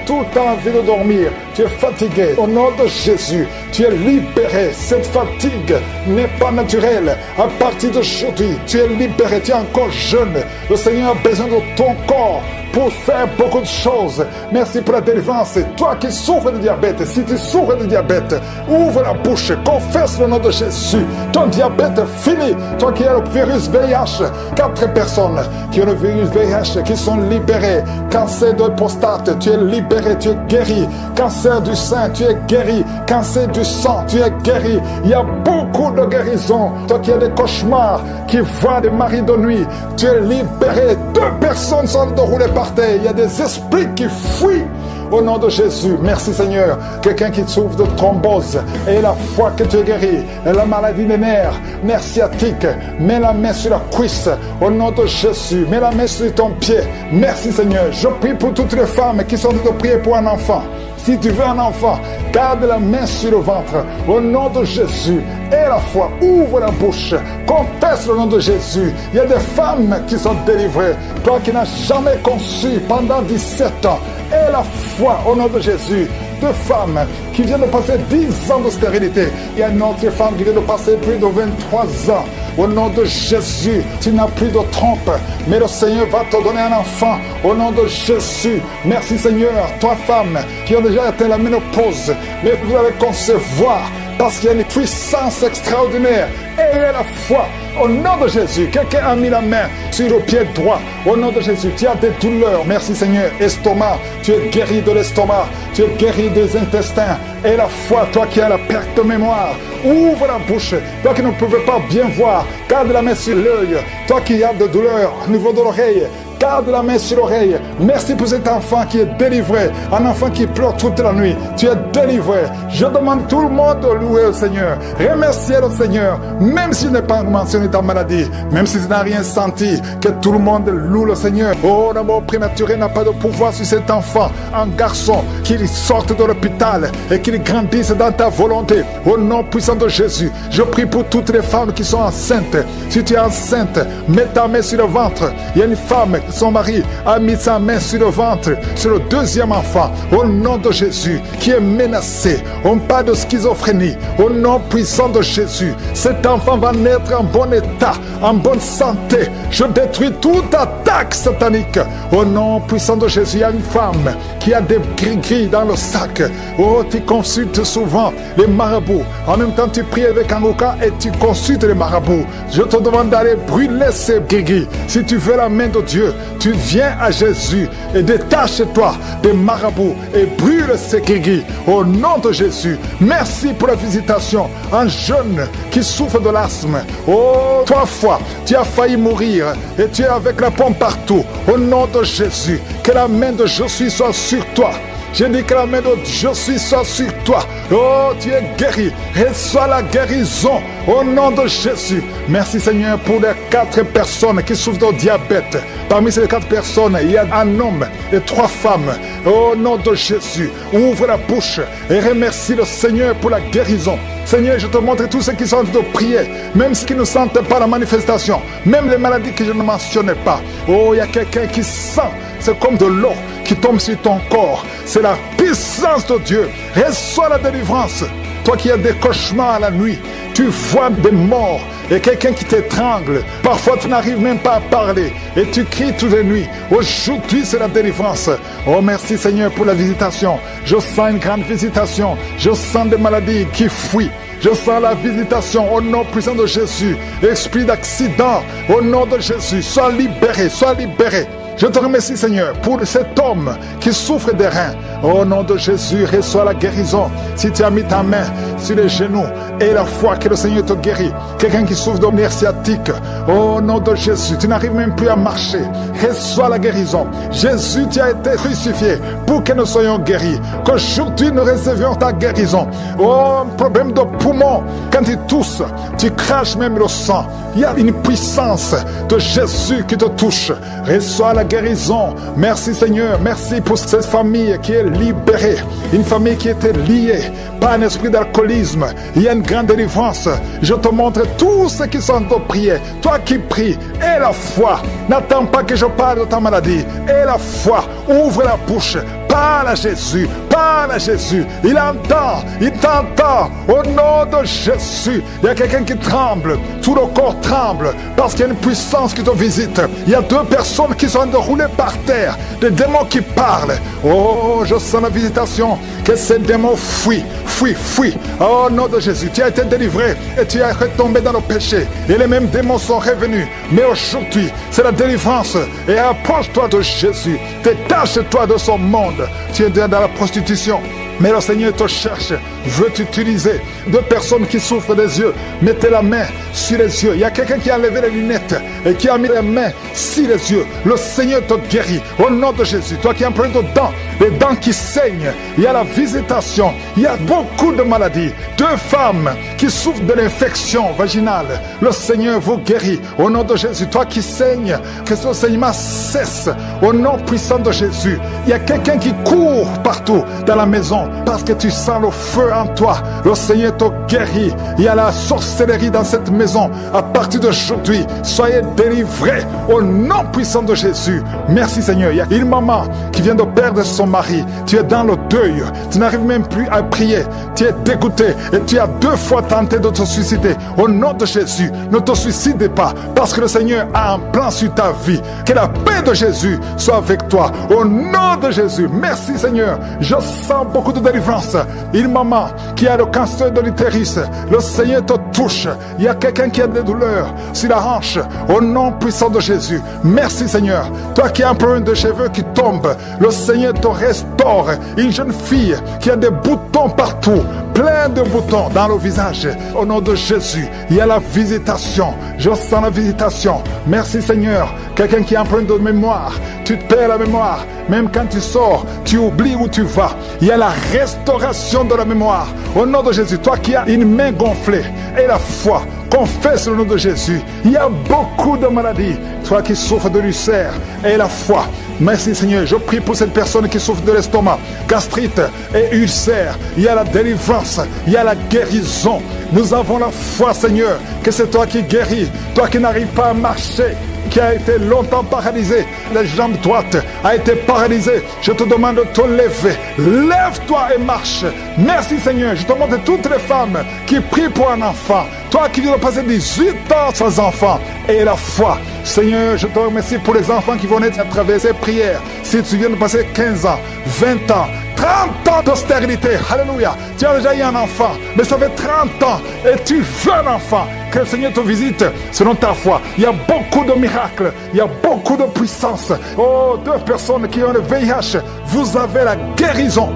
tout le temps envie de dormir, tu es fatigué. Au nom de Jésus, tu es libéré. Cette fatigue n'est pas naturelle. À partir d'aujourd'hui, tu es libéré, tu es encore jeune. Le Seigneur a besoin de ton corps pour faire beaucoup de choses. Merci pour la délivrance. Toi qui souffres de diabète, si tu souffres de diabète, ouvre la bouche, confesse le nom de Jésus. Ton diabète est fini. Toi qui as le virus VIH, 4 personnes qui ont le virus VIH qui sont libérées. Cancer de prostate, tu es libéré, tu es guéri. Cancer du sein, tu es guéri. Cancer du sang, tu es guéri. Il y a beaucoup de guérisons. Toi qui as des cauchemars, qui voient des maris de nuit, tu es libéré. 2 personnes sont déroulées par terre. Il y a des esprits qui fuient. Au nom de Jésus, merci Seigneur. Quelqu'un qui souffre de thrombose, et la foi que tu es guéri, et la maladie des nerfs sciatique, mets la main sur la cuisse. Au nom de Jésus, mets la main sur ton pied. Merci Seigneur. Je prie pour toutes les femmes qui sont en train de prier pour un enfant. Si tu veux un enfant, garde la main sur le ventre. Au nom de Jésus, et la foi, ouvre la bouche. Confesse le nom de Jésus. Il y a des femmes qui sont délivrées. Toi qui n'as jamais conçu pendant 17 ans, et la foi au nom de Jésus. 2 femmes qui viennent de passer 10 ans de stérilité. Il y a une autre femme qui vient de passer plus de 23 ans. Au nom de Jésus, tu n'as plus de trompe, mais le Seigneur va te donner un enfant. Au nom de Jésus, merci Seigneur. 3 femmes qui ont déjà atteint la ménopause, mais vous allez concevoir parce qu'il y a une puissance extraordinaire. Et la foi, au nom de Jésus, quelqu'un a mis la main sur le pied droit. Au nom de Jésus, tu as des douleurs. Merci Seigneur. Estomac, tu es guéri de l'estomac. Tu es guéri des intestins. Et la foi, toi qui as la perte de mémoire, ouvre la bouche. Toi qui ne pouvais pas bien voir, garde la main sur l'œil. Toi qui as de douleurs au niveau de l'oreille, garde la main sur l'oreille. Merci pour cet enfant qui est délivré. Un enfant qui pleure toute la nuit. Tu es délivré. Je demande tout le monde de louer le Seigneur. Remercier le Seigneur. Même s'il n'est pas mentionné ta maladie. Même si tu n'as rien senti. Que tout le monde loue le Seigneur. Oh, la mort prématurée n'a pas de pouvoir sur cet enfant. Un garçon qu'il sorte de l'hôpital et qu'il grandisse dans ta volonté. Au nom puissant de Jésus. Je prie pour toutes les femmes qui sont enceintes. Si tu es enceinte, mets ta main sur le ventre. Il y a une femme, son mari a mis sa main sur le ventre, sur le 2e enfant, au nom de Jésus, qui est menacé. On parle de schizophrénie, au nom puissant de Jésus. Cet enfant va naître en bon état, en bonne santé. Je détruis toute attaque satanique. Au nom puissant de Jésus, il y a une femme qui a des gris-gris dans le sac. Oh, tu consultes souvent les marabouts. En même temps, tu pries avec Angoka et tu consultes les marabouts. Je te demande d'aller brûler ces gris-gris. Si tu veux la main de Dieu, tu viens à Jésus et détache-toi des marabouts et brûle ces gris-gris. Au nom de Jésus, merci pour la visitation. Un jeune qui souffre de l'asthme. Oh, 3 fois, tu as failli mourir et tu es avec la pompe partout. Au nom de Jésus, que la main de Jésus soit sur toi. Je dis que la main de Dieu soit sur toi. Oh, tu es guéri. Reçois la guérison au nom de Jésus. Merci Seigneur pour les 4 personnes qui souffrent de diabète. Parmi ces 4 personnes, il y a un homme et 3 femmes. Au nom de Jésus, ouvre la bouche et remercie le Seigneur pour la guérison. Seigneur, je te montre tous ceux qui sont en train de prier, même ceux qui ne sentent pas la manifestation, même les maladies que je ne mentionnais pas. Oh, il y a quelqu'un qui sent, c'est comme de l'eau qui tombe sur ton corps. C'est la puissance de Dieu. Reçois la délivrance. Toi qui as des cauchemars la nuit, tu vois des morts et quelqu'un qui t'étrangle. Parfois tu n'arrives même pas à parler et tu cries toutes les nuits. Aujourd'hui c'est la délivrance. Oh merci Seigneur pour la visitation. Je sens une grande visitation. Je sens des maladies qui fuient. Je sens la visitation au nom puissant de Jésus. Esprit d'accident, au nom de Jésus, sois libéré, sois libéré. Je te remercie Seigneur pour cet homme qui souffre des reins. Au nom de Jésus, reçois la guérison. Si tu as mis ta main sur les genoux et la foi que le Seigneur te guérit. Quelqu'un qui souffre de nerfs sciatiques, au nom de Jésus, tu n'arrives même plus à marcher. Reçois la guérison. Jésus, tu as été crucifié pour que nous soyons guéris. Qu'aujourd'hui nous recevions ta guérison. Oh, un problème de poumon. Quand tu tousses, tu craches même le sang. Il y a une puissance de Jésus qui te touche. Reçois la guérison. Merci Seigneur. Merci pour cette famille qui est libérée. Une famille qui était liée par un esprit d'alcoolisme. Il y a une grande délivrance. Je te montre tous ceux qui sont en prière. Toi qui pries, aie la foi. N'attends pas que je parle de ta maladie. Aie la foi. Ouvre la bouche. Parle à Jésus, parle à Jésus. Il entend, il t'entend. Au nom de Jésus, il y a quelqu'un qui tremble. Tout le corps tremble parce qu'il y a une puissance qui te visite. Il y a 2 personnes qui sont en train de rouler par terre. Des démons qui parlent. Oh, je sens la visitation. Que ces démons fuient, fuient, fuient. Au nom de Jésus, tu as été délivré et tu es retombé dans le péché. Et les mêmes démons sont revenus. Mais aujourd'hui, c'est la délivrance. Et approche-toi de Jésus. Détache-toi de son monde. Tu es dans la prostitution, mais le Seigneur te cherche, veut t'utiliser. 2 personnes qui souffrent des yeux, mettez la main sur les yeux. Il y a quelqu'un qui a enlevé les lunettes et qui a mis les mains sur les yeux. Le Seigneur te guérit au nom de Jésus. Toi qui as plein de dents, les dents qui saignent, il y a la visitation. Il y a beaucoup de maladies. 2 femmes qui souffrent de l'infection vaginale. Le Seigneur vous guérit au nom de Jésus. Toi qui saignes, que ce saignement cesse au nom puissant de Jésus. Il y a quelqu'un qui court partout dans la maison parce que tu sens le feu en toi. Le Seigneur te guérit. Il y a la sorcellerie dans cette maison. À partir d'aujourd'hui, soyez délivrés au nom puissant de Jésus. Merci Seigneur. Il y a une maman qui vient de perdre son mari. Tu es dans le deuil. Tu n'arrives même plus à prier. Tu es dégoûté et tu as 2 fois tenté de te suicider. Au nom de Jésus, ne te suicide pas parce que le Seigneur a un plan sur ta vie. Que la paix de Jésus soit avec toi. Au nom de Jésus. Merci Seigneur. Je sens beaucoup de délivrance. Une maman qui a le cancer de l'utérus, le Seigneur te touche. Il y a quelqu'un qui a des douleurs sur la hanche. Au nom puissant de Jésus. Merci Seigneur. Toi qui as un problème de cheveux qui tombent, le Seigneur te restaure. Une jeune fille qui a des boutons partout, plein de boutons dans le visage. Au nom de Jésus, il y a la visitation. Je sens la visitation. Merci Seigneur. Quelqu'un qui a un problème de mémoire, tu te perds la mémoire. Même quand tu sors, tu oublies où tu vas. Il y a la restauration de la mémoire. Au nom de Jésus, toi qui as une main gonflée et la foi, confesse le nom de Jésus. Il y a beaucoup de maladies. Toi qui souffres de l'ulcère et la foi. Merci Seigneur. Je prie pour cette personne qui souffre de l'estomac, gastrite et ulcère. Il y a la délivrance. Il y a la guérison. Nous avons la foi Seigneur que c'est toi qui guéris. Toi qui n'arrives pas à marcher, qui a été longtemps paralysé, la jambe droite a été paralysée. Je te demande de te lever. Lève-toi et marche. Merci Seigneur. Je te demande toutes les femmes qui prient pour un enfant. Toi qui viens de passer 18 ans sans enfant et la foi. Seigneur, je te remercie pour les enfants qui vont naître à travers ces prières. Si tu viens de passer 15 ans, 20 ans, 30 ans de stérilité, alléluia. Tu as déjà eu un enfant, mais ça fait 30 ans et tu veux un enfant. Que le Seigneur te visite selon ta foi. Il y a beaucoup de miracles, il y a beaucoup de puissance. Oh, 2 personnes qui ont le VIH, vous avez la guérison.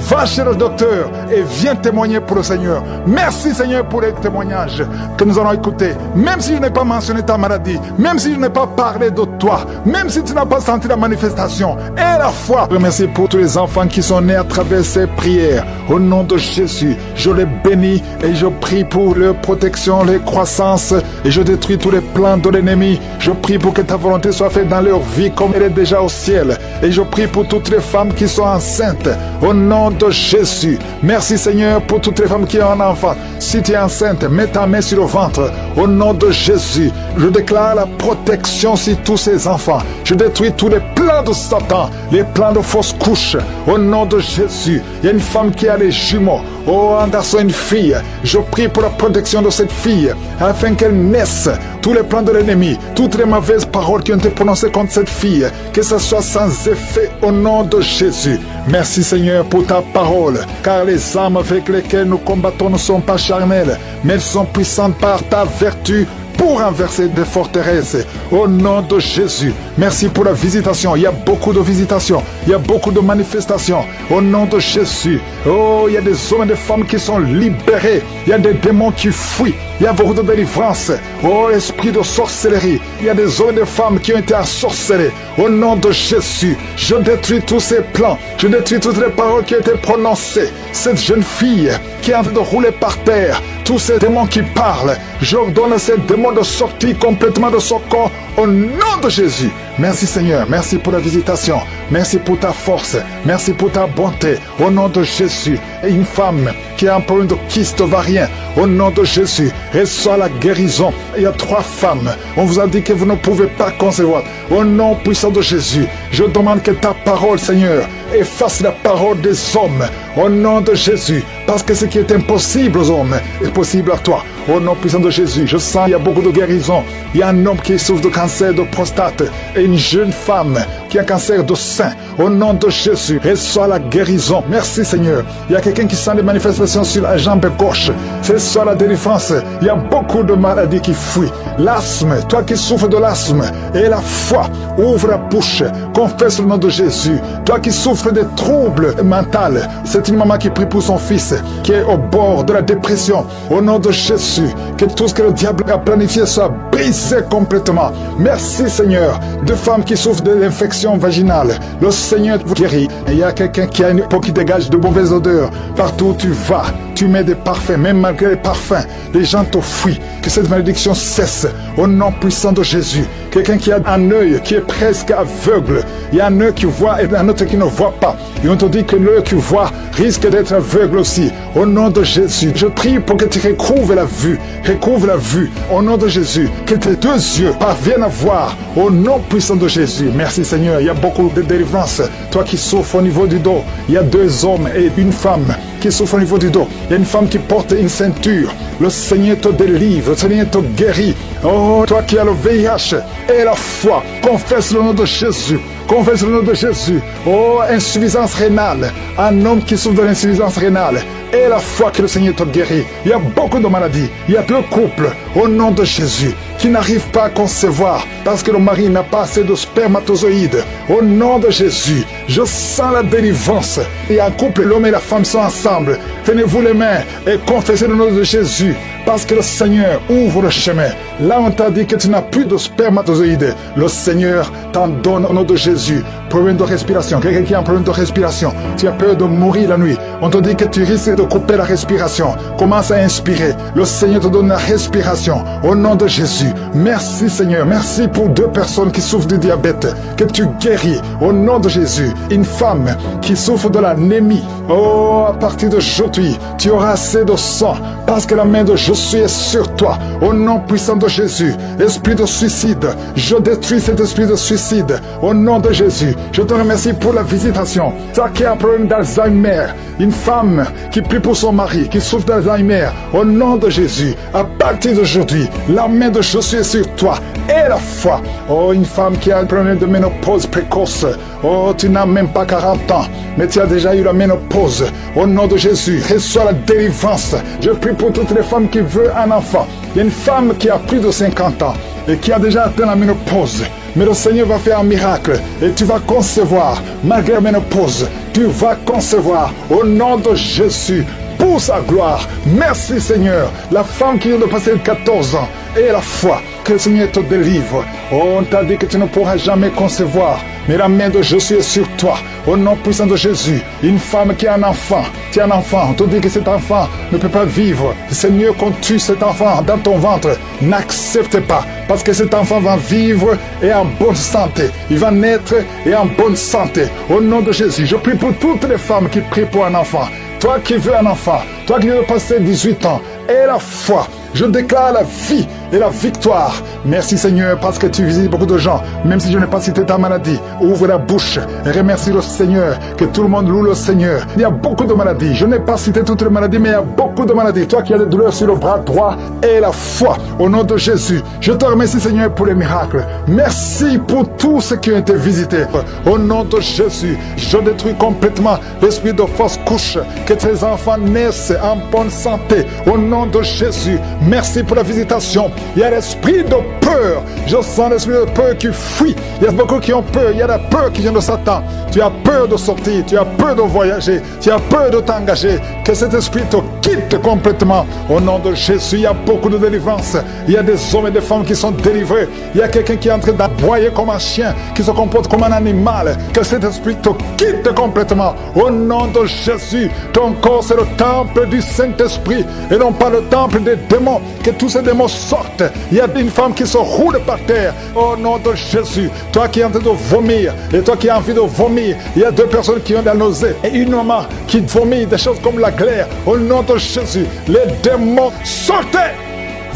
Va chez le docteur et viens témoigner pour le Seigneur. Merci Seigneur pour les témoignages que nous allons écouter. Même si je n'ai pas mentionné ta maladie, même si je n'ai pas parlé de toi, même si tu n'as pas senti la manifestation et la foi. Merci pour tous les enfants qui sont nés à travers ces prières. Au nom de Jésus, je les bénis et je prie pour leur protection, leur croissance, et je détruis tous les plans de l'ennemi. Je prie pour que ta volonté soit faite dans leur vie comme elle est déjà au ciel. Et je prie pour toutes les femmes qui sont enceintes. Au nom de Jésus. Merci Seigneur pour toutes les femmes qui ont un enfant. Si tu es enceinte, mets ta main sur le ventre. Au nom de Jésus, je déclare la protection sur tous ces enfants. Je détruis tous les plans de Satan, les plans de fausses couches. Au nom de Jésus, il y a une femme qui a les jumeaux. Oh, un garçon, une fille. Je prie pour la protection de cette fille, afin qu'elle naisse. Tous les plans de l'ennemi, toutes les mauvaises paroles qui ont été prononcées contre cette fille, que ce soit sans effet au nom de Jésus. Merci Seigneur pour ta parole, car les armes avec lesquelles nous combattons ne sont pas charnelles, mais elles sont puissantes par ta vertu pour renverser des forteresses. Au nom de Jésus, merci pour la visitation. Il y a beaucoup de visitations, il y a beaucoup de manifestations. Au nom de Jésus, oh, il y a des hommes et des femmes qui sont libérés. Il y a des démons qui fuient. Il y a beaucoup de délivrance. Oh, esprit de sorcellerie. Il y a des hommes et des femmes qui ont été ensorcelés. Au nom de Jésus, je détruis tous ces plans. Je détruis toutes les paroles qui ont été prononcées. Cette jeune fille qui est en train de rouler par terre, tous ces démons qui parlent, j'ordonne à ces démons de sortir complètement de son corps au nom de Jésus. Merci Seigneur, merci pour la visitation, merci pour ta force, merci pour ta bonté, au nom de Jésus. Et une femme qui a un problème de kyste ovarien, au nom de Jésus, reçoit la guérison. Il y a 3 femmes, on vous a dit que vous ne pouvez pas concevoir. Au nom puissant de Jésus, je demande que ta parole Seigneur efface la parole des hommes, au nom de Jésus, parce que ce qui est impossible aux hommes est possible à toi. Au nom puissant de Jésus, je sens il y a beaucoup de guérison. Il y a un homme qui souffre de cancer de prostate et une jeune femme qui a cancer de sein. Au nom de Jésus, reçois la guérison. Merci Seigneur. Il y a quelqu'un qui sent des manifestations sur la jambe gauche. Reçois la délivrance. Il y a beaucoup de maladies qui fuient. L'asthme, toi qui souffres de l'asthme et la foi, ouvre la bouche, confesse le nom de Jésus. Toi qui souffres des troubles mentaux, c'est une maman qui prie pour son fils qui est au bord de la dépression. Au nom de Jésus, que tout ce que le diable a planifié soit brisé complètement. Merci Seigneur. De femmes qui souffrent de l'infection vaginale, le Seigneur vous guérit. Et il y a quelqu'un qui a une peau qui dégage de mauvaises odeurs. Partout où tu vas, tu mets des parfums, même malgré les parfums, les gens te fuient. Que cette malédiction cesse au nom puissant de Jésus. Quelqu'un qui a un œil qui est presque aveugle, il y a un œil qui voit et un autre qui ne voit pas. Et on te dit que l'œil qui voit risque d'être aveugle aussi. Au nom de Jésus, je prie pour que tu recouvres la vue. Recouvre la vue. Au nom de Jésus, que tes 2 yeux parviennent à voir. Au nom puissant de Jésus. Merci Seigneur. Il y a beaucoup de délivrance. Toi qui souffres au niveau du dos, il y a 2 hommes et une femme qui souffrent au niveau du dos. Il y a une femme qui porte une ceinture. Le Seigneur te délivre. Le Seigneur te guérit. Oh, toi qui as le VIH et la foi, confesse le nom de Jésus. Confesse le nom de Jésus. Oh, insuffisance rénale. Un homme qui souffre de l'insuffisance rénale. Et la foi que le Seigneur te guérit. Il y a beaucoup de maladies. Il y a 2 couples, au nom de Jésus, qui n'arrivent pas à concevoir parce que le mari n'a pas assez de spermatozoïdes. Au nom de Jésus, je sens la délivrance. Il y a un couple, l'homme et la femme sont ensemble. Tenez-vous les mains et confessez le nom de Jésus. Parce que le Seigneur ouvre le chemin. Là, on t'a dit que tu n'as plus de spermatozoïdes. Le Seigneur t'en donne au nom de Jésus. Problème de respiration. Quelqu'un qui a un problème de respiration. Tu as peur de mourir la nuit. On te dit que tu risques de couper la respiration. Commence à inspirer. Le Seigneur te donne la respiration. Au nom de Jésus. Merci Seigneur. Merci pour 2 personnes qui souffrent du diabète. Que tu guéris. Au nom de Jésus. Une femme qui souffre de l'anémie. Oh, à partir d'aujourd'hui, tu auras assez de sang. Parce que la main de Jésus est sur toi. Au nom puissant de Jésus. Esprit de suicide. Je détruis cet esprit de suicide. Au nom de Jésus. Je te remercie pour la visitation. Toi qui as un problème d'Alzheimer. Une femme qui prie pour son mari, qui souffre d'Alzheimer. Au nom de Jésus. À partir d'aujourd'hui, la main de Jésus est sur toi. Et la foi. Oh, une femme qui a un problème de ménopause précoce. Oh, tu n'as même pas 40 ans. Mais tu as déjà eu la ménopause. Au nom de Jésus, reçois la délivrance. Je prie pour toutes les femmes qui veut un enfant. Il y a une femme qui a plus de 50 ans et qui a déjà atteint la ménopause. Mais le Seigneur va faire un miracle et tu vas concevoir, malgré la ménopause, tu vas concevoir au nom de Jésus pour sa gloire. Merci Seigneur. La femme qui vient de passer 14 ans et la foi que le Seigneur te délivre. Oh, on t'a dit que tu ne pourras jamais concevoir, mais la main de Jésus est sur toi. Au nom puissant de Jésus, une femme qui a un enfant, tu as un enfant, on te dit que cet enfant ne peut pas vivre. C'est mieux qu'on tue cet enfant dans ton ventre. N'accepte pas, parce que cet enfant va vivre et en bonne santé. Il va naître et en bonne santé. Au nom de Jésus, je prie pour toutes les femmes qui prient pour un enfant. Toi qui veux un enfant, toi qui veux passer 18 ans, et la foi, je déclare la vie et la victoire. Merci Seigneur parce que tu visites beaucoup de gens. Même si je n'ai pas cité ta maladie, ouvre la bouche et remercie le Seigneur. Que tout le monde loue le Seigneur. Il y a beaucoup de maladies. Je n'ai pas cité toutes les maladies, mais il y a beaucoup de maladies. Toi qui as des douleurs sur le bras droit et la foi, au nom de Jésus, je te remercie Seigneur pour les miracles. Merci pour tous ceux qui ont été visités. Au nom de Jésus, je détruis complètement l'esprit de fausse couche. Que tes enfants naissent en bonne santé. Au nom de Jésus, merci pour la visitation. Il y a l'esprit de peur. Je sens l'esprit de peur qui fuit. Il y a beaucoup qui ont peur. Il y a la peur qui vient de Satan. Tu as peur de sortir. Tu as peur de voyager. Tu as peur de t'engager. Que cet esprit te quitte complètement. Au nom de Jésus, il y a beaucoup de délivrance. Il y a des hommes et des femmes qui sont délivrés. Il y a quelqu'un qui est en train d'aboyer comme un chien, qui se comporte comme un animal. Que cet esprit te quitte complètement. Au nom de Jésus, ton corps c'est le temple du Saint-Esprit et non pas le temple des démons. Que tous ces démons sortent. Il y a une femme qui se roule par terre. Au nom de Jésus, toi qui es en train de vomir et toi qui as envie de vomir, il y a deux personnes qui ont de la nausée et une maman qui vomit des choses comme la glaire. Au nom de Jésus, les démons sortez.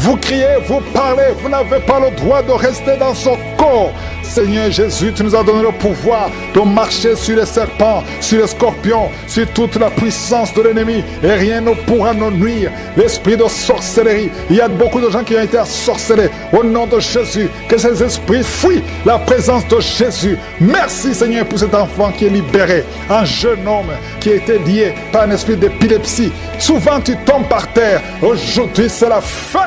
Vous criez, vous parlez, vous n'avez pas le droit de rester dans son corps. Seigneur Jésus, tu nous as donné le pouvoir de marcher sur les serpents, sur les scorpions, sur toute la puissance de l'ennemi et rien ne pourra nous nuire. L'esprit de sorcellerie, il y a beaucoup de gens qui ont été assorcelés. Au nom de Jésus, que ces esprits fuient la présence de Jésus. Merci Seigneur pour cet enfant qui est libéré, un jeune homme qui a été lié par un esprit d'épilepsie. Souvent tu tombes par terre, aujourd'hui c'est la fin.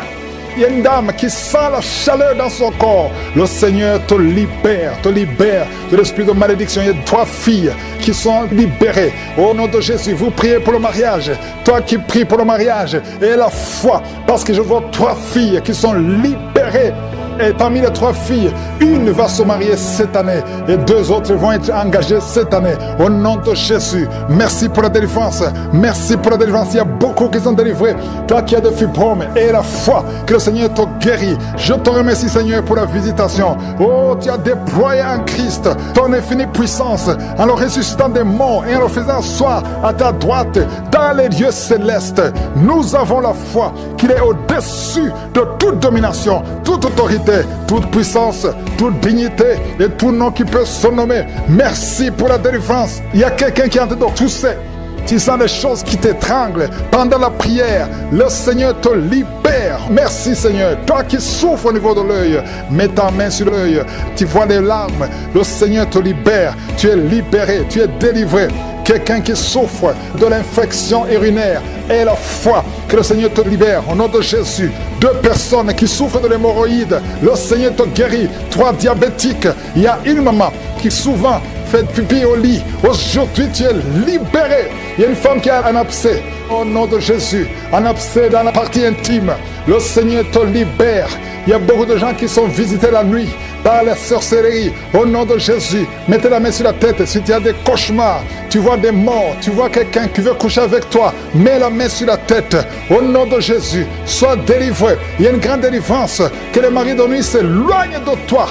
Il y a une dame qui sent la chaleur dans son corps. Le Seigneur te libère de l'esprit de malédiction. Il y a 3 filles qui sont libérées. Au nom de Jésus, vous priez pour le mariage. Toi qui pries pour le mariage, et la foi, parce que je vois 3 filles qui sont libérées. Et parmi les 3 filles, une va se marier cette année et 2 autres vont être engagées cette année. Au nom de Jésus, merci pour la délivrance. Merci pour la délivrance. Il y a beaucoup qui sont délivrés. Toi qui as des fibromes et la foi que le Seigneur te guérit. Je te remercie Seigneur pour la visitation. Oh, tu as déployé en Christ ton infinie puissance en le ressuscitant des morts et en le faisant asseoir à ta droite dans les lieux célestes. Nous avons la foi qu'il est au-dessus de toute domination, toute autorité, toute puissance, toute dignité et tout nom qui peut se nommer. Merci pour la délivrance. Il y a quelqu'un qui est en train de tousser. Tu sens des choses qui t'étranglent pendant la prière. Le Seigneur te libère. Merci Seigneur. Toi qui souffres au niveau de l'œil, mets ta main sur l'œil. Tu vois les larmes. Le Seigneur te libère. Tu es libéré. Tu es délivré. Quelqu'un qui souffre de l'infection urinaire, et la foi que le Seigneur te libère au nom de Jésus. 2 personnes qui souffrent de l'hémorroïde, le Seigneur te guérit. 3 diabétiques, il y a une maman qui souvent fait pipi au lit. Aujourd'hui tu es libéré. Il y a une femme qui a un abcès au nom de Jésus, un abcès dans la partie intime. Le Seigneur te libère. Il y a beaucoup de gens qui sont visités la nuit par la sorcellerie. Au nom de Jésus, mettez la main sur la tête. Si tu as des cauchemars, tu vois des morts, tu vois quelqu'un qui veut coucher avec toi, mets la main sur la tête. Au nom de Jésus, sois délivré. Il y a une grande délivrance. Que les maris de nuit s'éloignent de toi.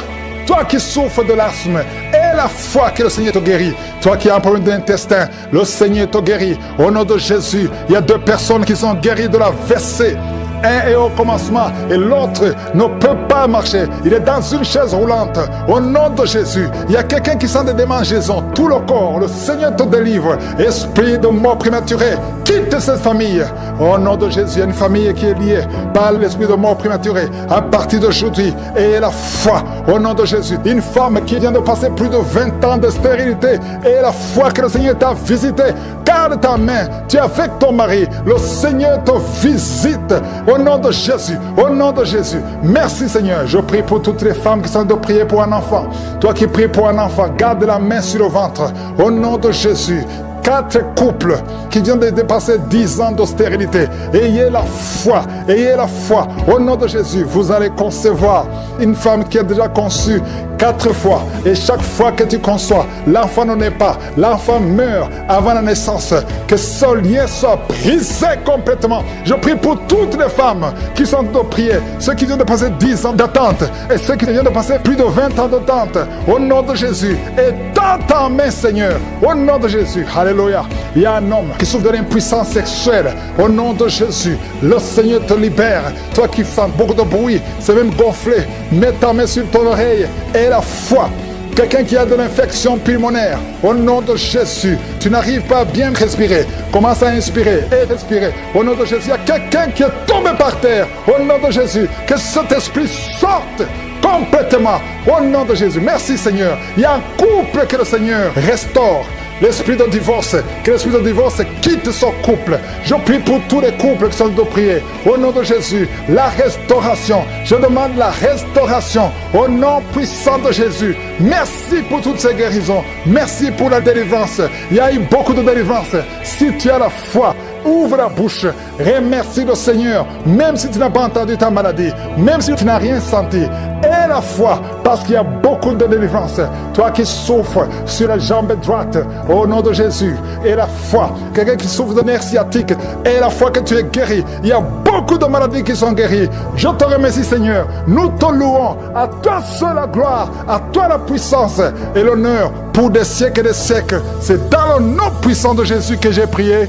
Toi qui souffres de l'asthme, et la foi que le Seigneur te guérit. Toi qui as un problème d'intestin, le Seigneur te guérit. Au nom de Jésus, il y a 2 personnes qui sont guéries de la WC. Un est au commencement et l'autre ne peut pas marcher. Il est dans une chaise roulante. Au nom de Jésus, il y a quelqu'un qui sent des démangeaisons. Tout le corps, le Seigneur te délivre. Esprit de mort prématurée, quitte cette famille. Au nom de Jésus, il y a une famille qui est liée par l'esprit de mort prématurée. À partir d'aujourd'hui, et la foi. Au nom de Jésus, une femme qui vient de passer plus de 20 ans de stérilité. Et la foi que le Seigneur t'a visité. Garde ta main. Tu es avec ton mari. Le Seigneur te visite. Au nom de Jésus. Au nom de Jésus. Merci Seigneur. Je prie pour toutes les femmes qui sont de prier pour un enfant. Toi qui pries pour un enfant, garde la main sur le ventre. Au nom de Jésus. 4 couples qui viennent de dépasser 10 ans d'austérité. Ayez la foi. Ayez la foi. Au nom de Jésus, vous allez concevoir une femme qui a déjà conçu 4 fois. Et chaque fois que tu conçois, l'enfant ne naît pas. L'enfant meurt avant la naissance. Que ce lien soit brisé complètement. Je prie pour toutes les femmes qui sont de prier. Ceux qui viennent de passer 10 ans d'attente. Et ceux qui viennent de passer plus de 20 ans d'attente. Au nom de Jésus. Et dans ta main, Seigneur. Au nom de Jésus. Alléluia. Il y a un homme qui souffre de l'impuissance sexuelle. Au nom de Jésus. Le Seigneur te libère. Toi qui fais beaucoup de bruit. C'est même gonflé. Mets ta main sur ton oreille. Et la foi. Quelqu'un qui a de l'infection pulmonaire, au nom de Jésus, tu n'arrives pas à bien respirer. Commence à inspirer et respirer. Au nom de Jésus, il y a quelqu'un qui est tombé par terre. Au nom de Jésus, que cet esprit sorte complètement. Au nom de Jésus. Merci Seigneur. Il y a un couple que le Seigneur restaure. L'esprit de divorce, que l'esprit de divorce quitte son couple. Je prie pour tous les couples qui sont de prier. Au nom de Jésus, la restauration. Je demande la restauration. Au nom puissant de Jésus. Merci pour toutes ces guérisons. Merci pour la délivrance. Il y a eu beaucoup de délivrance. Si tu as la foi, ouvre la bouche, remercie le Seigneur, même si tu n'as pas entendu ta maladie, même si tu n'as rien senti. Aie la foi, parce qu'il y a beaucoup de délivrance. Toi qui souffres sur la jambe droite, au nom de Jésus, aie la foi. Quelqu'un qui souffre de nerfs sciatiques, aie la foi que tu es guéri. Il y a beaucoup de maladies qui sont guéries. Je te remercie Seigneur. Nous te louons. À toi seul la gloire, à toi la puissance et l'honneur pour des siècles et des siècles. C'est dans le nom puissant de Jésus que j'ai prié.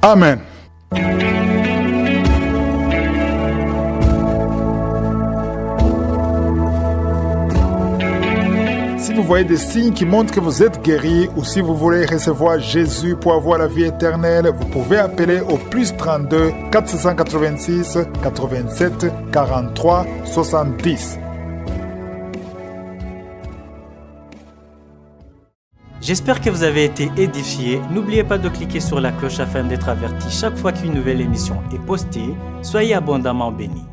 Amen. Si vous voyez des signes qui montrent que vous êtes guéri ou si vous voulez recevoir Jésus pour avoir la vie éternelle, vous pouvez appeler au plus 32 486 87 43 70. J'espère que vous avez été édifiés. N'oubliez pas de cliquer sur la cloche afin d'être averti chaque fois qu'une nouvelle émission est postée. Soyez abondamment bénis.